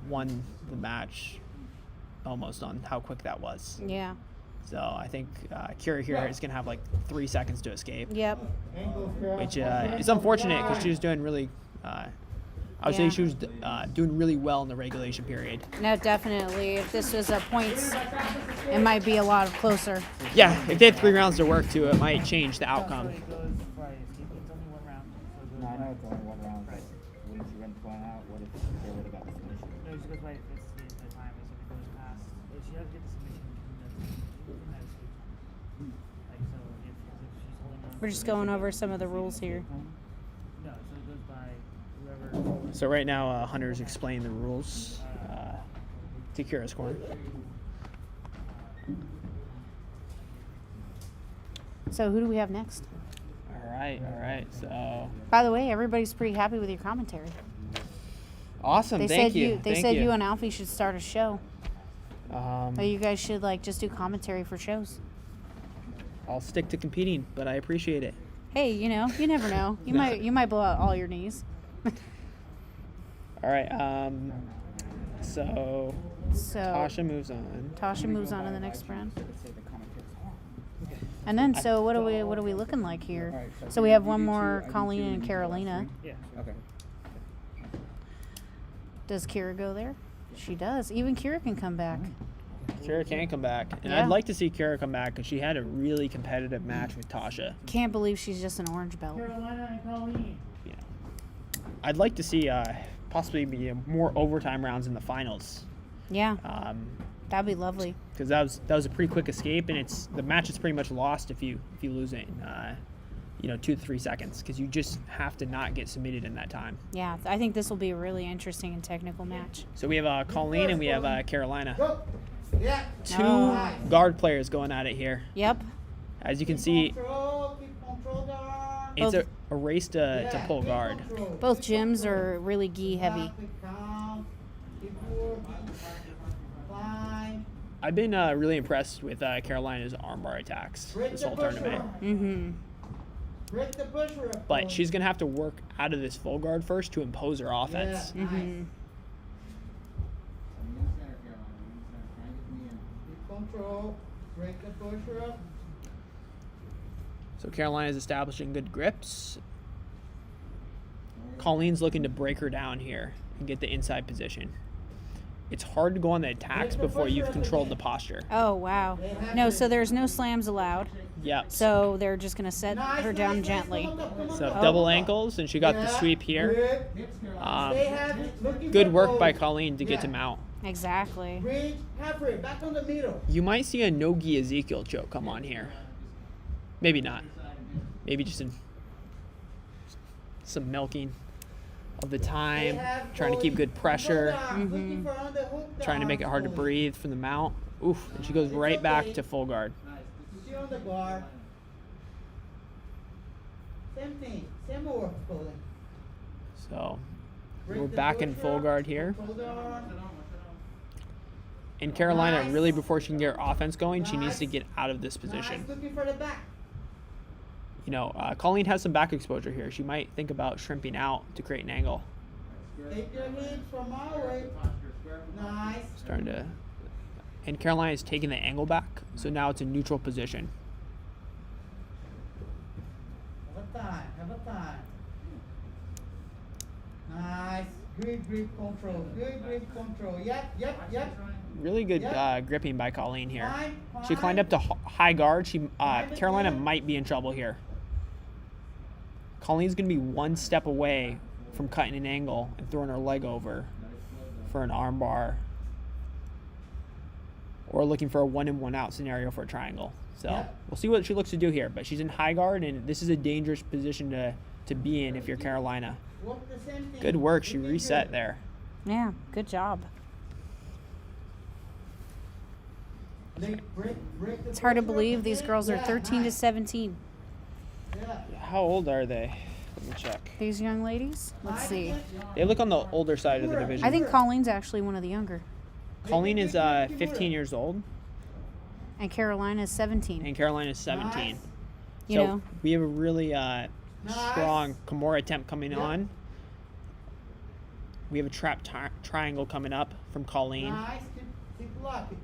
won the match almost on how quick that was. Yeah. So I think Kira here is going to have like 3 seconds to escape. Yep. Which is unfortunate because she was doing really, I would say she was doing really well in the regulation period. No, definitely. If this was a points, it might be a lot closer. Yeah, if they had 3 rounds to work to, it might change the outcome. It's only 1 round. No, I know it's only 1 round, but wouldn't you run point out? What if they would have got the submission? No, she goes right. It's the time. So if it goes past, she has to get the submission. Like so, if she's holding We're just going over some of the rules here. No, so it goes by whoever. So right now, Hunter's explaining the rules to Kira's corner. So who do we have next? All right. So By the way, everybody's pretty happy with your commentary. awesome. They Thank said you. They said you and Alfie should start a show. Or you guys should like just do commentary for shows. I'll stick to competing, but I appreciate it. Hey, you know, you never know. You might blow out all your knees. All right. So So Tasha moves on. Tasha moves on to the next round. And then, so what are we looking like here? So we have one more, Colleen and Carolina. Yeah. Okay. Does Kira go there? She does. Even Kira can come back. Kira can come back, and Yeah. I'd like to see Kira come back because she had a really competitive match with Tasha. Can't believe she's just an orange belt. Carolina and Colleen. Yeah. I'd like to see possibly be more overtime rounds in the finals. Yeah, that'd be lovely. Because that was a pretty quick escape, and the match is pretty much lost if you lose it in 2 to 3 seconds, because you just have to not get submitted in that time. Yeah, I think this will be a really interesting and technical match. So we have Colleen and we have Carolina. Go. Yeah. Two guard players going at it here. Yep. As you can see, Keep control the arm. it's a race to pull guard. Both gyms are really gi heavy. I've been really impressed with Carolina's armbar attacks this whole tournament. Mm-hmm. Break the pusher up. But she's going to have to work out of this full guard first to impose her offense. Mm-hmm. Keep control. Break the pusher up. So Carolina's establishing good grips. Colleen's looking to break her down here and get the inside position. It's hard to go on the attacks before you've controlled the posture. Oh, wow. No, so there's no slams allowed. Yep. So they're just going to set her down gently. So double ankles, and she got the sweep here. Good Good work by Colleen to get to mount. Exactly. Bridge, halfway, back on the middle. You might see a no-gi Ezekiel choke come on here. Maybe not. Maybe just some milking of the time, trying to keep good pressure, trying to make it hard to breathe from the mount. Oof, and she goes right back to full guard. Sit on the guard. Same thing, same work, Colin. So we're back in full guard here. And Carolina, really before she can get her offense going, she needs to get out of this position. Looking for the back. Colleen has some back exposure here. She might think about shrimping out to create an angle. Take your hips from our way. Nice. And Carolina is taking the angle back, so now it's a neutral position. Have a time. Nice. Good grip control. Yep. Really good gripping by Colleen here. She climbed up to high guard. Carolina might be in trouble here. Colleen's going to be one step away from cutting an angle and throwing her leg over for an arm bar, or looking for a 1-in 1-out scenario for a triangle. So we'll see what she looks to do here. But she's in high guard, and this is a dangerous position to be in if you're Carolina. Good work. She reset there. Yeah, good job. It's hard to believe these girls are 13 to 17. How old are they? Let me check. These young ladies? Let's see. They look on the older side of the division. I think Colleen's actually one of the younger. Colleen is 15 years old. And Carolina is 17. And Carolina is 17. You know? We have a really strong Kimura attempt coming on. We have a trap triangle coming up from Colleen. Nice. Keep locking.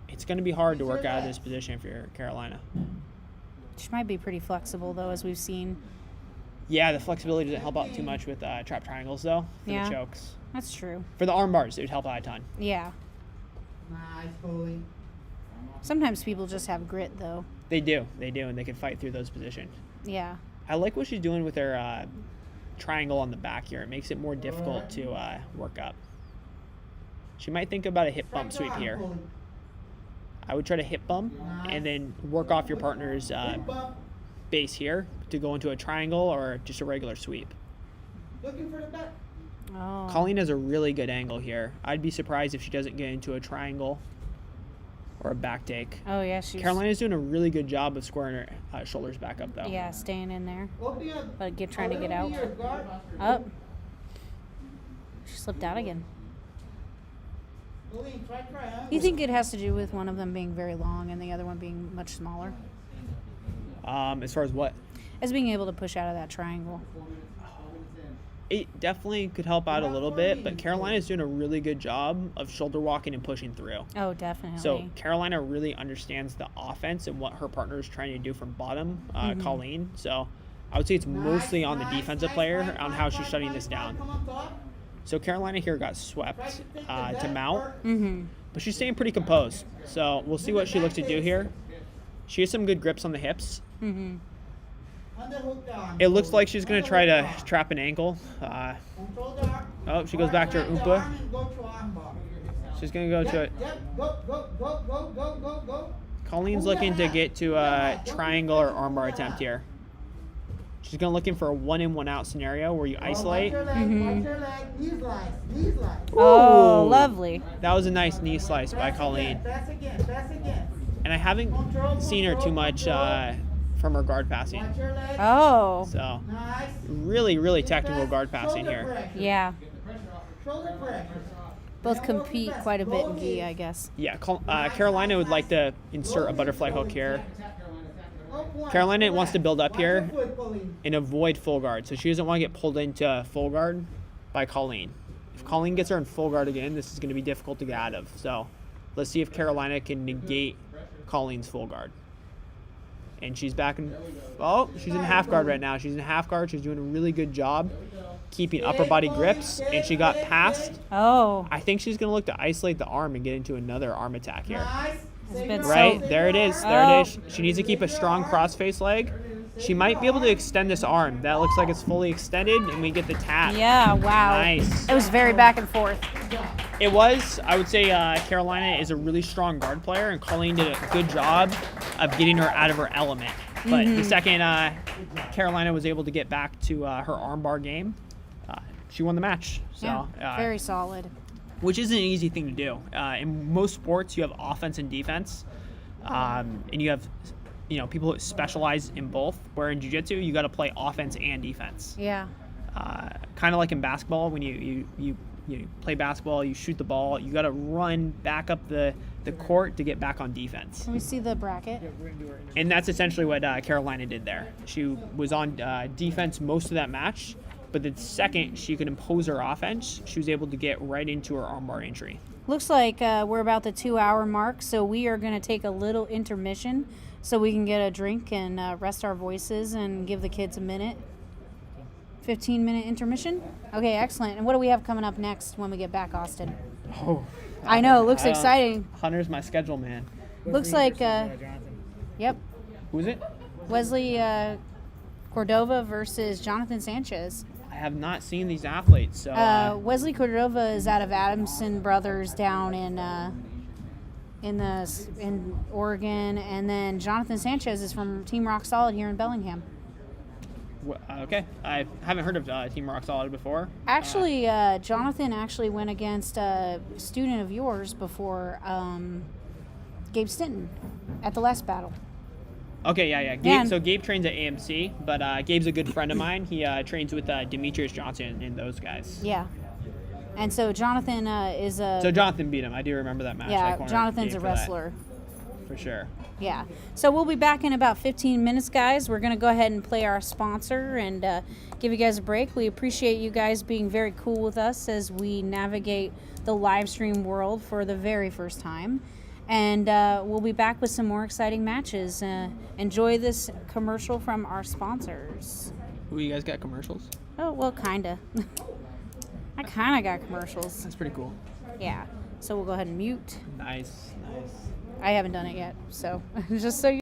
It's going to be hard to work out of this position if you're Carolina. She might be pretty flexible, though, as we've seen. Yeah, the flexibility doesn't help out too much with trap triangles, though, for Yeah. the chokes. That's true. For the arm bars, it would help out a ton. Yeah. Nice, Colin. Sometimes people just have grit, though. They do, and they can fight through those positions. Yeah. I like what she's doing with her triangle on the back here. It makes it more difficult to work up. She might think about a hip bump sweep here. I would try to hip bump and then work off your partner's base here to go into a triangle or just a regular sweep. Looking for the back. Oh. Colleen has a really good angle here. I'd be surprised if she doesn't get into a triangle or a back take. Oh, yeah. She's, Carolina's doing a really good job of squaring her shoulders back up, though. yeah, staying in there. Open up. But trying to get out. Your guard. Up. She slipped out again. Colleen, try triangle. You think it has to do with one of them being very long and the other one being much smaller? As far as what? As being able to push out of that triangle. It definitely could help out a little bit, but Carolina's doing a really good job of shoulder walking and pushing through. Oh, definitely. So Carolina really understands the offense and what her partner is trying to do from bottom, Colleen. So I would say it's mostly on the defensive player on how she's shutting this down. Come on top. So Carolina here got swept to mount, Mm-hmm. but she's staying pretty composed. So we'll see what she looks to do here. She has some good grips on the hips. Mm-hmm. Underhook down. It looks like she's going to try to trap an ankle. Control the arm. Oh, she goes back to her Right, the oompa. arm and go to arm bar. She's going to go to it. Yep. Go. Colleen's looking to get to a triangle or armbar attempt here. She's going to looking for a 1-in, 1-out scenario where you isolate. Watch your leg. Knee slice. Oh, Ooh. lovely. That was a nice knee slice by Colleen. Pass again. And I haven't seen her too much from her guard passing. Watch your leg. Oh, So Nice. really, really technical guard passing Shoulder here. pressure. yeah. Shoulder pressure. Both compete quite a bit in gi, I guess. Yeah, Carolina would like to insert a butterfly hook here. Up one. Carolina wants to build up Watch your here foot, Colleen. and avoid full guard. So she doesn't want to get pulled into full guard by Colleen. If Colleen gets her in full guard again, this is going to be difficult to get out of. So let's see if Carolina can negate Colleen's full guard. And she's back in, oh, she's in half guard right now. She's in half guard. She's doing a really good job keeping upper body grips, and she got past. Oh, I think she's going to look to isolate the arm and get into another arm attack here. Nice. It's Save been your Right, arm. there it is. There it is. She needs to keep a strong cross-face leg. She might be able to extend this arm. That looks like it's fully extended, and we get the tap. yeah, wow. Nice. It was very back and forth. It was. I would say Carolina is a really strong guard player, and Colleen did a good job of getting her out of her element. But the second Carolina was able to get back to her armbar game, she won the match. So, Yeah, very solid. which isn't an easy thing to do. In most sports, you have offense and defense, and you have, people who specialize in both. Where in jiu-jitsu, you got to play offense and defense. Yeah. Kind of like in basketball, when you play basketball, you shoot the ball, you got to run back up the court to get back on defense. Let me see the bracket. And that's essentially what Carolina did there. She was on defense most of that match, but the second she could impose her offense, she was able to get right into her armbar entry. Looks like we're about the 2-hour mark, so we are going to take a little intermission so we can get a drink and rest our voices and give the kids a minute. 15-minute intermission? Okay, excellent. And what do we have coming up next when we get back, Austin? Oh, I know, it looks exciting. Hunter's my schedule, man. Looks like, Jonathan. yep, Who is it? Wesley Cordova versus Jonathan Sanchez. I have not seen these athletes, so Wesley Cordova is out of Adamson Brothers down in Oregon, and then Jonathan Sanchez is from Team Rock Solid here in Bellingham. okay. I haven't heard of Team Rock Solid before. Actually, Jonathan actually went against a student of yours before, Gabe Stinton, at the last battle. Okay, yeah. Yeah. So Gabe trains at AMC, but Gabe's a good friend of mine. He trains with Demetrius Johnson and those guys. Yeah. And so Jonathan is a... So Jonathan beat him. I do remember that match. I yeah, cornered Jonathan's Gabe a for that, wrestler. for sure. Yeah. So we'll be back in about 15 minutes, guys. We're going to go ahead and play our sponsor and give you guys a break. We appreciate you guys being very cool with us as we navigate the live stream world for the very first time. And we'll be back with some more exciting matches. Enjoy this commercial from our sponsors. Ooh, you guys got commercials? Oh, well, kind of. I kind of got commercials. That's pretty cool. Yeah. So we'll go ahead and mute. Nice. I haven't done it yet, so just so you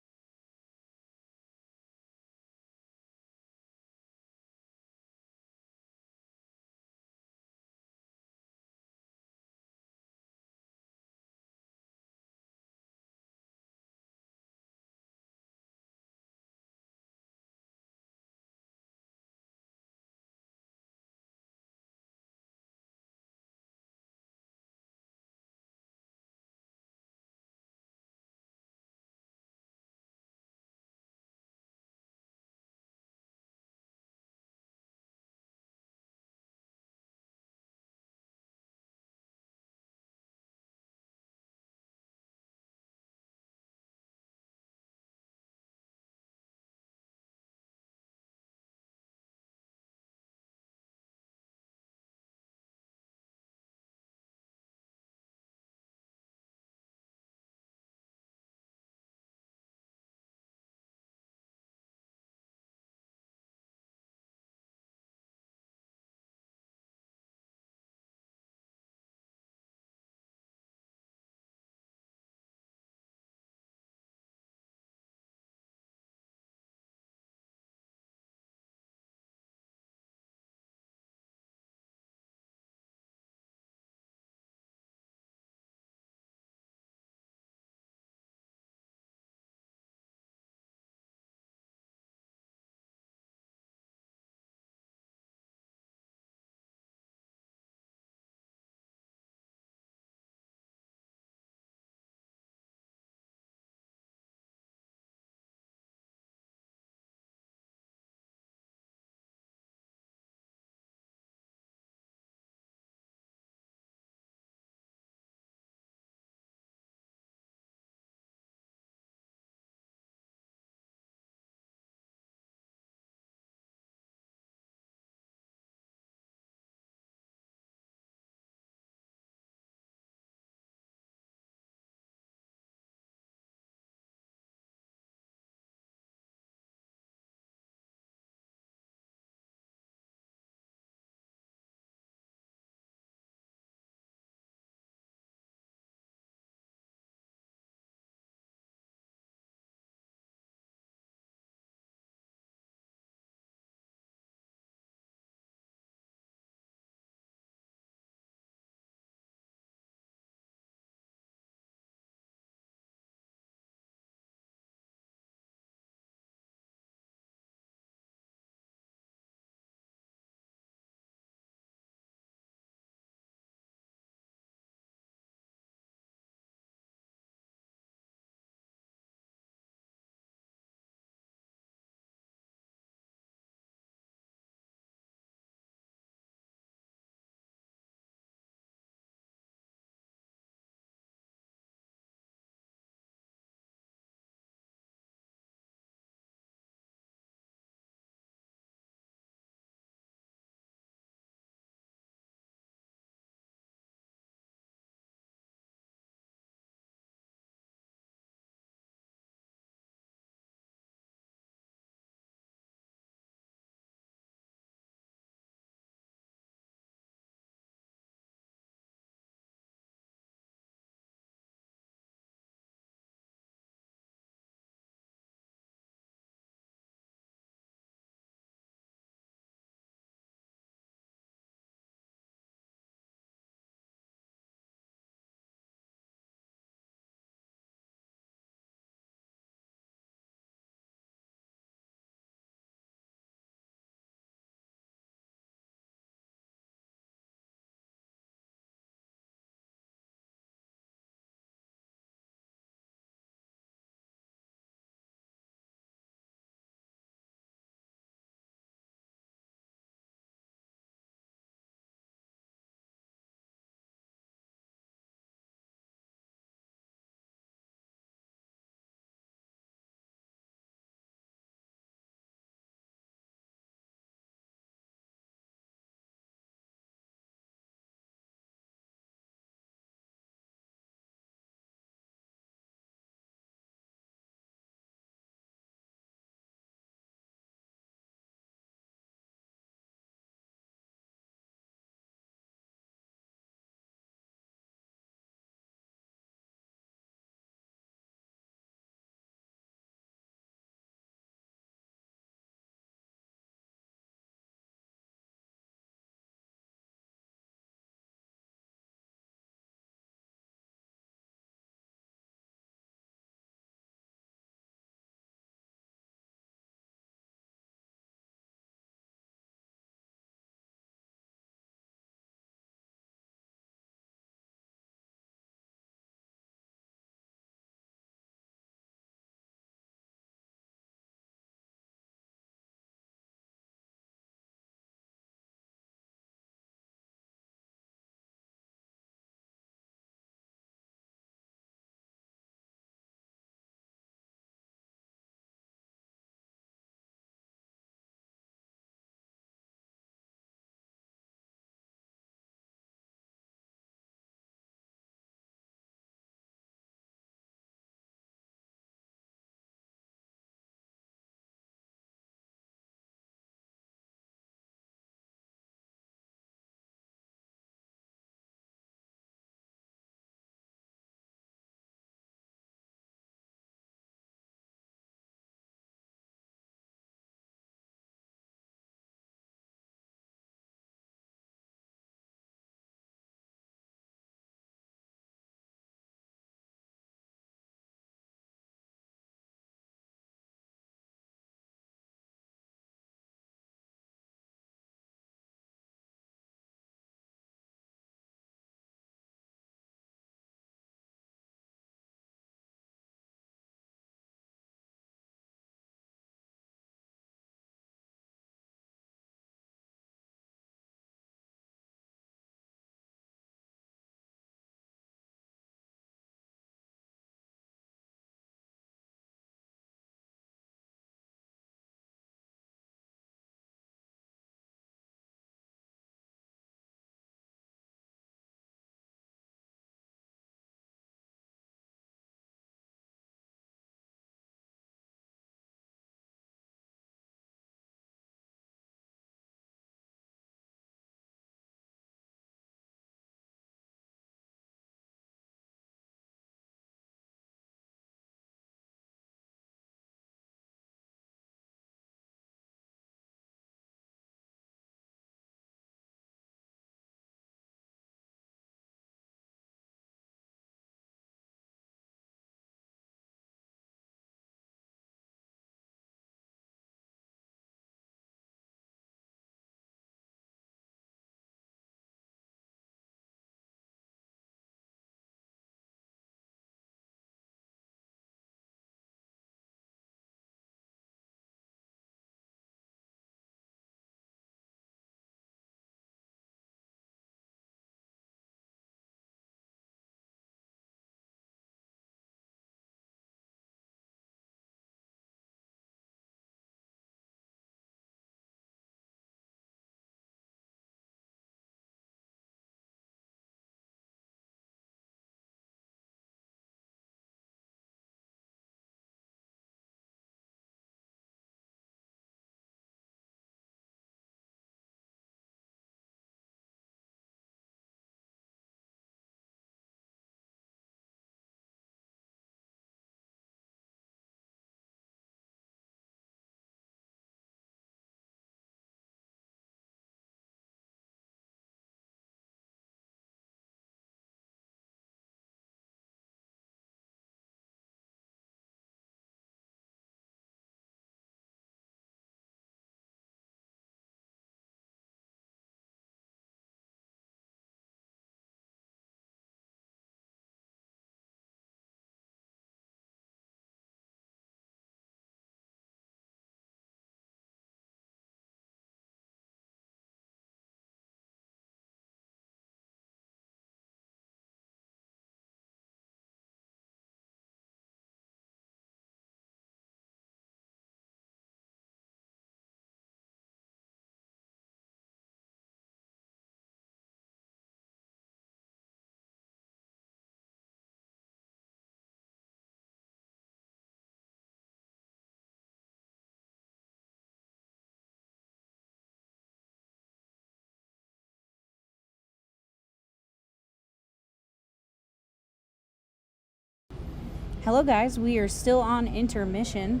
Hello guys, we are still on intermission,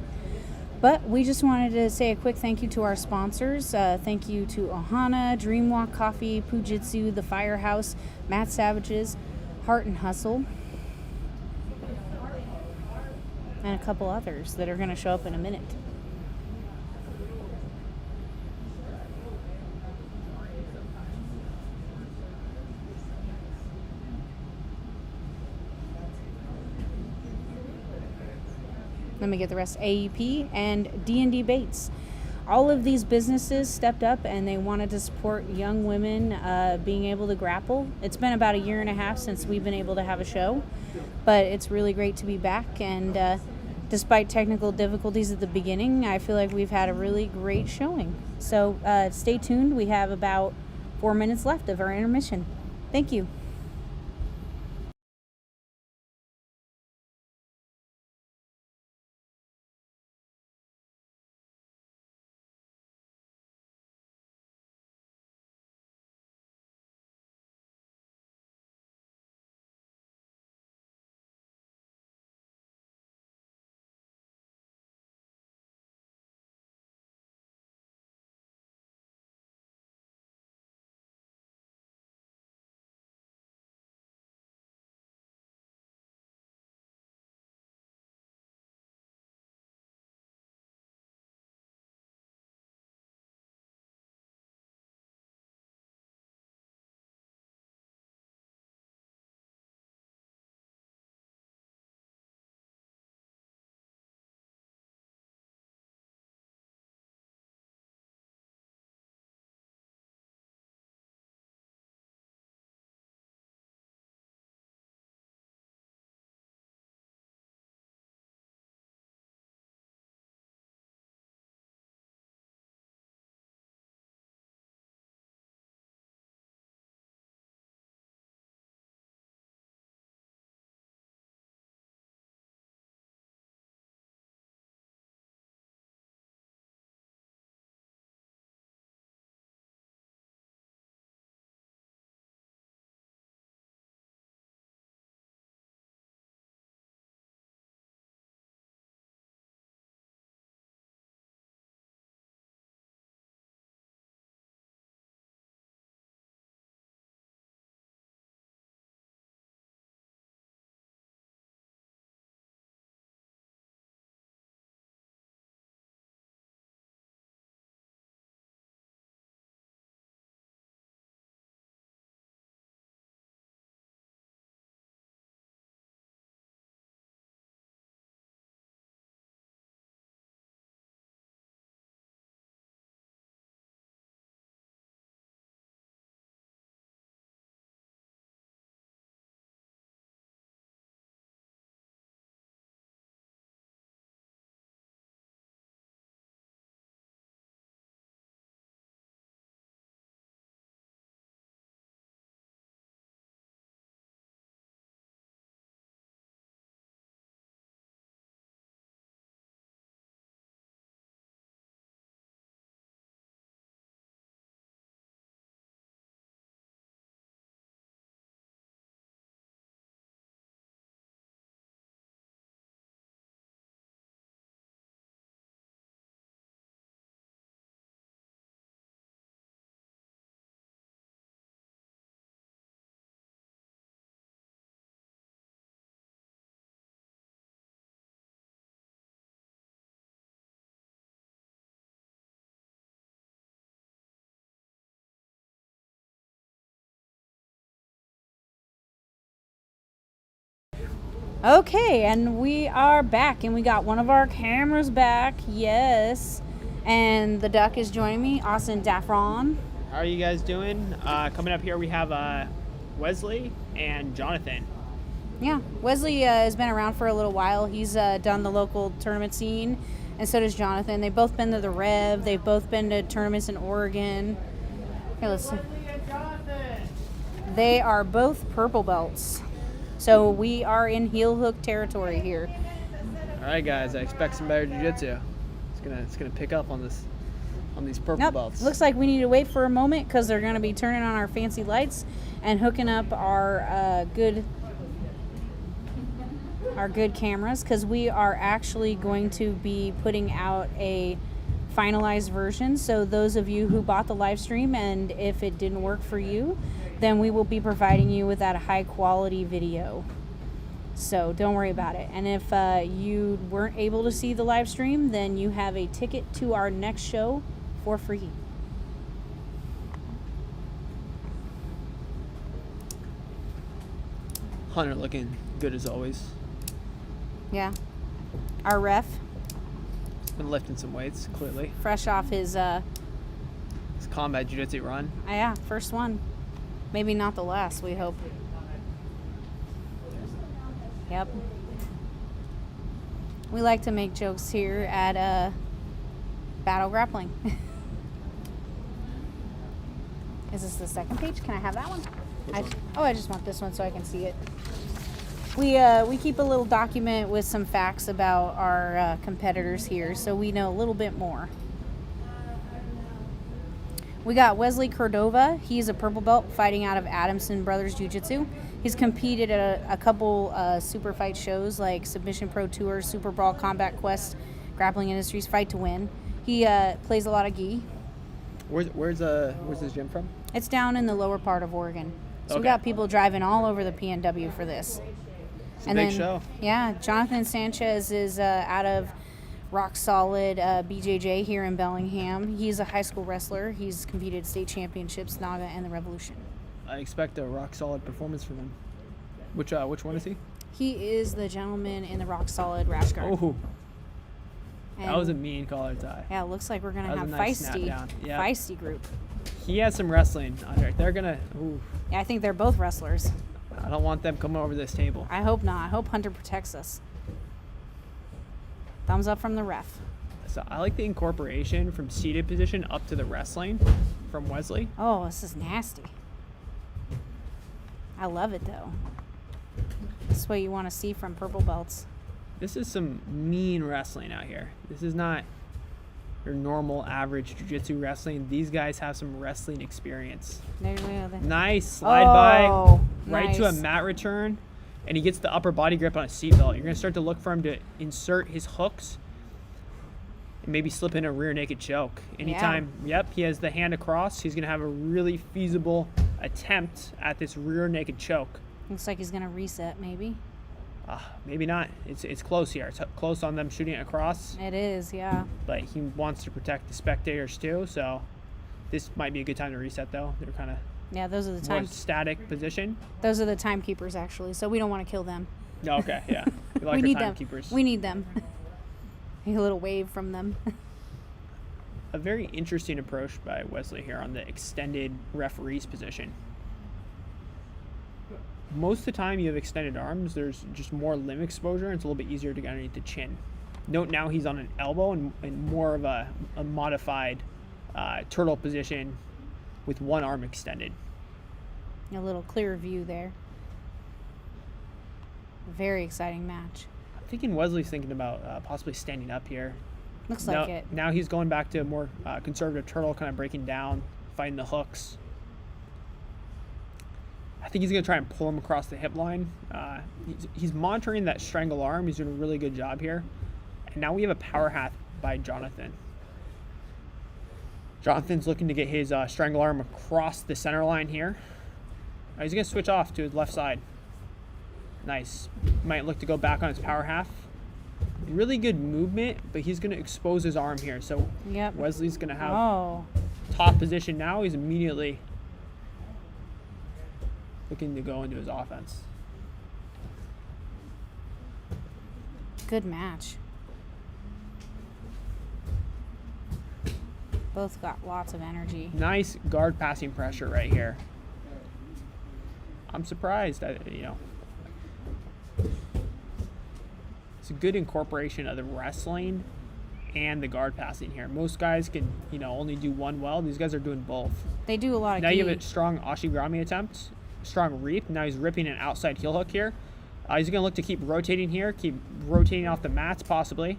but we just wanted to say a quick thank you to our sponsors. Thank you to Ohana, Dreamwalk Coffee, Pujitsu, The Firehouse, Matt Savages, Heart and Hustle, and a couple others that are going to show up in a minute. Let me get the rest. AEP and D&D Bates. All of these businesses stepped up and they wanted to support young women being able to grapple. It's been about a year and a half since we've been able to have a show, but it's really great to be back. And despite technical difficulties at the beginning, I feel like we've had a really great showing. So stay tuned. We have about 4 minutes left of our intermission. Thank you. Okay, and we are back, and we got one of our cameras back, yes. And the duck is joining me, Austin Daffron. How are you guys doing? Coming up here, we have Wesley and Jonathan. Yeah, Wesley has been around for a little while. He's done the local tournament scene, and so does Jonathan. They've both been to the Rev. They've both been to tournaments in Oregon. Here, let's see. They are both purple belts. So we are in heel hook territory here. All right, guys. I expect some better jiu-jitsu. It's gonna pick up on these purple belts. Looks like we need to wait for a moment because they're gonna be turning on our fancy lights and hooking up our good our good cameras, because we are actually going to be putting out a finalized version. So those of you who bought the live stream, and if it didn't work for you, then we will be providing you with that high quality video. So don't worry about it. And if you weren't able to see the live stream, then you have a ticket to our next show for free. Hunter looking good as always. Yeah. Our ref, Been lifting some weights, clearly. fresh off his, His combat jiu-jitsu run. yeah, first one. Maybe not the last, we hope. Yep. We like to make jokes here at Battle Grappling. Is this the second page? Can I have that one? I just want this one so I can see it. We keep a little document with some facts about our competitors here, so we know a little bit more. We got Wesley Cordova. He's a purple belt fighting out of Adamson Brothers Jiu-Jitsu. He's competed at a couple super fight shows like Submission Pro Tour, Super Brawl, Combat Quest, Grappling Industries, Fight to Win. He plays a lot of gi. Where's this gym from? It's down in the lower part of Oregon. So we Okay. got people driving all over the PNW for this. It's a big show. Yeah, Jonathan Sanchez is out of Rock Solid BJJ here in Bellingham. He's a high school wrestler. He's competed state championships, Naga, and the Revolution. I expect a rock solid performance from him. Which one is he? He is the gentleman in the Rock Solid rash guard. Oh, that was a And, mean collar tie. yeah, it looks like we're gonna that have was a nice snap feisty, down. Yeah. feisty group. He has some wrestling under it. They're gonna. Ooh, Yeah, I think they're both wrestlers. I don't want them coming over this table. I hope not. I hope Hunter protects us. Thumbs up from the ref. So I like the incorporation from seated position up to the wrestling from Wesley. Oh, this is nasty. I love it though. This is what you want to see from purple belts. This is some mean wrestling out here. This is not your normal average jiu-jitsu wrestling. These guys have some wrestling experience. There we go. Nice slide by, Oh, right to a nice. mat return, and he gets the upper body grip on a seatbelt. You're gonna start to look for him to insert his hooks and maybe slip in a rear naked choke. Anytime, yep, he has the hand across, he's gonna have a really feasible attempt at this rear naked choke. Looks like he's gonna reset, maybe. Maybe not. It's close here. It's close on them shooting it across, It is, yeah. but he wants to protect the spectators too. So this might be a good time to reset though. They're kind of Yeah, those are the more time. static position. Those are the timekeepers, actually. So we don't want to kill them. Oh, okay, yeah. We like we our need them. timekeepers. We need them. A little wave from them. A very interesting approach by Wesley here on the extended referee's position. Most of the time you have extended arms, there's just more limb exposure, and it's a little bit easier to get underneath the chin. Note now he's on an elbow and more of a modified turtle position with one arm extended. A little clearer view there. Very exciting match. I'm thinking Wesley's thinking about possibly standing up here. Looks now, like it. Now he's going back to a more conservative turtle, kind of breaking down, fighting the hooks. I think he's going to try and pull him across the hip line. He's monitoring that strangle arm. He's doing a really good job here. And now we have a power half by Jonathan. Jonathan's looking to get his strangle arm across the center line here. He's going to switch off to his left side. Nice. Might look to go back on his power half. Really good movement, but he's going to expose his arm here. So Yep. Wesley's going to have Oh, top position now. He's immediately looking to go into his offense. good match. Both got lots of energy. Nice guard passing pressure right here. I'm surprised. It's a good incorporation of the wrestling and the guard passing here. Most guys can, only do one well. These guys are doing both. They do a lot of Now you gi. have a strong ashigarami attempt, strong reap. Now he's ripping an outside heel hook here. He's going to look to keep rotating here, keep rotating off the mats possibly.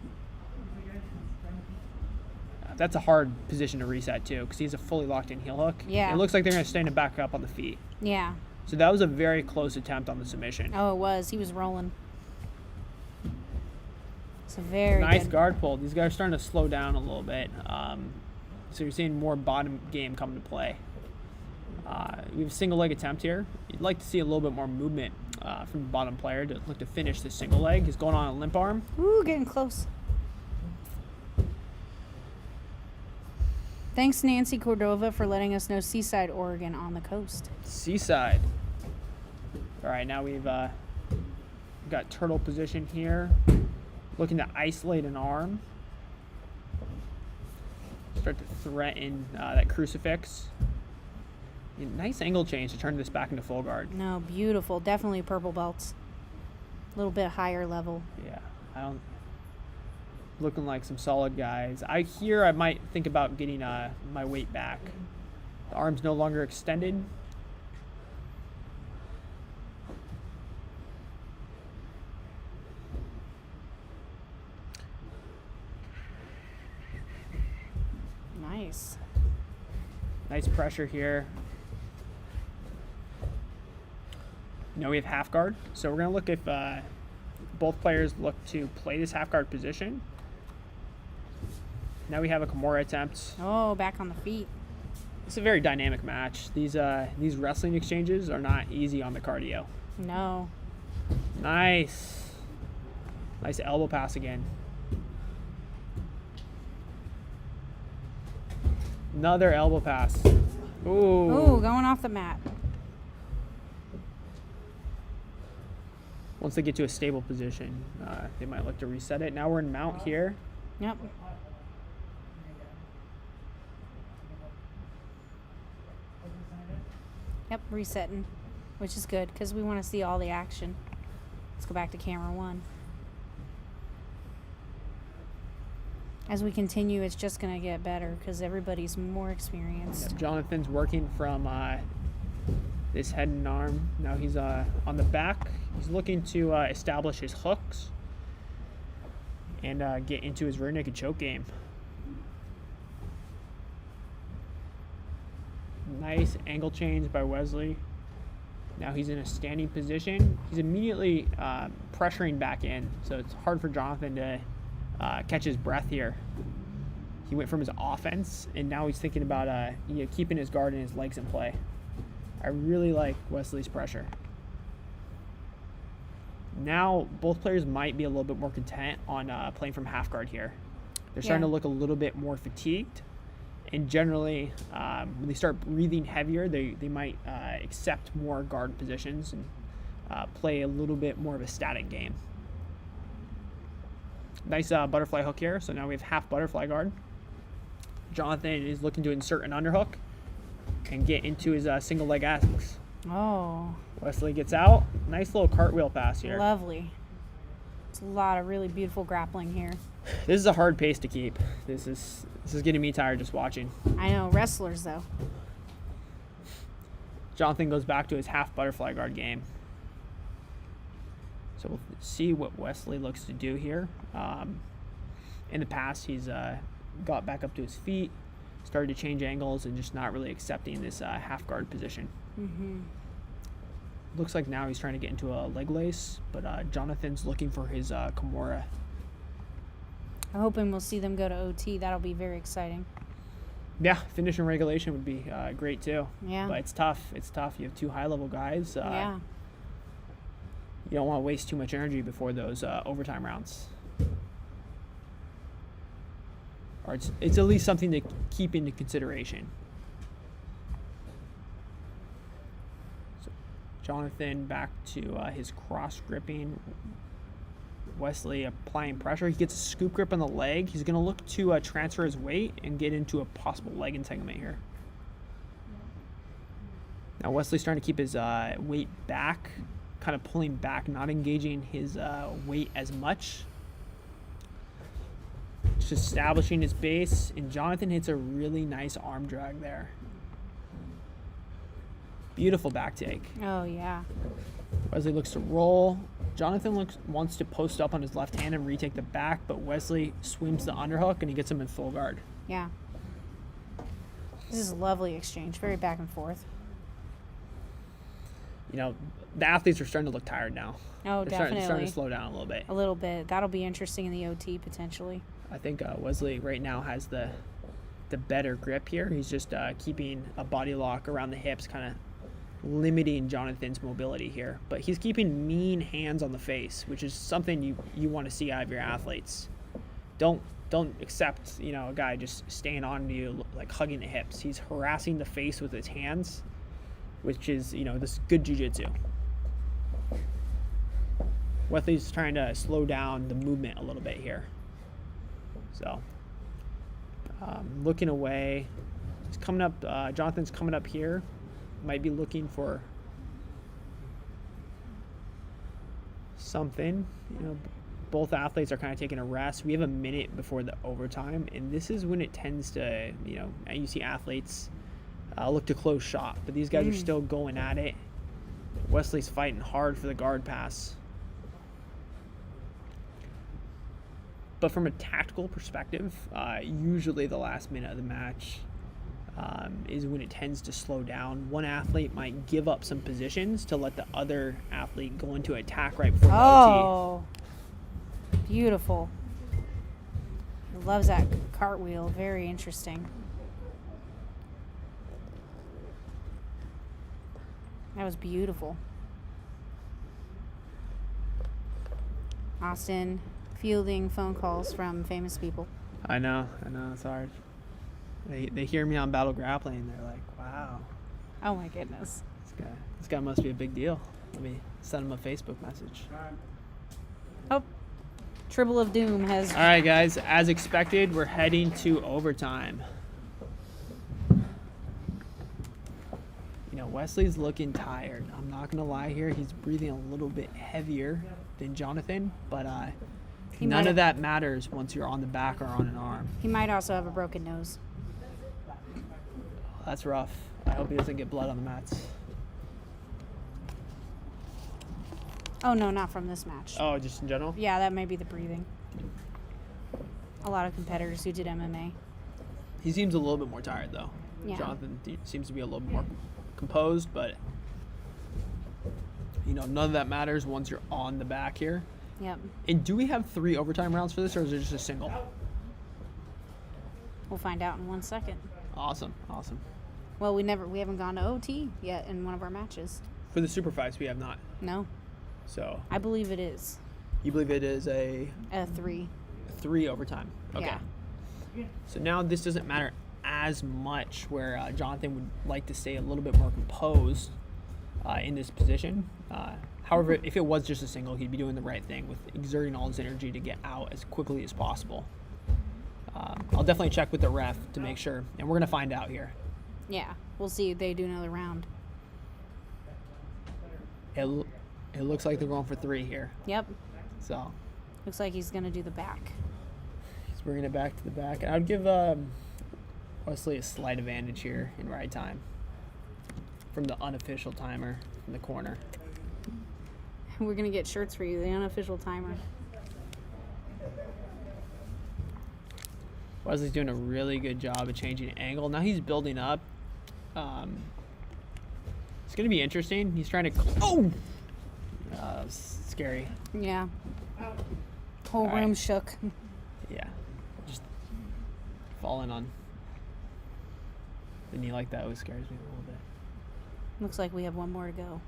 That's a hard position to reset too, because he's a fully locked in heel hook. Yeah. It looks like they're going to stand him back up on the feet. Yeah. So that was a very close attempt on the submission. Oh, it was. He was rolling. It's a very nice good. guard pull. These guys are starting to slow down a little bit. So you're seeing more bottom game come to play. We have a single leg attempt here. You'd like to see a little bit more movement from the bottom player to look to finish the single leg. He's going on a limp arm. Ooh, getting close. Thanks, Nancy Cordova, for letting us know Seaside, Oregon on the coast. Seaside. All right, now we've got turtle position here. Looking to isolate an arm. Start to threaten that crucifix. Nice angle change to turn this back into full guard. No, beautiful. Definitely purple belts. A little bit higher level. Yeah, looking like some solid guys. I might think about getting my weight back. The arm's no longer extended. Nice. Nice pressure here. Now we have half guard. So we're going to look if both players look to play this half guard position. Now we have a Kimura attempt. Oh, back on the feet. It's a very dynamic match. These wrestling exchanges are not easy on the cardio. No. Nice. Nice elbow pass again. Another elbow pass. Ooh. Ooh, going off the mat. Once they get to a stable position, they might look to reset it. Now we're in mount here. Yep. Yep, resetting, which is good because we want to see all the action. Let's go back to camera 1. As we continue, it's just going to get better because everybody's more experienced. Yep, Jonathan's working from this head and arm. Now he's on the back. He's looking to establish his hooks and get into his rear naked choke game. Nice angle change by Wesley. Now he's in a standing position. He's immediately pressuring back in, so it's hard for Jonathan to catch his breath here. He went from his offense, and now he's thinking about keeping his guard and his legs in play. I really like Wesley's pressure. Now both players might be a little bit more content on playing from half guard here. They're starting to look a little bit more fatigued. And generally, when they start breathing heavier, they might accept more guard positions and play a little bit more of a static game. Nice butterfly hook here. So now we have half butterfly guard. Jonathan is looking to insert an underhook and get into his single leg asks. Oh. Wesley gets out. Nice little cartwheel pass here. Lovely. It's a lot of really beautiful grappling here. This is a hard pace to keep. This is getting me tired just watching. I know, wrestlers though. Jonathan goes back to his half butterfly guard game. So we'll see what Wesley looks to do here. In the past, he's got back up to his feet, started to change angles, and just not really accepting this half guard position. Mm-hmm. Looks like now he's trying to get into a leg lace, but Jonathan's looking for his Kimura. I'm hoping we'll see them go to OT. That'll be very exciting. Yeah, finish in regulation would be great too. Yeah. But it's tough. It's tough. You have two high-level guys. Yeah. You don't want to waste too much energy before those overtime rounds. Or it's at least something to keep into consideration. So Jonathan back to his cross gripping. Wesley applying pressure. He gets a scoop grip on the leg. He's going to look to transfer his weight and get into a possible leg entanglement here. Now Wesley's starting to keep his weight back, kind of pulling back, not engaging his weight as much. Just establishing his base, and Jonathan hits a really nice arm drag there. Beautiful back take. Oh, yeah. Wesley looks to roll. Jonathan wants to post up on his left hand and retake the back, but Wesley swims the underhook and he gets him in full guard. Yeah. This is a lovely exchange. Very back and forth. you know, the athletes are starting to look tired now. Oh, They're definitely. starting to slow down a little bit. A little bit. That'll be interesting in the OT potentially. I think Wesley right now has the better grip here. He's just keeping a body lock around the hips, kind of limiting Jonathan's mobility here. But he's keeping mean hands on the face, which is something you want to see out of your athletes. Don't accept, you know, a guy just staying on you, like hugging the hips. He's harassing the face with his hands, which is, you know, this good jiu-jitsu. Wesley's trying to slow down the movement a little bit here. So, looking away. He's coming up, Jonathan's coming up here. Might be looking for something. You know, both athletes are kind of taking a rest. We have a minute before the overtime, and this is when it tends to, you know, you see athletes look to close shop, but these guys are still going at it. Wesley's fighting hard for the guard pass. But from a tactical perspective, usually the last minute of the match is when it tends to slow down. One athlete might give up some positions to let the other athlete go into attack right before the OT. Oh, beautiful. He loves that cartwheel. Very interesting. That was beautiful. Austin fielding phone calls from famous people. I know, it's hard. They hear me on Battle Grappling, they're like, wow, Oh my goodness. this guy must be a big deal. Let me send him a Facebook message. Oh, Tribble of Doom has... All right, guys, as expected, we're heading to overtime. You know, Wesley's looking tired. I'm not going to lie here. He's breathing a little bit heavier than Jonathan, but none of that matters once you're on the back or on an arm. He might also have a broken nose. That's rough. I hope he doesn't get blood on the mats. Oh, no, not from this match. Oh, just in general? Yeah, that may be the breathing. A lot of competitors who did MMA. He seems a little bit more tired, though. Yeah. Jonathan seems to be a little bit more composed, but, you know, none of that matters once you're on the back here. Yep. And do we have 3 overtime rounds for this, or is it just a single? We'll find out in 1 second. Awesome. Well, we haven't gone to OT yet in one of our matches. For the super fights, we have not. No. So I believe it is. you believe it is a 3. 3 overtime? Okay. Yeah. So now this doesn't matter as much, where Jonathan would like to stay a little bit more composed in this position. However, if it was just a single, he'd be doing the right thing with exerting all his energy to get out as quickly as possible. I'll definitely check with the ref to make sure, and we're going to find out here. Yeah. We'll see if they do another round. It looks like they're going for 3 here. Yep. So Looks like he's going to do the back. he's bringing it back to the back. And I'd give Wesley a slight advantage here in ride time from the unofficial timer in the corner. We're going to get shirts for you, the unofficial timer. Wesley's doing a really good job of changing angle. Now he's building up. It's going to be interesting. He's trying to... Oh! Scary. Yeah. Whole All room right. shook. Yeah. Just falling on the knee like that always scares me a little bit. Looks like we have one more to go.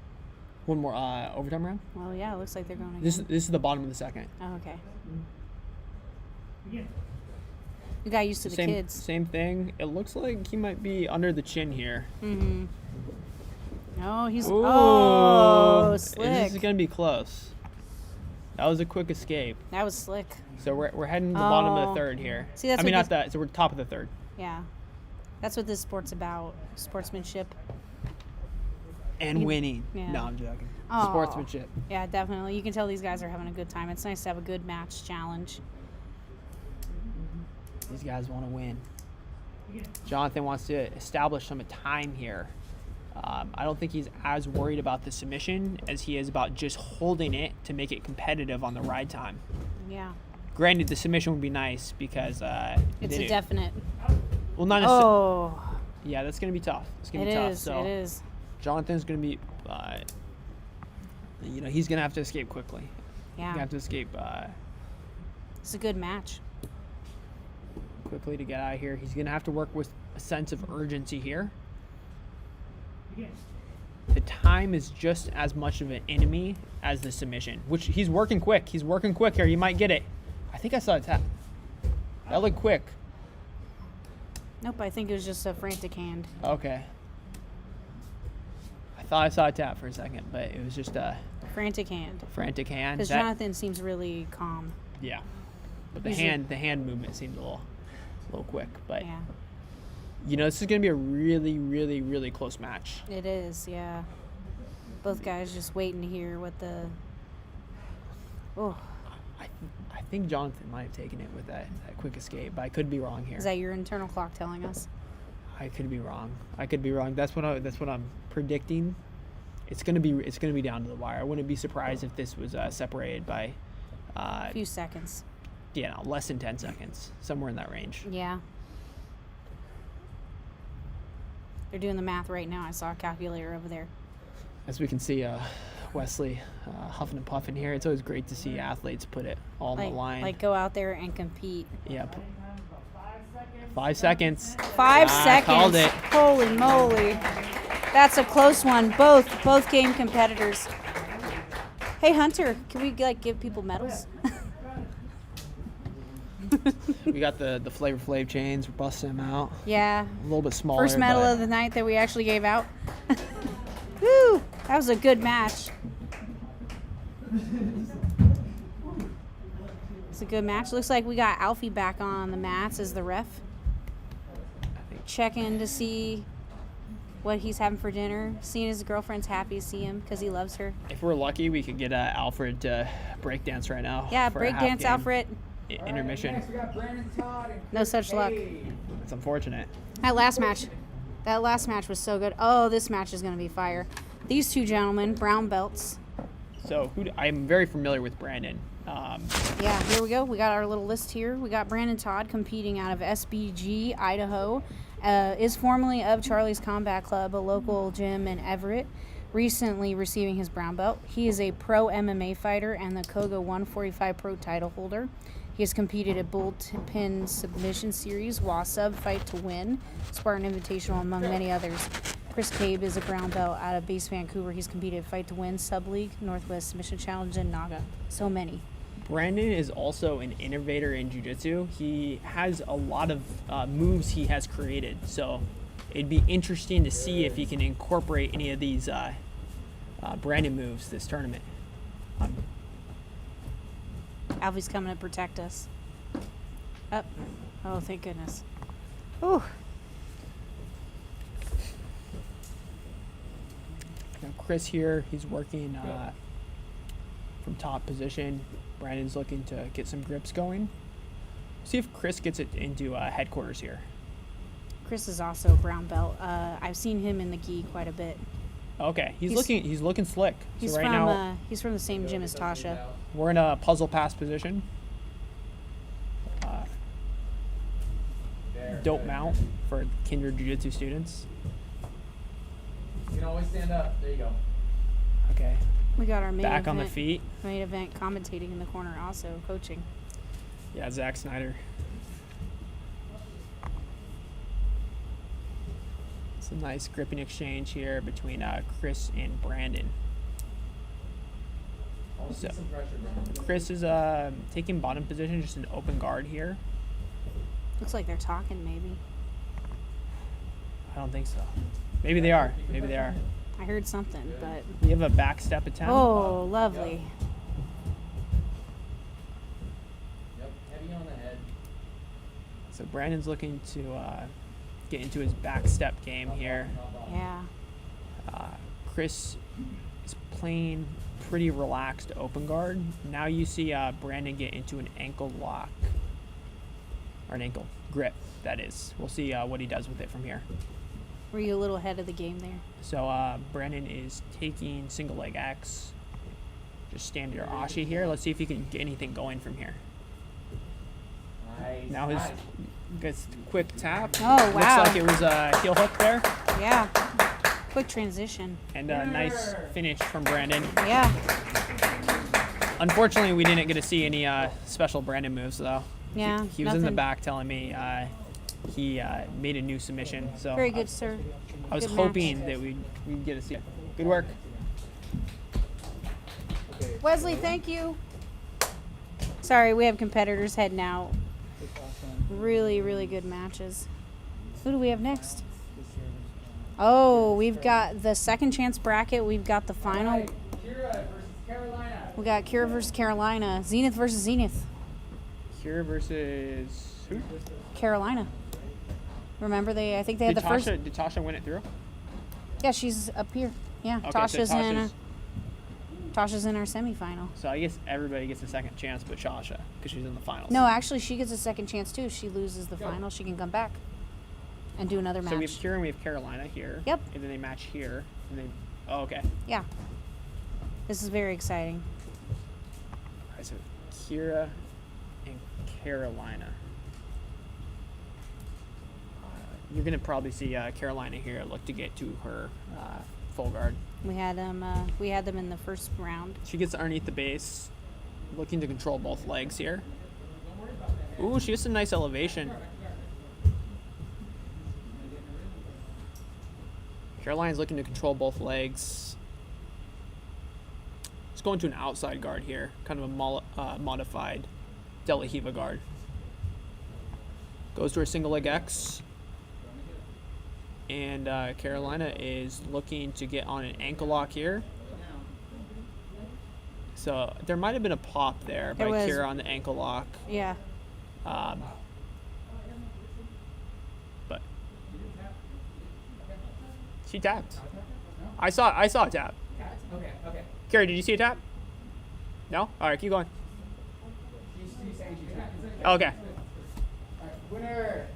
One more overtime round? Well, yeah, it looks like they're going again. This is the bottom of the second. Oh, okay. We got used to the kids. Same thing. It looks like he might be under the chin here. Mm-hmm. Oh, he's... Ooh. Oh, slick. This is going to be close. That was a quick escape. That was slick. So we're heading to the bottom of Oh. the third here. See, that's I mean, what not that. So we're top of the third. Yeah. That's what this sport's about. Sportsmanship. And winning. yeah. No, I'm joking. Aw. Sportsmanship. Yeah, definitely. You can tell these guys are having a good time. It's nice to have a good match challenge. These guys want to win. Jonathan wants to establish some time here. I don't think he's as worried about the submission as he is about just holding it to make it competitive on the ride time. Yeah. Granted, the submission would be nice because It's a definite. Well, not necessarily. Oh. Yeah, that's gonna be tough. It's gonna It be tough. is. So It is. Jonathan's gonna be You know, he's going to have to escape quickly. He's Yeah. going to have to escape It's a good match. quickly to get out of here. He's going to have to work with a sense of urgency here. The time is just as much of an enemy as the submission, which he's working quick. He's working quick here. He might get it. I think I saw a tap. That looked quick. Nope, I think it was just a frantic hand. Okay. I thought I saw a tap for a second, but it was just a Frantic hand. frantic hand. Because That- Jonathan seems really calm. Yeah. But the Usually- hand movement seemed a little quick. But Yeah, you know, this is gonna be a really, really, really close match. it is. Yeah. Both guys just waiting to hear what the. Oh, I think Jonathan might have taken it with that quick escape, but I could be wrong here. is that your internal clock telling us? I could be wrong. That's what I'm predicting. It's gonna be down to the wire. I wouldn't be surprised if this was separated by, A few seconds. less than 10 seconds, somewhere in that range. Yeah. They're doing the math right now. I saw a calculator over there. As we can see, Wesley huffing and puffing here. It's always great to see athletes put it all on the line. Like go out there and compete. Yeah. 5 seconds. 5 seconds. Called it. Holy moly. That's a close one. Both game competitors. Hey Hunter, can we give people medals? We got the Flavor Flav chains. We're busting them out. Yeah. A little bit smaller. First medal but of the night that we actually gave out. Woo! That was a good match. It's a good match. Looks like we got Alfie back on the mats as the ref. Checking to see what he's having for dinner. Seeing his girlfriend's happy to see him because he loves her. If we're lucky, we could get Alfred to breakdance right now. Yeah, for a half breakdance game Alfred. Intermission. Next we got Brandon Todd and No such luck. It's unfortunate. That last match was so good. Oh, this match is going to be fire. These two gentlemen, brown belts. So I'm very familiar with Brandon. Yeah, here we go. We got our little list here. We got Brandon Todd competing out of SBG, Idaho. Is formerly of Charlie's Combat Club, a local gym in Everett. Recently receiving his brown belt. He is a pro MMA fighter and the Koga 145 pro title holder. He has competed at Bullpen Submission Series, WASUB Fight to Win, Spartan Invitational, among many others. Chris Cabe is a brown belt out of Base Vancouver. He's competed at Fight to Win, Sub League, Northwest Submission Challenge, and Naga. So many. Brandon is also an innovator in jiu-jitsu. He has a lot of moves he has created. So it'd be interesting to see if he can incorporate any of these Brandon moves this tournament. Alfie's coming to protect us. Up. Oh, thank goodness. Ooh. Now Chris here, he's working from top position. Brandon's looking to get some grips going. See if Chris gets it into headquarters here. Chris is also a brown belt. I've seen him in the gi quite a bit. Okay, he's looking slick. He's so right from now he's from the same gym as Tasha. we're in a puzzle pass position. Dope mount for Kindred Jiu-Jitsu students. You can always stand up. There you go. Okay, We got our main back event, on the feet. main event commentating in the corner, also coaching. Yeah, Zach Snyder. It's a nice gripping exchange here between Chris and Brandon. So, Some pressure, bro. Chris is taking bottom position, just an open guard here. Looks like they're talking, maybe. I don't think so. Maybe they are. Maybe they are. I heard something, but You have a back step attempt. oh, lovely. Yep. Heavy on the head. So Brandon's looking to get into his back step game here. Yeah. Chris is playing pretty relaxed open guard. Now you see Brandon get into an ankle lock. Or an ankle grip, that is. We'll see what he does with it from here. Were you a little ahead of the game there? So Brandon is taking single leg X. Just standard Ashi here. Let's see if he can get anything going from here. Nice. Now his gets quick tap. Oh, wow. Looks like it was a heel hook there. Yeah. Quick transition. And a nice finish from Brandon. Yeah. Unfortunately, we didn't get to see any special Brandon moves, though. Yeah. He was in the nothing. back telling me he made a new submission. So Very good, sir. I was Good hoping match. that we'd get to see it. Good work. Wesley, thank you. Sorry, we have competitors heading out. Really, really good matches. Who do we have next? Oh, we've got the second chance bracket. We've got the final. Kira versus Carolina. We got Kira versus Carolina. Zenith versus Zenith. Kira versus who? Carolina. Remember, I think they had Did the first. Did Tasha win it through? Yeah, she's up here. Yeah, Okay, so Tasha's in our semifinal. So I guess everybody gets a second chance but Tasha because she's in the finals. No, actually, she gets a second chance too. If she loses the final, she can come back and do another match. So we have Kira and we have Carolina here. Yep. And then they match here. And then, oh, okay. Yeah. This is very exciting. All right, so Kira and Carolina. You're going to probably see Carolina here look to get to her full guard. We had them in the first round. She gets underneath the base, looking to control both legs here. Ooh, she gets a nice elevation. Carolina's looking to control both legs. It's going to an outside guard here, kind of a modified De La Riva guard. Goes to her single leg X. And Carolina is looking to get on an ankle lock here. So there might have been a pop there by Kira on the ankle lock. Yeah. But she tapped. I saw a tap. Okay. Kira, did you see a tap? No? All right, keep going. She's saying she's tapped. Okay. All right, winner.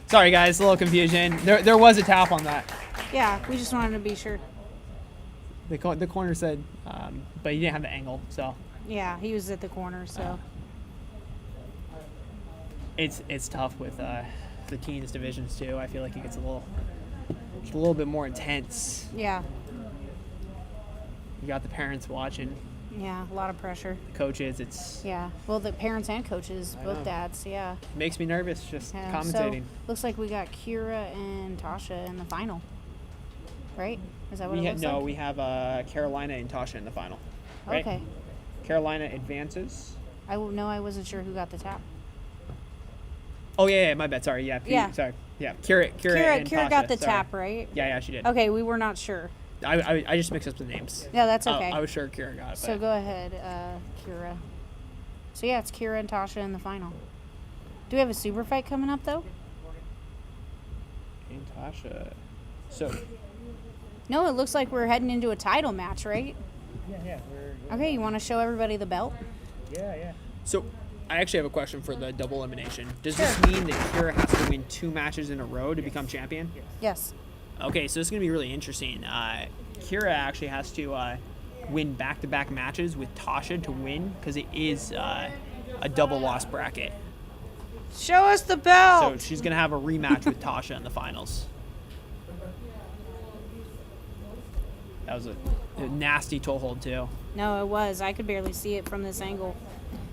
Sorry, guys, a little confusion. There was a tap on that. Yeah, we just wanted to be sure. The corner said, but he didn't have the angle, so. Yeah, he was at the corner, so. It's tough with the teens divisions too. I feel like it gets a little bit more intense. Yeah. You got the parents watching, Yeah, a lot of pressure. the coaches. It's Yeah. Well, the parents and coaches, both know. dads. Yeah. it makes me nervous just Yeah, commentating. So, looks like we got Kira and Tasha in the final. Right? Is that what it looks like? We have Carolina and Tasha in the final. Right? Okay. Carolina advances. I wasn't sure who got the tap. Oh yeah, my bad. Sorry, yeah. Yeah. Sorry, yeah. Kira and Kira Tasha, got the sorry. tap, right? Yeah, she did. Okay, we were not sure. I just mixed up the names. Yeah, that's okay. I was sure Kira got it. So but go ahead, Kira. So yeah, it's Kira and Tasha in the final. Do we have a super fight coming up though? And Tasha. So No, it looks like we're heading into a title match, right? Yeah. Okay, you want to show everybody the belt? Yeah. So, I actually have a question for the double elimination. Does this mean that Kira has to win 2 matches in a row to become champion? Yes. Okay, so this is going to be really interesting. Kira actually has to win back-to-back matches with Tasha to win because it is a double loss bracket. Show us the belt. So she's going to have a rematch with Tasha in the finals. That was a nasty toe hold too. No, it was. I could barely see it from this angle.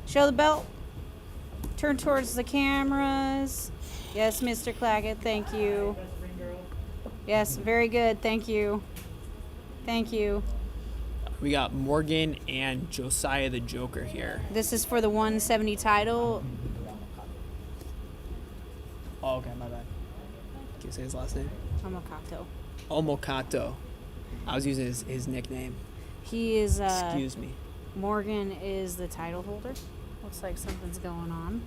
Show the belt. Turn towards the cameras. Yes, Mr. Claggett, thank you. Yes, very good. Thank you. Thank you. We got Morgan and Josiah the Joker here. This is for the 170 title. Oh, okay, my bad. Can you say his last name? Omokato. Omokato. I was using his nickname. He is, Excuse me. Morgan is the title holder. Looks like something's going on.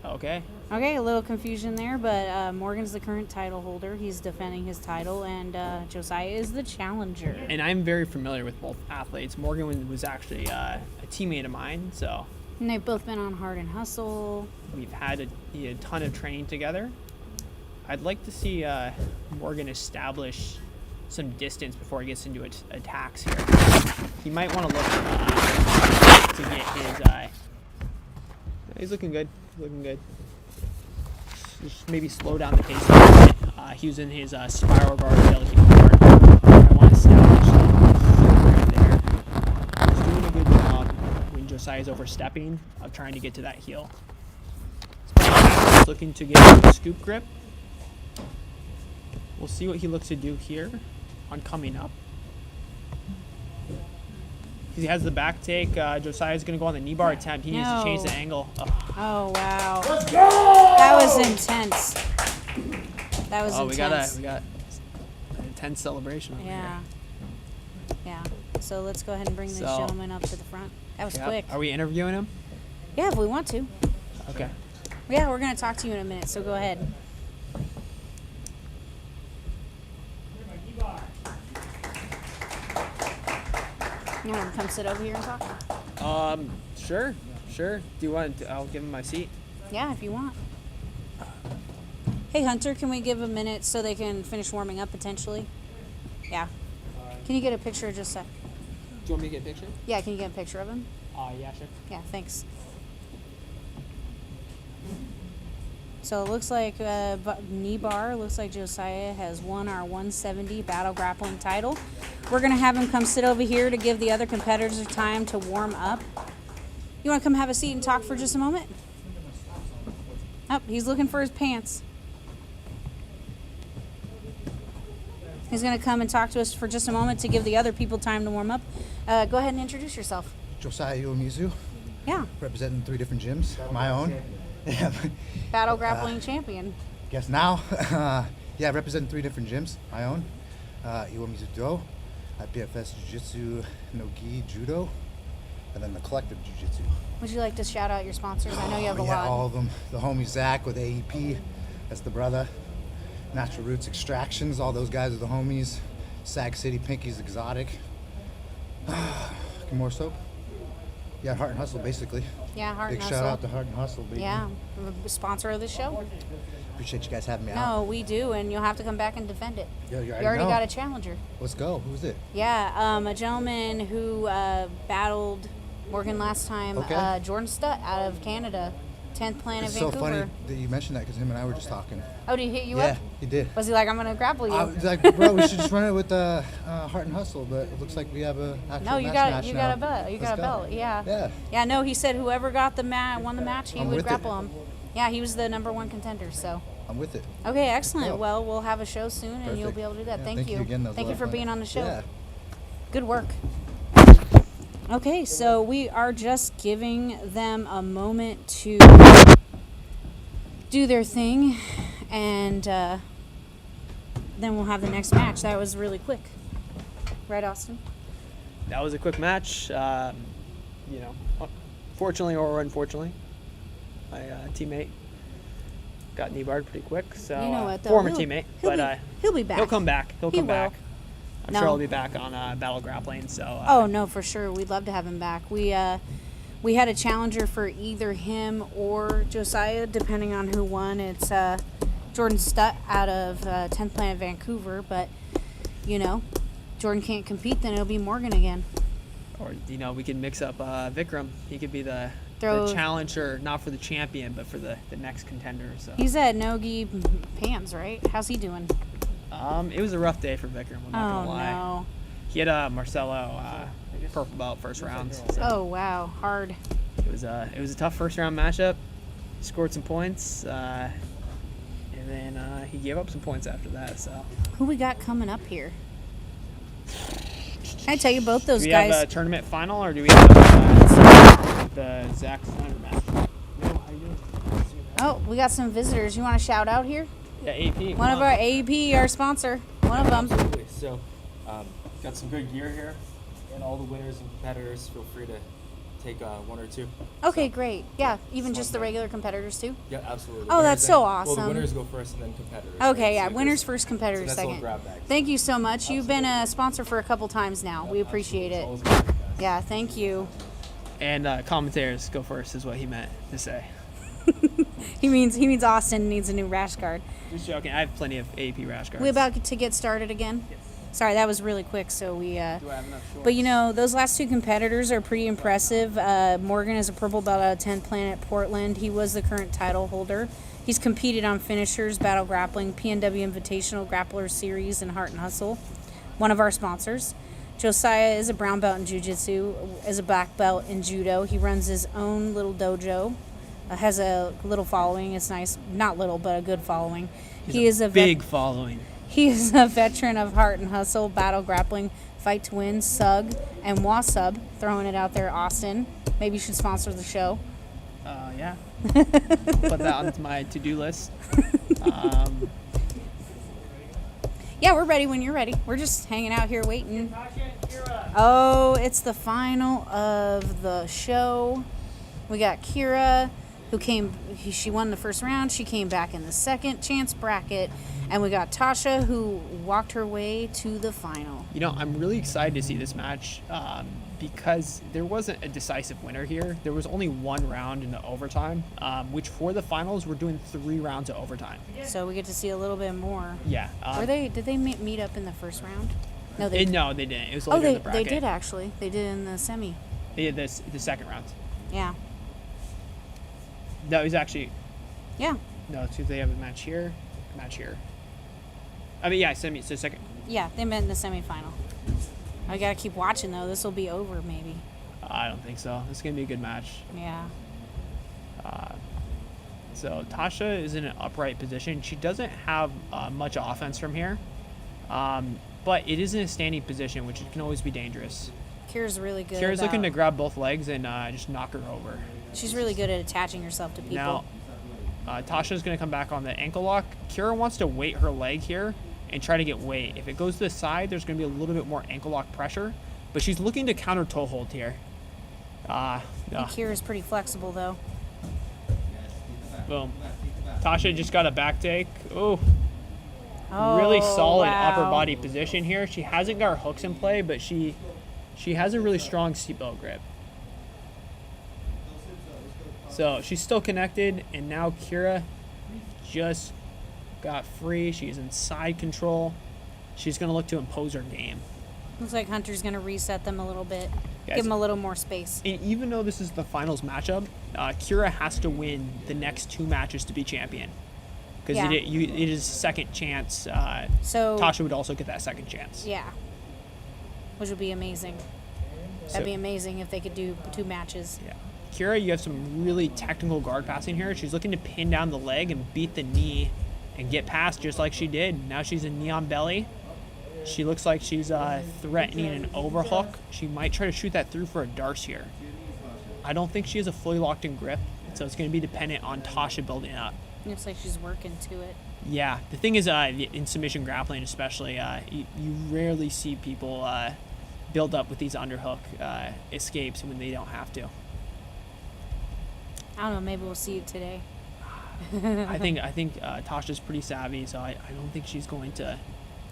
Okay. Okay, a little confusion there, but Morgan's the current title holder. He's defending his title, and Josiah is the challenger. And I'm very familiar with both athletes. Morgan was actually a teammate of mine, so And they've both been on Hard and Hustle. we've had a ton of training together. I'd like to see Morgan establish some distance before he gets into attacks here. He might want to look to get his. He's looking good. Looking good. just maybe slow down the pace a little bit. He was in his spiral guard, belly heel guard. I want to establish right there. He's doing a good job when Josiah's overstepping of trying to get to that heel. He's looking to get a scoop grip. We'll see what he looks to do here on coming up. He has the back take. Josiah's going to go on the knee bar attempt. He needs to change the angle. Oh, wow. Let's go! That was intense. That was intense. We got an intense celebration over here. Yeah. So let's go ahead and bring this gentleman up to the front. That was quick. Are we interviewing him? Yeah, if we want to. Okay. Yeah, we're going to talk to you in a minute, so go ahead. You want to come sit over here and talk? Sure. Do you want? I'll give him my seat. Yeah, if you want. Hey, Hunter, can we give a minute so they can finish warming up potentially? Yeah. Can you get a picture of just a... Do you want me to get a picture? Yeah, can you get a picture of him? Yeah, sure. Yeah, thanks. So it looks like knee bar. Looks like Josiah has won our 170 battle grappling title. We're going to have him come sit over here to give the other competitors time to warm up. You want to come have a seat and talk for just a moment? Oh, he's looking for his pants. He's going to come and talk to us for just a moment to give the other people time to warm up. Go ahead and introduce yourself. Josiah Uemizu. Yeah. Representing 3 different gyms. My own. Battle grappling champion. Guess now. Yeah, representing 3 different gyms. My own. Uemizu Do, IPFS Jiu-Jitsu, No-Gi Judo, and then the Collective Jiu-Jitsu. Would you like to shout out your sponsors? I know you have a Yeah, lot. all of them. The homie Zach with AEP. That's the brother. Natural Roots Extractions. All those guys are the homies. Sag City Pinkies Exotic. More soap. Yeah, Heart and Hustle, basically. Yeah, Heart and Big Hustle. shout out to Heart and Hustle, baby. Yeah, sponsor of the show. Appreciate you guys having me out. No, we do, and you'll have to come back and defend it. Yo, you You already already know. got a challenger. Let's go. Who's it? Yeah, a gentleman who battled Morgan last time, Okay. Jordan Stutt out of Canada, 10th Planet It's Vancouver. so funny that you mentioned that because him and I were just talking. Oh, did he hit you Yeah, up? he did. Was he like, I'm going to grapple you? I was like, bro, we should just run it with Heart and Hustle, but it looks like we have a actual No, you match got match you now. got a belt. You Let's got a go. belt. Yeah. Yeah. Yeah. No, he said whoever got the won the match, he I'm would with it. grapple him. Yeah, he was the #1 contender. So. I'm with it. Okay, excellent. Go. Well, we'll have a show soon, and you'll Perfect. be able to do that. Yeah, Thank you. again. That was a Thank lot you of for fun. being on the show. Yeah. Good work. Okay, so we are just giving them a moment to do their thing, and then we'll have the next match. That was really quick. Right, Austin? That was a quick match. Fortunately or unfortunately, my teammate got knee barred pretty quick. So You know what, though? former He'll- teammate, he'll but be- he'll be back. He'll come back. He'll He come will. back. I'm No. sure he'll be back on battle grappling. So. Oh no, for sure. We'd love to have him back. We had a challenger for either him or Josiah, depending on who won. It's Jordan Stutt out of 10th Planet Vancouver, but Jordan can't compete, then it'll be Morgan again. Or we could mix up Vikram. He could be the challenger, not for the champion, but for the next contender. So. He's at No-Gi Pams, right? How's he doing? It was a rough day for Vikram. I'm not gonna lie. No. He had Marcelo purple belt first round. So Oh wow, hard. it was a tough first round matchup. He scored some points, and then he gave up some points after that. So Who we got coming up here? Can I tell you both those do we guys? have a tournament final, or do we have the Zach Snyder match? No, how you doing? Oh, we got some visitors. You want to shout out here? Yeah, AP. One of our AEP, our sponsor. One of them. Absolutely. So, got some good gear here, and all the winners and competitors, feel free to take one or two. Okay, great. Yeah, even just the regular competitors too? Yeah, absolutely. Oh, that's so Well, awesome. the winners go first, and then competitors. Okay, right? yeah, So winners there's- first, competitors so that's a second. little grab bag. Thank you so much. You've been a sponsor for a couple times now. We appreciate it. Always good, guys. Yeah, thank you. And commentators go first is what he meant to say. He means Austin needs a new rash guard. Just joking. I have plenty of AP rash guards. We about to get started again? Sorry, that was really quick. So we. Do I have enough shorts? But you know, those last two competitors are pretty impressive. Morgan is a purple belt out of 10th Planet Portland. He was the current title holder. He's competed on finishers, Battle Grappling, PNW Invitational, Grapplers Series, and Heart and Hustle. One of our sponsors. Josiah is a brown belt in Jiu-Jitsu, is a black belt in Judo. He runs his own little dojo. Has a little following. It's nice. Not little, but a good following. He is a big following. He is a veteran of Heart and Hustle, Battle Grappling, Fight to Win, SUG, and WASUB. Throwing it out there, Austin. Maybe you should sponsor the show. Yeah. Put that on my to-do list. Yeah, we're ready when you're ready. We're just hanging out here waiting. Oh, it's the final of the show. We got Kira, who she won the first round. She came back in the second chance bracket. And we got Tasha, who walked her way to the final. You know, I'm really excited to see this match because there wasn't a decisive winner here. There was only one round in the overtime, which for the finals, we're doing 3 rounds of overtime. So we get to see a little bit more. Yeah. Did they meet up in the first round? No, they didn't. It was later in the bracket. They did actually. They did in the semi. They did the second round. Yeah. That was actually. Yeah. No, so they have a match here. I mean, yeah, semi. So second. Yeah, they met in the semifinal. I gotta keep watching though. This will be over maybe. I don't think so. This is gonna be a good match. Yeah. So Tasha is in an upright position. She doesn't have much offense from here, but it is in a standing position, which can always be dangerous. Kira's really good. Kira's looking to grab both legs and just knock her over. She's really good at attaching herself to people. Now, Tasha's going to come back on the ankle lock. Kira wants to weight her leg here and try to get weight. If it goes to the side, there's going to be a little bit more ankle lock pressure, but she's looking to counter toe hold here. Kira's pretty flexible though. Boom. Tasha just got a back take. Ooh. Really solid upper body position here. She hasn't got her hooks in play, but she has a really strong seatbelt grip. So she's still connected, and now Kira just got free. She's in side control. She's going to look to impose her game. Looks like Hunter's going to reset them a little bit. Yes. Give them a little more space. And even though this is the finals matchup, Kira has to win the next 2 matches to be champion. Because it is second chance. So Tasha would also get that second chance. Yeah. Which would be amazing. That'd be amazing if they could do 2 matches. Yeah. Kira, you have some really technical guard passing here. She's looking to pin down the leg and beat the knee and get past just like she did. Now she's a knee on belly. She looks like she's threatening an overhook. She might try to shoot that through for a darce here. I don't think she has a fully locked in grip, so it's going to be dependent on Tasha building up. Looks like she's working to it. Yeah. The thing is, in submission grappling especially, you rarely see people build up with these underhook escapes when they don't have to. I don't know. Maybe we'll see it today. I think Tasha's pretty savvy, so I don't think she's going to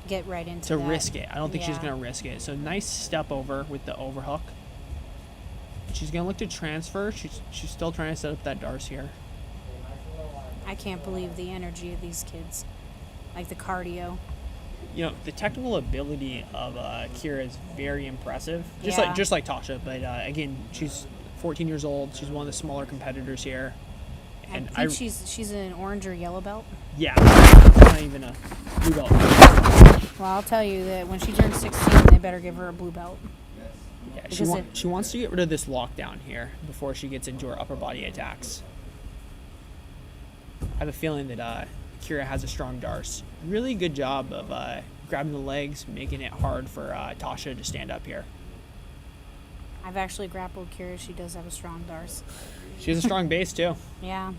get right into that. Risk it. I don't think she's going to risk it. So nice step over with the overhook. She's going to look to transfer. She's still trying to set up that darce here. I can't believe the energy of these kids, like the cardio. You know, the technical ability of Kira is very impressive. Just like Tasha, but again, she's 14 years old. She's one of the smaller competitors here. And I think she's an orange or yellow belt. Yeah, not even a blue belt. Well, I'll tell you that when she turns 16, they better give her a blue belt. Yeah, she wants to get rid of this lockdown here before she gets into her upper body attacks. I have a feeling that Kira has a strong darce. Really good job of grabbing the legs, making it hard for Tasha to stand up here. I've actually grappled Kira. She does have a strong darce. She has a strong base too. Yeah.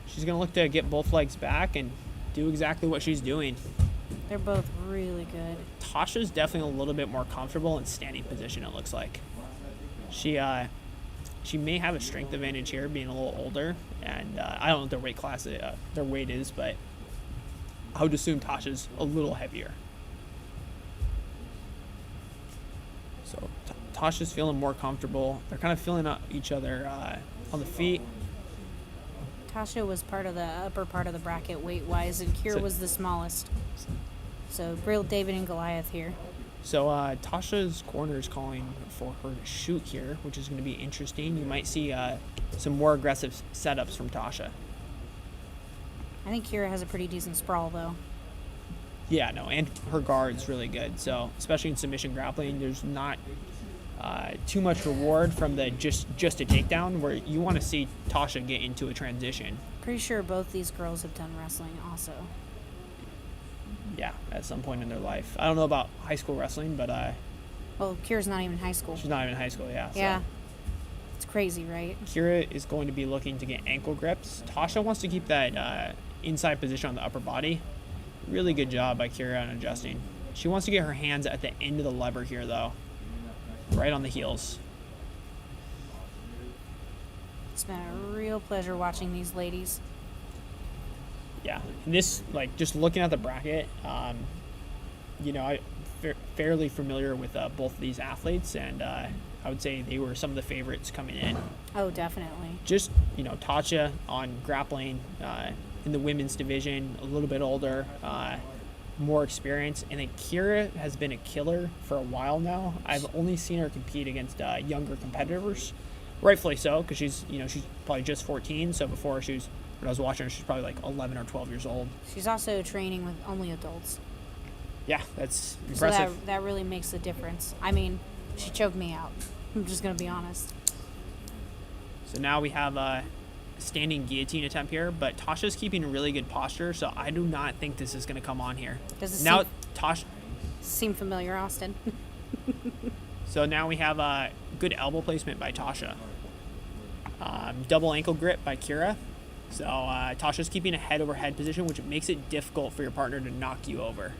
She's going to look to get both legs back and do exactly what she's doing. They're both really good. Tasha's definitely a little bit more comfortable in standing position, it looks like. She may have a strength advantage here, being a little older, and I don't know what their weight class, their weight is, but I would assume Tasha's a little heavier. So Tasha's feeling more comfortable. They're kind of feeling each other on the feet. Tasha was part of the upper part of the bracket weight-wise, and Kira was the smallest. So real David and Goliath here. So Tasha's corner is calling for her to shoot here, which is going to be interesting. You might see some more aggressive setups from Tasha. I think Kira has a pretty decent sprawl, though. Yeah, no, and her guard's really good. So especially in submission grappling, there's not too much reward from the just a takedown, where you want to see Tasha get into a transition. Pretty sure both these girls have done wrestling also. Yeah, at some point in their life. I don't know about high school wrestling, but Well, Kira's not even in high school. she's not even in high school, yeah. So. Yeah. It's crazy, right? Kira is going to be looking to get ankle grips. Tasha wants to keep that inside position on the upper body. Really good job by Kira on adjusting. She wants to get her hands at the end of the lever here, though. Right on the heels. It's been a real pleasure watching these ladies. Yeah, and this, like, just looking at the bracket, you know, I'm fairly familiar with both of these athletes, and I would say they were some of the favorites coming in. Oh, definitely. Just, you know, Tasha on grappling in the women's division, a little bit older, more experience, and then Kira has been a killer for a while now. I've only seen her compete against younger competitors, rightfully so, because she's probably just 14. So before when I was watching her, she's probably like 11 or 12 years old. She's also training with only adults. Yeah, that's So impressive. that really makes a difference. I mean, she choked me out. I'm just going to be honest. So now we have a standing guillotine attempt here, but Tasha's keeping a really good posture, so I do not think this is going to come on here. Does it now Tasha? seem familiar, Austin? So now we have a good elbow placement by Tasha. Double ankle grip by Kira. So Tasha's keeping a head over head position, which makes it difficult for your partner to knock you over.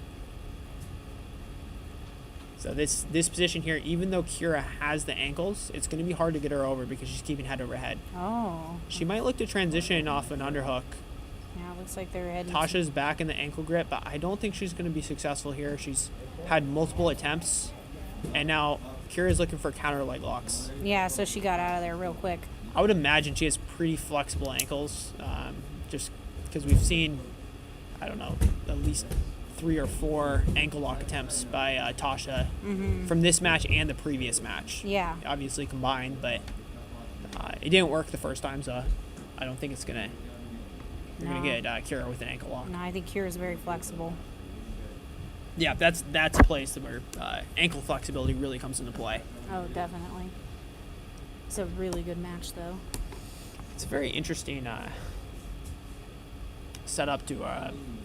So this position here, even though Kira has the ankles, it's going to be hard to get her over because she's keeping head over head. Oh. She might look to transition off an underhook. Yeah, it looks like they're heading. Tasha's back in the ankle grip, but I don't think she's going to be successful here. She's had multiple attempts, and now Kira's looking for counter leg locks. Yeah, so she got out of there real quick. I would imagine she has pretty flexible ankles, just because we've seen, I don't know, at least 3 or 4 ankle lock attempts by Tasha from this match and the previous match. Yeah. Obviously combined, but it didn't work the first time, so I don't think you're gonna get Kira with an ankle lock. No, I think Kira's very flexible. Yeah, that's a place where ankle flexibility really comes into play. Oh, definitely. It's a really good match, though. It's a very interesting setup to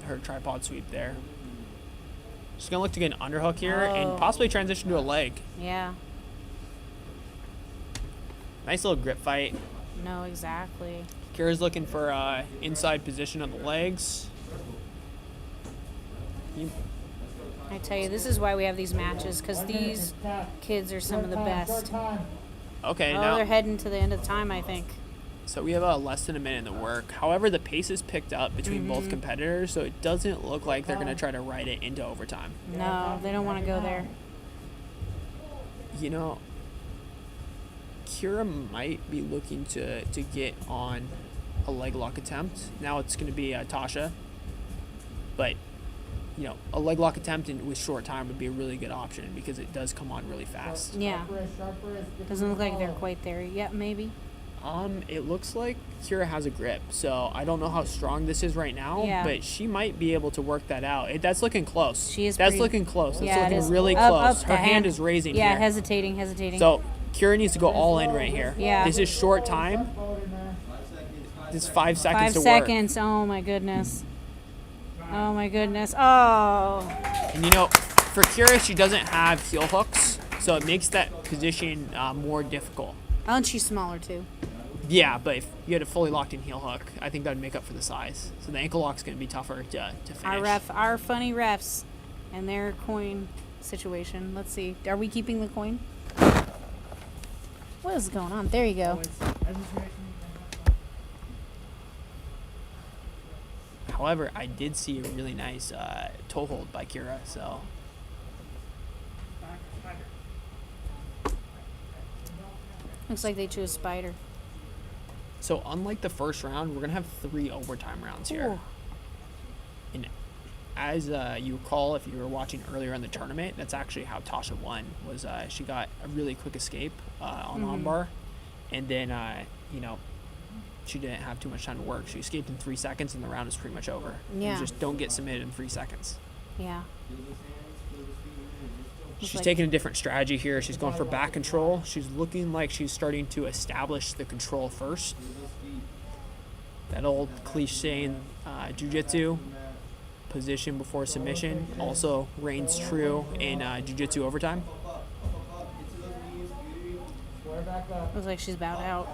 her tripod sweep there. She's going to look to get an underhook here and possibly transition to a leg. Yeah. Nice little grip fight. No, exactly. Kira's looking for inside position on the legs. I tell you, this is why we have these matches, because these kids are some of the best. Okay, Oh, now they're heading to the end of the time, I think. so we have less than a minute in the work. However, the pace is picked up between both competitors, so it doesn't look like they're going to try to ride it into overtime. No, they don't want to go there. You know, Kira might be looking to get on a leg lock attempt. Now it's going to be Tasha. But, you know, a leg lock attempt with short time would be a really good option because it does come on really fast. Yeah. Doesn't look like they're quite there yet, maybe. It looks like Kira has a grip, so I don't know how strong this is right now, Yeah. but she might be able to work that out. That's looking close. She is That's pretty- looking close. That's Yeah, it looking is. really Up, close. up, Her the hand is raising Yeah, here. hesitating. So Kira needs to go all in right here. Yeah. This is short time. This is 5 seconds 5 to seconds. Oh, my goodness. Oh, my goodness. Oh. work. And you know, for Kira, she doesn't have heel hooks, so it makes that position more difficult. Oh, and she's smaller, too. Yeah, but if you had a fully locked in heel hook, I think that would make up for the size. So the ankle lock's going to be tougher to finish. Our funny refs and their coin situation. Let's see. Are we keeping the coin? What is going on? There you go. However, I did see a really nice toe hold by Kira, so. Looks like they chose Spider. So unlike the first round, we're going to have 3 overtime rounds here. Ooh. And as you recall, if you were watching earlier in the tournament, that's actually how Tasha won. Was she got a really quick escape on armbar, and then she didn't have too much time to work. She escaped in 3 seconds, and the round was pretty much over. Yeah. You just don't get submitted in 3 seconds. Yeah. She's taking a different strategy here. She's going for back control. She's looking like she's starting to establish the control first. That old cliche in jiu-jitsu, position before submission, also reigns true in jiu-jitsu overtime. Looks like she's about out.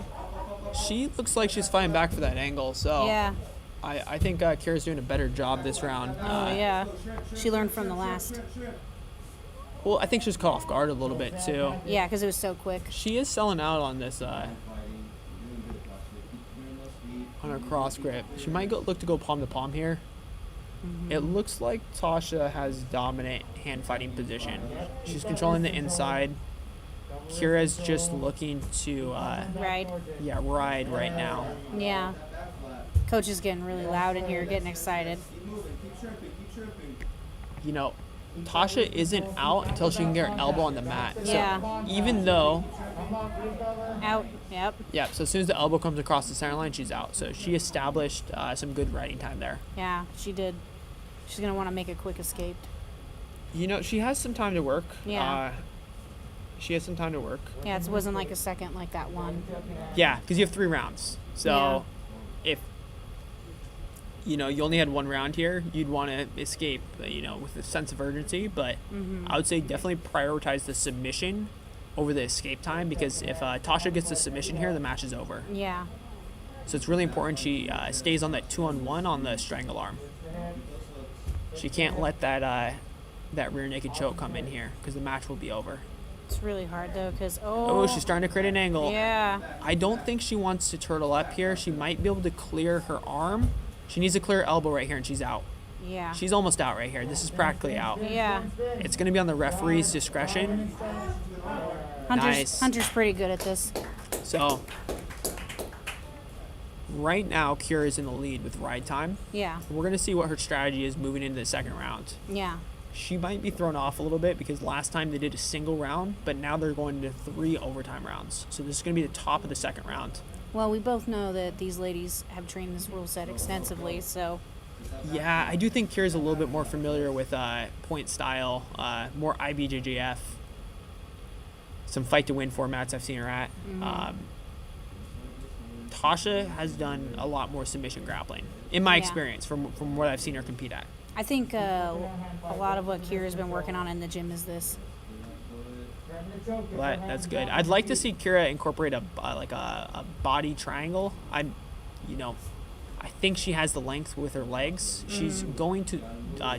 She looks like she's fighting back for that angle, so Yeah. I think Kira's doing a better job this round. Oh, yeah. She learned from the last. Well, I think she's caught off guard a little bit, too. Yeah, because it was so quick. She is selling out on this, on her cross grip. She might look to go palm to palm here. It looks like Tasha has dominant hand fighting position. She's controlling the inside. Kira's just looking to Ride. Yeah, ride right now. Yeah. Coach is getting really loud in here, getting excited. You know, Tasha isn't out until she can get her elbow on the mat. Yeah. So even though Out. Yep. Yeah, so as soon as the elbow comes across the center line, she's out. So she established some good riding time there. Yeah, she did. She's going to want to make a quick escape. You know, she has some time to work. Yeah. She has some time to work. Yeah, it wasn't like a second like that one. Yeah, because you have 3 rounds. So if, you only had 1 round here, you'd want to escape, with a sense of urgency. But I would say definitely prioritize the submission over the escape time, because if Tasha gets the submission here, the match is over. Yeah. So it's really important she stays on that 2-on-1 on the strangle arm. She can't let that rear naked choke come in here, because the match will be over. It's really hard, though, because, Oh, she's starting to create an angle. Yeah. I don't think she wants to turtle up here. She might be able to clear her arm. She needs to clear her elbow right here, and she's out. Yeah. She's almost out right here. This is practically out. Yeah. It's going to be on the referee's discretion. Nice. Hunter's pretty good at this. So, right now, Kira is in the lead with ride time. Yeah. We're going to see what her strategy is moving into the second round. Yeah. She might be thrown off a little bit because last time they did a single round, but now they're going to 3 overtime rounds. So this is going to be the top of the second round. Well, we both know that these ladies have trained this rule set extensively, so. Yeah, I do think Kira's a little bit more familiar with point style, more IBJJF. Some fight to win formats I've seen her at. Tasha has done a lot more submission grappling, in my experience, from what I've seen her compete at. I think a lot of what Kira's been working on in the gym is this. But that's good. I'd like to see Kira incorporate a body triangle. I think she has the length with her legs. She's going to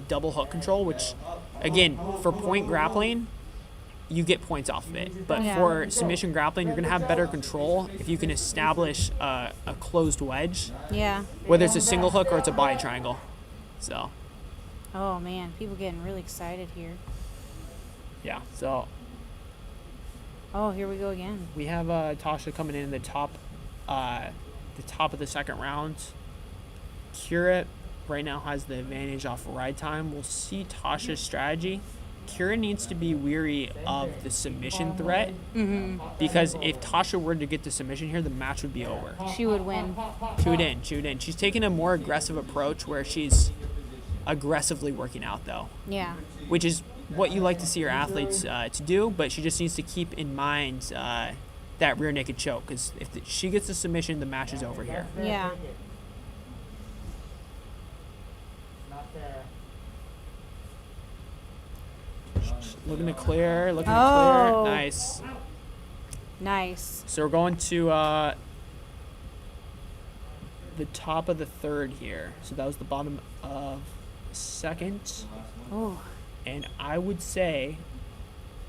double hook control, which, again, for point grappling, you get points off of it. But for submission grappling, you're going to have better control if you can establish a closed wedge. Yeah. Whether it's a single hook or it's a body triangle. So. Oh, man. People getting really excited here. Yeah, so. Oh, here we go again. We have Tasha coming in the top of the second round. Kira right now has the advantage off ride time. We'll see Tasha's strategy. Kira needs to be weary of the submission threat, because if Tasha were to get the submission here, the match would be over. She would win. She would in. She's taking a more aggressive approach where she's aggressively working out, though. Yeah. Which is what you like to see your athletes to do, but she just needs to keep in mind that rear naked choke, because if she gets the submission, the match is over here. Yeah. Looking to clear, Nice. Nice. So we're going to the top of the third here. So that was the bottom of second. Oh. And I would say,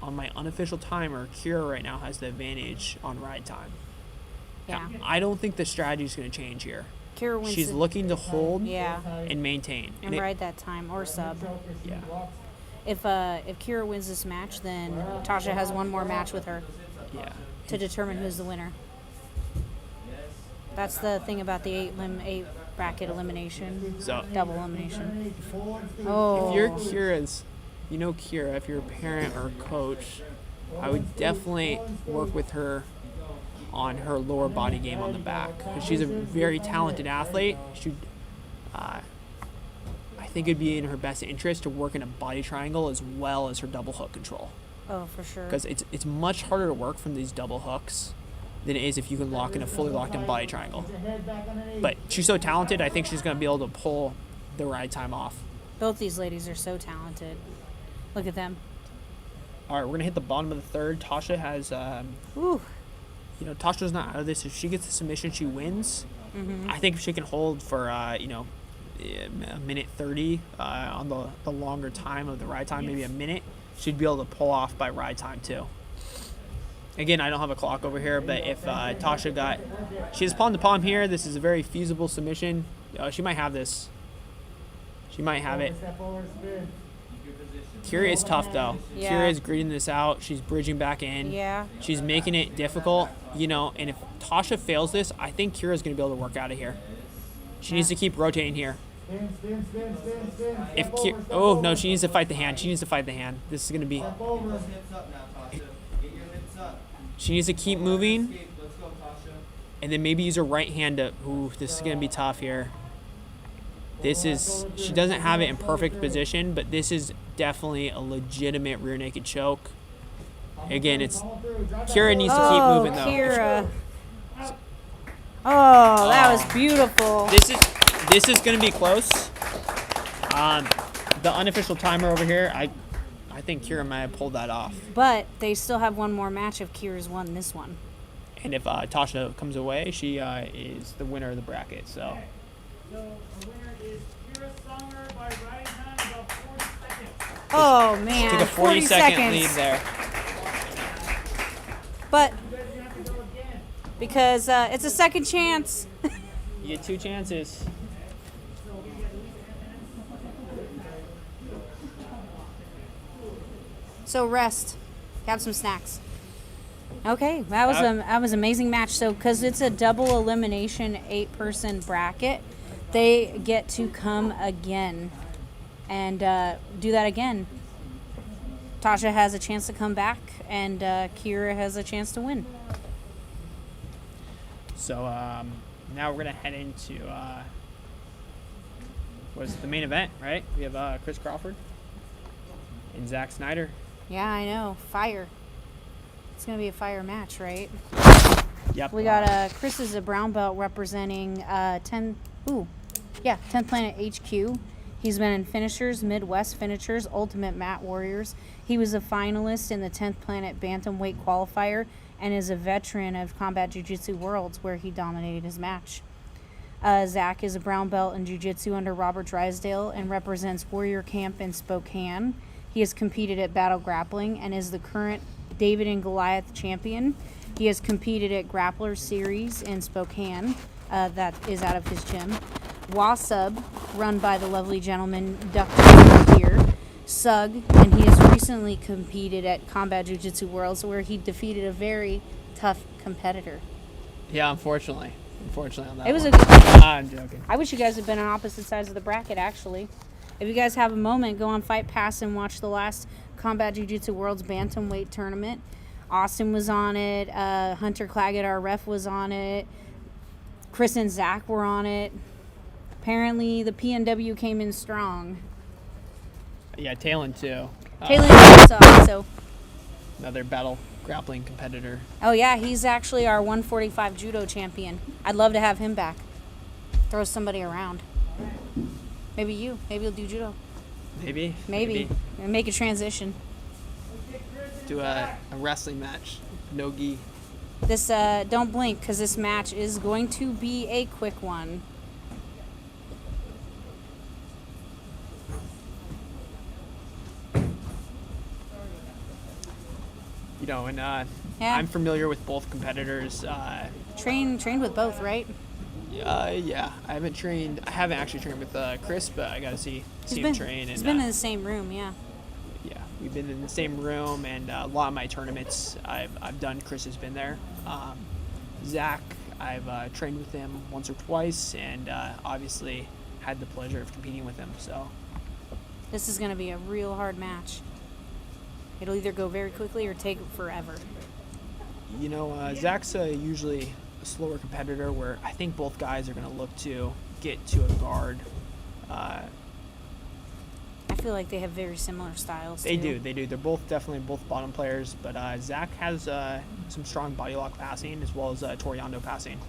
on my unofficial timer, Kira right now has the advantage on ride time. Yeah. Now, I don't think the strategy is going to change here. Kira wins. She's looking to hold Yeah. and maintain. And ride that time or sub. Yeah. If Kira wins this match, then Tasha has one more match with her. Yeah. To determine who's the winner. That's the thing about the 8 bracket elimination. So Double elimination. Oh. if you're Kira's, you know Kira, if you're a parent or a coach, I would definitely work with her on her lower body game on the back, because she's a very talented athlete. I think it'd be in her best interest to work in a body triangle as well as her double hook control. Oh, for sure. Because it's much harder to work from these double hooks than it is if you can lock in a fully locked in body triangle. But she's so talented, I think she's going to be able to pull the ride time off. Both these ladies are so talented. Look at them. All right, we're going to hit the bottom of the third. Tasha has, Tasha's not out of this. If she gets the submission, she wins. Mm-hmm. I think if she can hold for, a minute 30 on the longer time of the ride time, maybe a minute, she'd be able to pull off by ride time too. Again, I don't have a clock over here, but if Tasha she has palm to palm here, this is a very feasible submission. She might have this. She might have it. Kira is tough though. Yeah. Kira is gritting this out. She's bridging back in. Yeah. She's making it difficult, and if Tasha fails this, I think Kira's going to be able to work out of here. She needs to keep rotating here. No, she needs to fight the hand. This is going to be... She needs to keep moving, and then maybe use her right hand to... Ooh, this is going to be tough here. She doesn't have it in perfect position, but this is definitely a legitimate rear naked choke. Again, Kira needs to keep moving though. Kira. Oh, that was beautiful. This is going to be close. The unofficial timer over here, I think Kira might have pulled that off. But they still have one more match if Kira's won this one. And if Tasha comes away, she is the winner of the bracket. So the winner is Kira Songer by riding time about 40 seconds. Oh, man. Took a 40 second lead there. But because it's a second chance. You get 2 chances. So rest. Have some snacks. Okay, that was an amazing match. So because it's a double elimination 8-person bracket, they get to come again and do that again. Tasha has a chance to come back, and Kira has a chance to win. So now we're gonna head into the main event, right? We have Chris Crawford and Zach Snyder. Yeah, I know. Fire. It's going to be a fire match, right? Yep. We got Chris is a brown belt representing 10th Planet HQ. He's been in finishers, Midwest finishers, Ultimate Mat Warriors. He was a finalist in the 10th Planet Bantamweight qualifier and is a veteran of Combat Jiu-Jitsu Worlds, where he dominated his match. Zach is a brown belt in Jiu-Jitsu under Robert Drysdale and represents Warrior Camp in Spokane. He has competed at Battle Grappling and is the current David and Goliath champion. He has competed at GRAPPLERS series in Spokane. That is out of his gym. Wasub, run by the lovely gentleman Dr. here, Sug, and he has recently competed at Combat Jiu-Jitsu Worlds, where he defeated a very tough competitor. Yeah, unfortunately on that. It was one. a good fight. I'm joking. I wish you guys had been on opposite sides of the bracket, actually. If you guys have a moment, go on Fight Pass and watch the last Combat Jiu-Jitsu Worlds Bantamweight tournament. Austin was on it. Hunter Claggett, our ref, was on it. Chris and Zach were on it. Apparently, the PNW came in strong. Yeah, Talon too. Talon also. Another Battle Grappling competitor. Oh, yeah, he's actually our 145 judo champion. I'd love to have him back. Throw somebody around. Maybe you. Maybe you'll do judo. Maybe. And make a transition. Do a wrestling match. No gi. This, don't blink, because this match is going to be a quick one. I'm familiar with both competitors. Trained with both, right? Yeah. I haven't actually trained with Chris, but I got to see him train. He's been in the same room, yeah. Yeah, we've been in the same room, and a lot of my tournaments I've done. Chris has been there. Zach, I've trained with him once or twice, and obviously had the pleasure of competing with him. So This is going to be a real hard match. It'll either go very quickly or take forever. you know, Zach's usually a slower competitor, where I think both guys are going to look to get to a guard. I feel like they have very similar styles. They too. do. They're both definitely both bottom players, but Zach has some strong body lock passing as well as Toriando passing.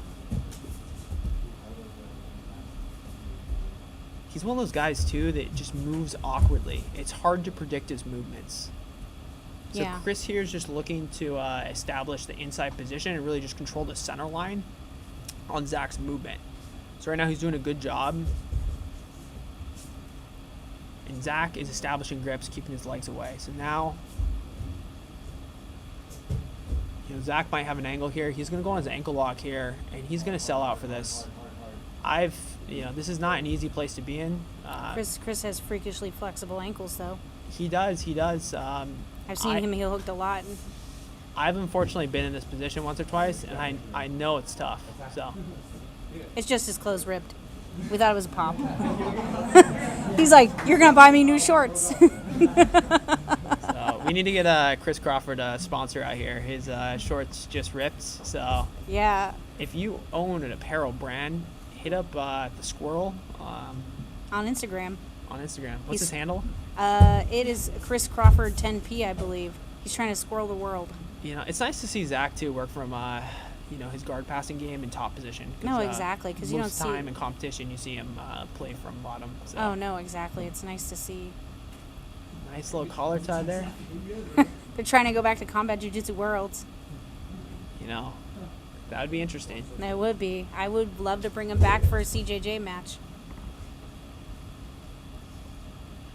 He's one of those guys too that just moves awkwardly. It's hard to predict his movements. So Yeah. Chris here is just looking to establish the inside position and really just control the center line on Zach's movement. So right now he's doing a good job. And Zach is establishing grips, keeping his legs away. So now, you know, Zach might have an angle here. He's going to go on his ankle lock here, and he's going to sell out for this. This is not an easy place to be in. Chris has freakishly flexible ankles, though. He does. I've seen him heel hooked a lot. I've unfortunately been in this position once or twice, and I know it's tough. So It's just his clothes ripped. We thought it was a pop. He's like, "You're gonna buy me new shorts." So we need to get Chris Crawford a sponsor out here. His shorts just ripped. So Yeah. if you own an apparel brand, hit up the Squirrel On Instagram. on Instagram. What's his He's- handle? It is Chris Crawford 10P, I believe. He's trying to squirrel the world. You know, it's nice to see Zach too work from his guard passing game in top position. No, exactly, 'cause you don't most see- time in competition you see him play from bottom. So. Oh no, exactly. It's nice to see. Nice little collar tie there. They're trying to go back to combat jiu-jitsu worlds. You know, that would be interesting. That would be. I would love to bring him back for a CJJ match.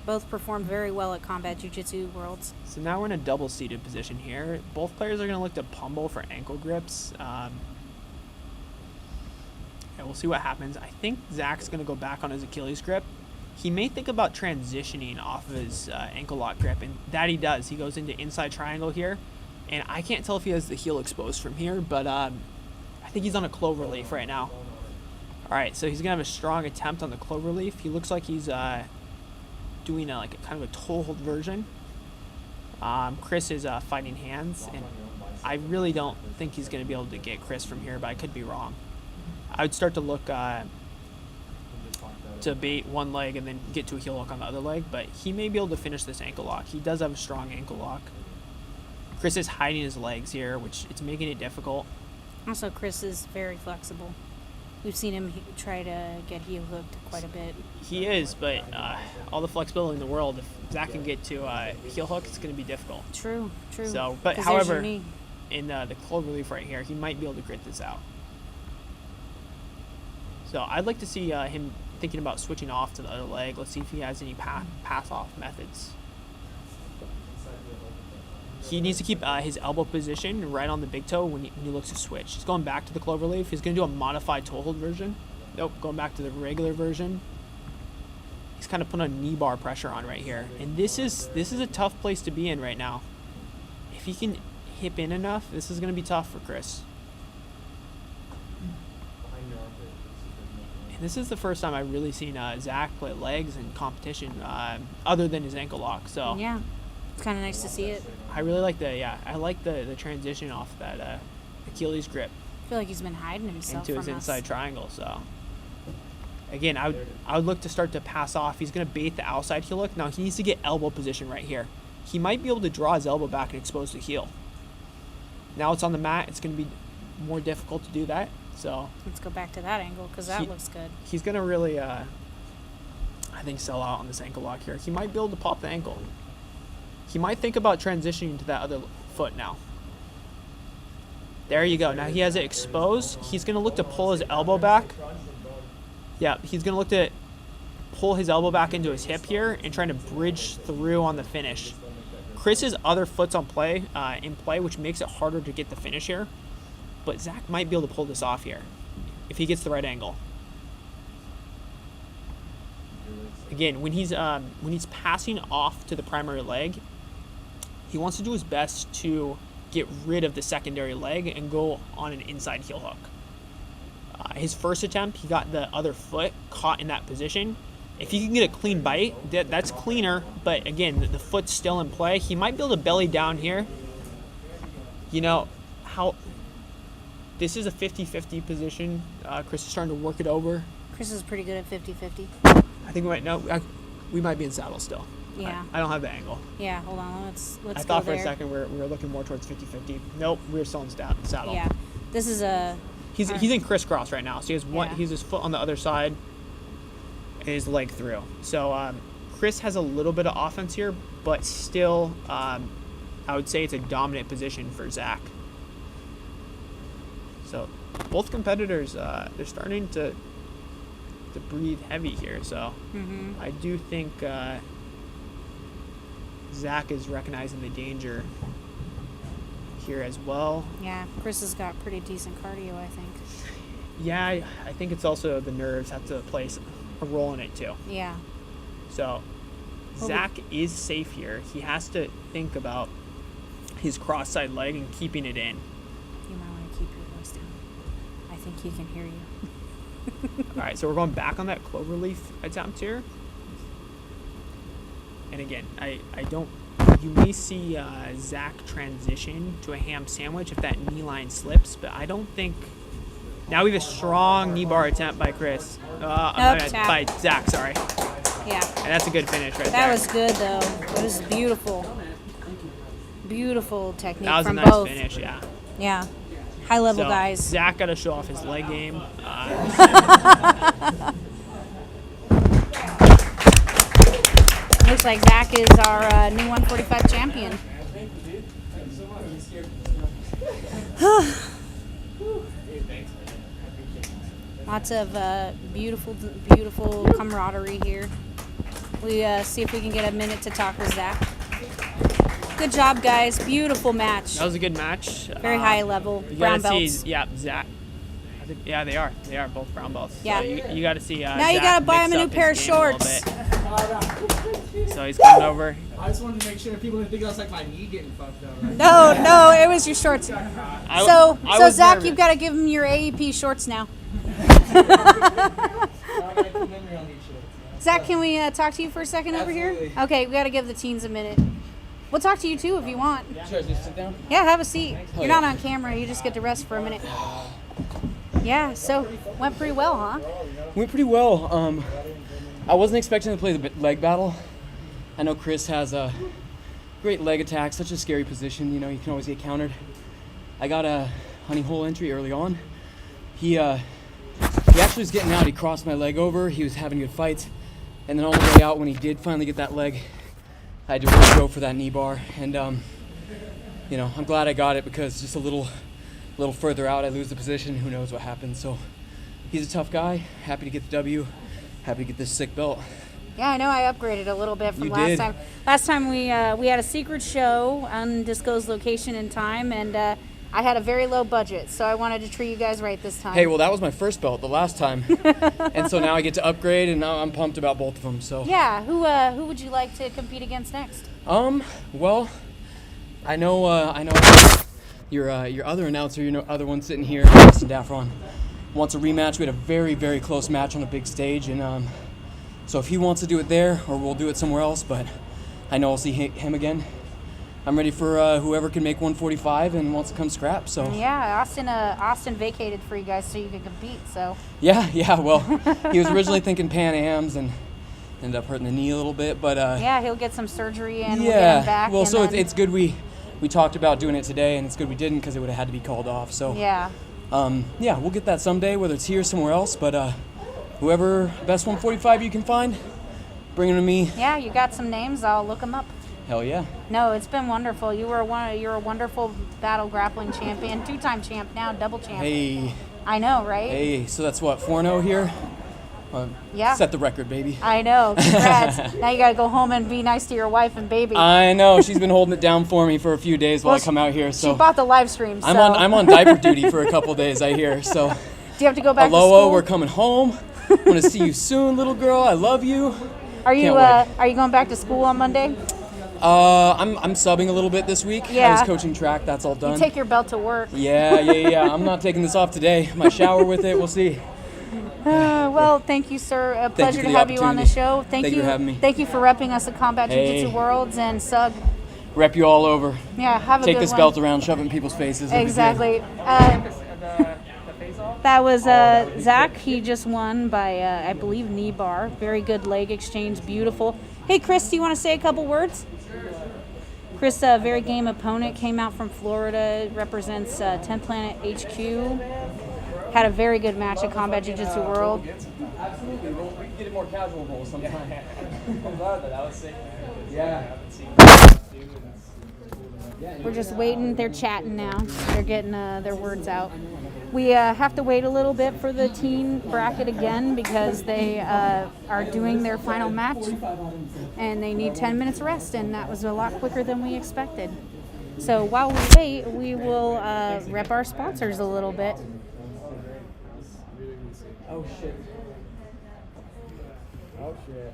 Both performed very well at combat jiu-jitsu worlds. So now we're in a double seated position here. Both players are going to look to pummel for ankle grips. And we'll see what happens. I think Zach's going to go back on his Achilles grip. He may think about transitioning off of his ankle lock grip, and that he does. He goes into inside triangle here, and I can't tell if he has the heel exposed from here, but I think he's on a clover leaf right now. All right, so he's going to have a strong attempt on the clover leaf. He looks like he's doing a kind of a toe hold version. Chris is fighting hands, and I really don't think he's going to be able to get Chris from here, but I could be wrong. I would start to look to bait one leg and then get to a heel hook on the other leg, but he may be able to finish this ankle lock. He does have a strong ankle lock. Chris is hiding his legs here, which it's making it difficult. Also, Chris is very flexible. We've seen him try to get heel hooked quite a bit. He is, but all the flexibility in the world, if Zach can get to a heel hook, it's going to be difficult. True. So, but 'Cause there's however, your knee. in the clover leaf right here, he might be able to grit this out. So I'd like to see him thinking about switching off to the other leg. Let's see if he has any pass-off methods. He needs to keep his elbow position right on the big toe when he looks to switch. He's going back to the clover leaf. He's going to do a modified toe hold version. Nope, going back to the regular version. He's kind of putting a knee bar pressure on right here. And this is a tough place to be in right now. If he can hip in enough, this is going to be tough for Chris. And this is the first time I've really seen Zach play legs in competition other than his ankle lock. So Yeah, it's kind of nice to see it. I really like the transition off that Achilles grip I feel like he's been hiding himself into his from inside us. triangle. So again, I would look to start to pass off. He's going to bait the outside heel hook. Now he needs to get elbow position right here. He might be able to draw his elbow back and expose the heel. Now it's on the mat. It's going to be more difficult to do that. So Let's go back to that angle because that looks good. he's going to really, I think, sell out on this ankle lock here. He might be able to pop the ankle. He might think about transitioning to that other foot now. There you go. Now he has it exposed. He's going to look to pull his elbow back. Yeah, he's going to look to pull his elbow back into his hip here and trying to bridge through on the finish. Chris's other foot's in play, which makes it harder to get the finish here. But Zach might be able to pull this off here if he gets the right angle. Again, when he's passing off to the primary leg, he wants to do his best to get rid of the secondary leg and go on an inside heel hook. His first attempt, he got the other foot caught in that position. If he can get a clean bite, that's cleaner, but again, the foot's still in play. He might be able to belly down here. You know, this is a 50-50 position. Chris is starting to work it over. Chris is pretty good at 50-50. I think we might be in saddle still. Yeah. I don't have the angle. Yeah, hold on. Let's I go thought for there. a second we were looking more towards 50-50. Nope, we're still in saddle. Yeah. This is a... He's in crisscross right now. So he has Yeah. he's his foot on the other side and his leg through. So Chris has a little bit of offense here, but still I would say it's a dominant position for Zach. So both competitors, they're starting to breathe heavy here. So I do think Zach is recognizing the danger here as well. Yeah, Chris has got pretty decent cardio, I think. Yeah, I think it's also the nerves have to play a role in it too. Yeah. So Zach is safe here. He has to think about his cross-side leg and keeping it in. You might want to keep your voice down. I think he can hear you. All right, so we're going back on that cloverleaf attempt here. And again, you may see Zach transition to a ham sandwich if that knee line slips, but I don't think. Now we have a strong knee bar attempt by Chris. By Zach, sorry. Yeah. And that's a good finish right there. That was good, though. It was beautiful. Beautiful technique that was from a nice both. finish, yeah. Yeah. High level So, guys. Zach got to show off his leg game. Looks like Zach is our new 145 champion. Lots of beautiful camaraderie here. We see if we can get a minute to talk with Zach. Good job, guys. Beautiful match. That was a good match. Very high level. You Brown gotta belts. see, Zach. Yeah, they are. They are both brown belts. Yeah. So you got to see. Now Zach you got to buy him mix a new up pair of his game a little shorts. bit. So he's coming over. I just wanted to make sure people didn't think I was like my knee getting fucked up. Right? No, it was your shorts. I So was Zach, nervous. you've got to give him your AEP shorts now. Zach, can we talk to you for a second over here? Okay, we got to give the teens a minute. We'll talk to you too if you want. Sure, just sit down. Yeah, have a seat. You're not on camera. You just get to rest for a minute. Yeah, so went pretty well, huh? Went pretty well. I wasn't expecting to play the leg battle. I know Chris has a great leg attack, such a scary position. You know, you can always get countered. I got a honey hole entry early on. He actually was getting out. He crossed my leg over. He was having good fights. And then all the way out, when he did finally get that leg, I had to really go for that knee bar. And, you know, I'm glad I got it because just a little further out, I lose the position. Who knows what happens. So he's a tough guy. Happy to get the W. Happy to get this sick belt. Yeah, I know I upgraded a little bit from You last did. time. Last time we had a secret show, undisclosed location and time, and I had a very low budget, so I wanted to treat you guys right this time. Hey, well, that was my first belt the last time. And so now I get to upgrade, and now I'm pumped about both of them. So Yeah, who would you like to compete against next? Well, I know your other announcer, other one sitting here, Justin Daffron, wants a rematch. We had a very, very close match on a big stage, and so if he wants to do it there, or we'll do it somewhere else, but I know I'll see him again. I'm ready for whoever can make 145 and wants to come scrap. So Yeah, Austin vacated for you guys so you could compete. So yeah. Well, he was originally thinking Pan Ams and ended up hurting the knee a little bit, but yeah, he'll get some surgery and we'll get him back. Well, and so then, it's good we talked about doing it today, and it's good we didn't because it would have had to be called off. So yeah. Yeah, we'll get that someday, whether it's here or somewhere else. But whoever best 145 you can find, bring them to me. Yeah, you got some names. I'll look them up. Hell yeah. No, it's been wonderful. You're a wonderful battle grappling champion, 2-time champ now, double champ. Hey. I know, right? Hey, so that's what, 4-0 here? Yeah. Set the record, baby. I know. Congrats. Now you got to go home and be nice to your wife and baby. I know. She's been holding it down for me for a few days while Well, I come out here. So she bought the live stream. So. I'm on diaper duty for a couple days, I hear. So Do you have to go back to Aloha, school? we're coming home. Want to see you soon, little girl. I love you. Are you Can't wait. Are you going back to school on Monday? I'm subbing a little bit this week. Yeah. I was coaching track. That's all done. You take your belt to work. Yeah. I'm not taking this off today. Might shower with it. We'll see. Well, thank you, sir. A pleasure to have you on the show. Thank you for having me. Thank you for repping us at Combat Jiu-Jitsu Worlds and SUG. Rep you all over. Yeah, have a Take good this one. belt around, shove it in people's faces. Exactly. That was Zach. He just won by, I believe, knee bar. Very good leg exchange. Beautiful. Hey, Chris, do you want to say a couple words? Chris, a very game opponent, came out from Florida, represents 10th Planet HQ. Had a very good match at Combat Jiu-Jitsu World. Absolutely. We can get it more casual roll sometime. I'm glad that was sick. Yeah. We're just waiting. They're chatting now. They're getting their words out. We have to wait a little bit for the teen bracket again because they are doing their final match and they need 10 minutes rest, and that was a lot quicker than we expected. So while we wait, we will rep our sponsors a little bit. Oh shit. Oh shit.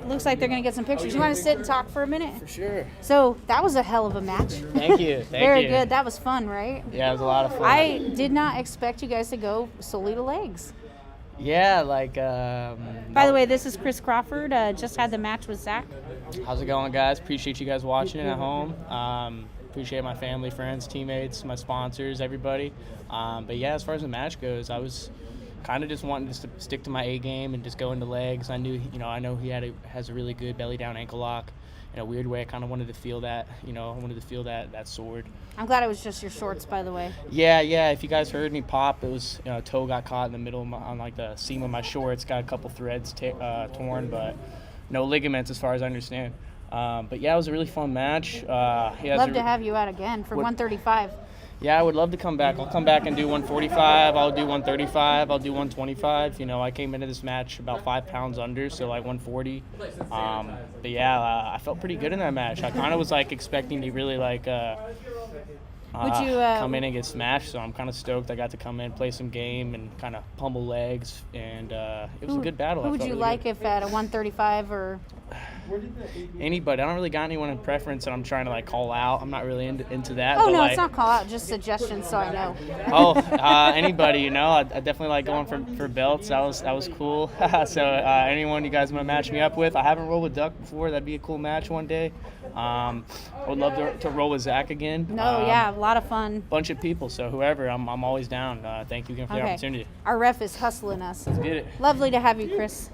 Looks like they're going to get some pictures. You want to sit and talk for a minute? For sure. So that was a hell of a match. Thank you. Very good. That was fun, right? Yeah, it was a lot of fun. I did not expect you guys to go solely to legs. Yeah, like. By the way, this is Chris Crawford. Just had the match with Zach. How's it going, guys? Appreciate you guys watching at home. Appreciate my family, friends, teammates, my sponsors, everybody. But yeah, as far as the match goes, I was kind of just wanting to stick to my A game and just go into legs. I know he has a really good belly down ankle lock. In a weird way, I kind of wanted to feel that. I wanted to feel that sword. I'm glad it was just your shorts, by the way. Yeah. If you guys heard me pop, it was a toe got caught in the middle of on like the seam of my shorts. Got a couple threads torn, but no ligaments as far as I understand. But yeah, it was a really fun match. Love to have you out again for 135. Yeah, I would love to come back. I'll come back and do 145. I'll do 135. I'll do 125. I came into this match about 5 pounds under, so like 140. But yeah, I felt pretty good in that match. I kind of was like expecting to really like come in and get smashed, so I'm kind of stoked. I got to come in, play some game, and kind of pummel legs, and it was a good battle. Who would you like if at a 135 or? Anybody. I don't really got anyone in preference that I'm trying to like call out. I'm not really into that. Oh but no, like, it's not call out, just suggestions, so I know. Anybody. I definitely like going for belts. That was cool. So anyone you guys want to match me up with? I haven't rolled with Duck before. That'd be a cool match one day. I would love to roll with Zach again. No, yeah, a lot of fun. Bunch of people. So whoever, I'm always down. Thank you again for the opportunity. Our ref is hustling us. Let's get it. Lovely to have you, Chris.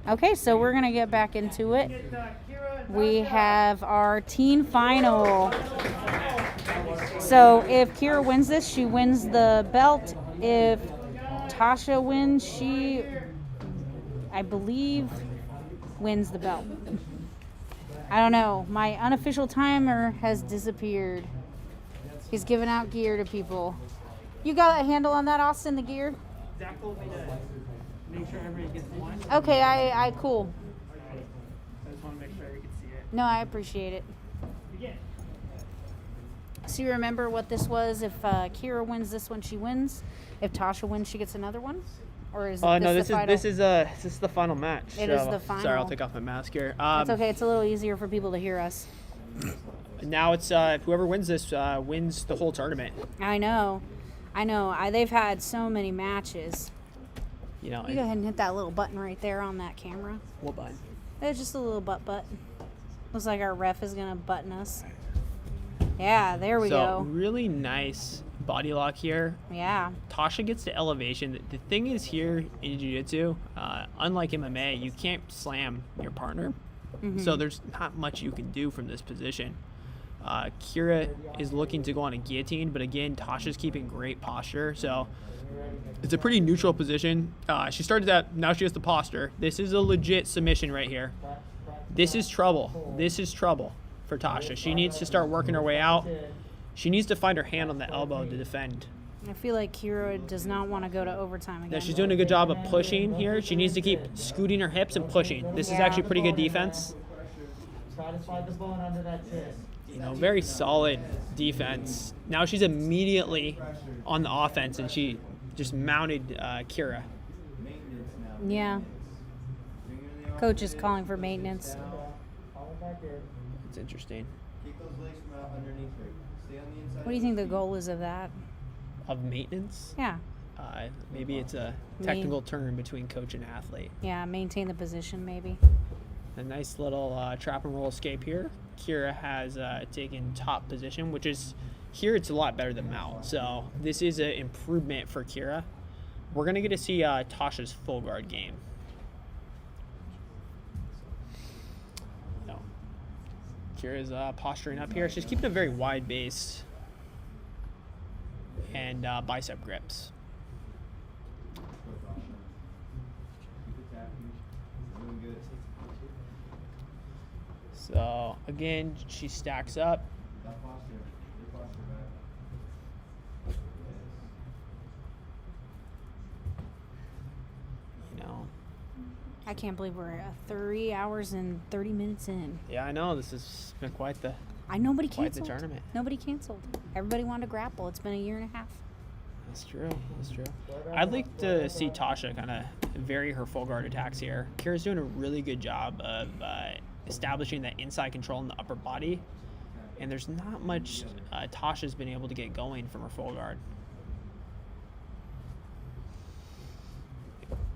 Okay, so we're going to get back into it. We have our teen final. So if Kira wins this, she wins the belt. If Tasha wins, she, I believe, wins the belt. I don't know. My unofficial timer has disappeared. He's giving out gear to people. You got a handle on that, Austin, the gear? Zach told me to make sure everybody gets one. Okay, I cool. I just want to make sure we can see it. No, I appreciate it. Begin. So you remember what this was? If Kira wins this one, she wins. If Tasha wins, she gets another one? Or is it no, this the final? This is the final match. It is the final. Sorry, I'll take off my mask here. It's okay. It's a little easier for people to hear us. Now it's whoever wins this wins the whole tournament. I know. They've had so many matches. You go ahead and hit that little button right there on that camera. What button? It's just a little butt. Looks like our ref is gonna button us. Yeah, there we go. Really nice body lock here. Yeah. Tasha gets to elevation. The thing is here in jiu-jitsu, unlike MMA, you can't slam your partner. Mm-hmm. So there's not much you can do from this position. Kira is looking to go on a guillotine, but again, Tasha's keeping great posture. So it's a pretty neutral position. She started that, now she has the posture. This is a legit submission right here. This is trouble. This is trouble for Tasha. She needs to start working her way out. She needs to find her hand on the elbow to defend. I feel like Kira does not want to go to overtime again. Yeah, she's doing a good job of pushing here. She needs to keep scooting her hips and pushing. This is actually pretty good defense. Very solid defense. Now she's immediately on the offense, and she just mounted Kira. Yeah. Coach is calling for maintenance. It's interesting. Keep those legs from out underneath her. Stay on the inside. What do you think the goal is of that? Of maintenance? Yeah. Maybe it's a technical term between coach and athlete. Yeah, maintain the position maybe. A nice little trap and roll escape here. Kira has taken top position, which is, here it's a lot better than Mount. So this is an improvement for Kira. We're going to get to see Tasha's full guard game. No. Kira's posturing up here. She's keeping a very wide base and bicep grips. So again, she stacks up. You know, I can't believe we're 3 hours and 30 minutes in. yeah, I know this has been quite the Nobody quite canceled. the tournament. Nobody canceled. Everybody wanted to grapple. It's been a year and a half. That's true. That's true. I'd like to see Tasha kind of vary her full guard attacks here. Kira's doing a really good job of establishing that inside control in the upper body, and there's not much Tasha's been able to get going from her full guard.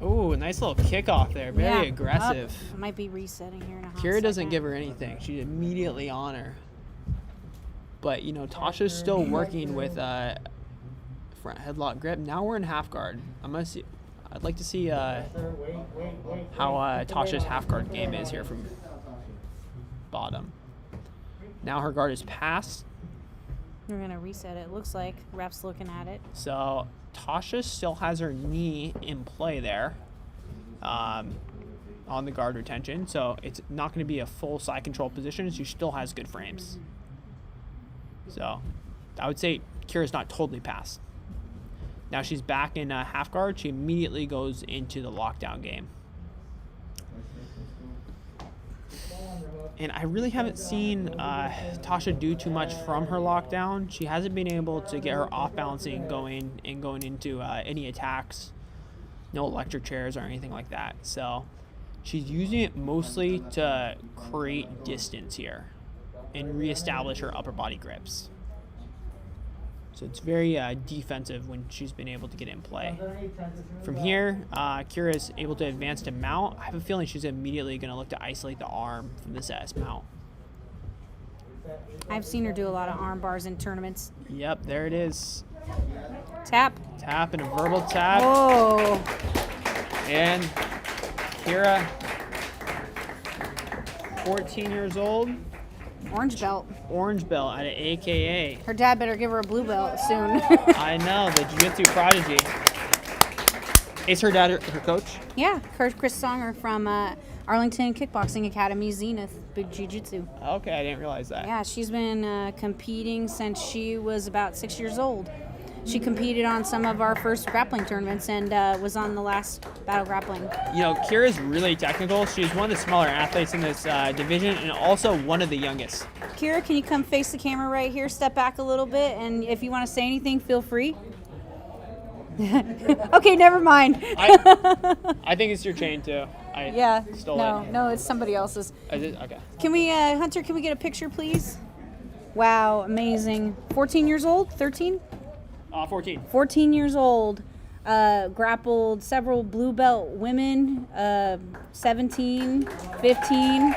Oh, nice little kickoff there. Very aggressive. I might be resetting here in a hot Kira doesn't second. give her anything. She's immediately on her. But, you know, Tasha's still working with front headlock grip. Now we're in half guard. I'd like to see how Tasha's half guard game is here from bottom. Now her guard is passed. We're going to reset it. Looks like ref's looking at it. So Tasha still has her knee in play there on the guard retention. So it's not going to be a full side control position. She still has good frames. So I would say Kira's not totally passed. Now she's back in half guard. She immediately goes into the lockdown game. And I really haven't seen Tasha do too much from her lockdown. She hasn't been able to get her off balancing going into any attacks. No electric chairs or anything like that. So she's using it mostly to create distance here and reestablish her upper body grips. So it's very defensive when she's been able to get in play. From here, Kira is able to advance to mount. I have a feeling she's immediately going to look to isolate the arm from this S mount. I've seen her do a lot of arm bars in tournaments. Yep, there it is. Tap. Tap and a verbal tap. Oh. And Kira, 14 years old. Orange belt. Orange belt at an AKA. Her dad better give her a blue belt soon. I know, the jiu-jitsu prodigy. Is her dad her coach? Yeah, Chris Songer from Arlington Kickboxing Academy, Zenith, big jiu-jitsu. Okay, I didn't realize that. Yeah, she's been competing since she was about 6 years old. She competed on some of our first grappling tournaments and was on the last Battle Grappling. You know, Kira's really technical. She's one of the smaller athletes in this division and also one of the youngest. Kira, can you come face the camera right here? Step back a little bit, and if you want to say anything, feel free. Okay, never mind. I think it's your chain too. I stole it. No, it's somebody else's. Okay. Can we, Hunter, can we get a picture, please? Wow, amazing. 14 years old? 13? 14. 14 years old. Grappled several blue belt women, 17, 15.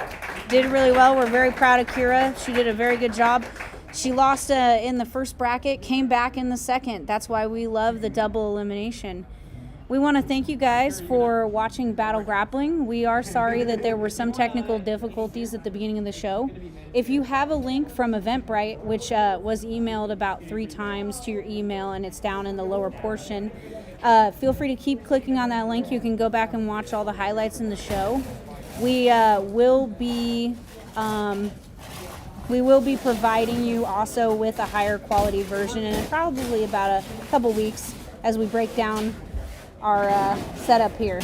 Did really well. We're very proud of Kira. She did a very good job. She lost in the first bracket, came back in the second. That's why we love the double elimination. We want to thank you guys for watching Battle Grappling. We are sorry that there were some technical difficulties at the beginning of the show. If you have a link from Eventbrite, which was emailed about 3 times to your email, and it's down in the lower portion, feel free to keep clicking on that link. You can go back and watch all the highlights in the show. We will be providing you also with a higher quality version in probably about a couple weeks as we break down our setup here.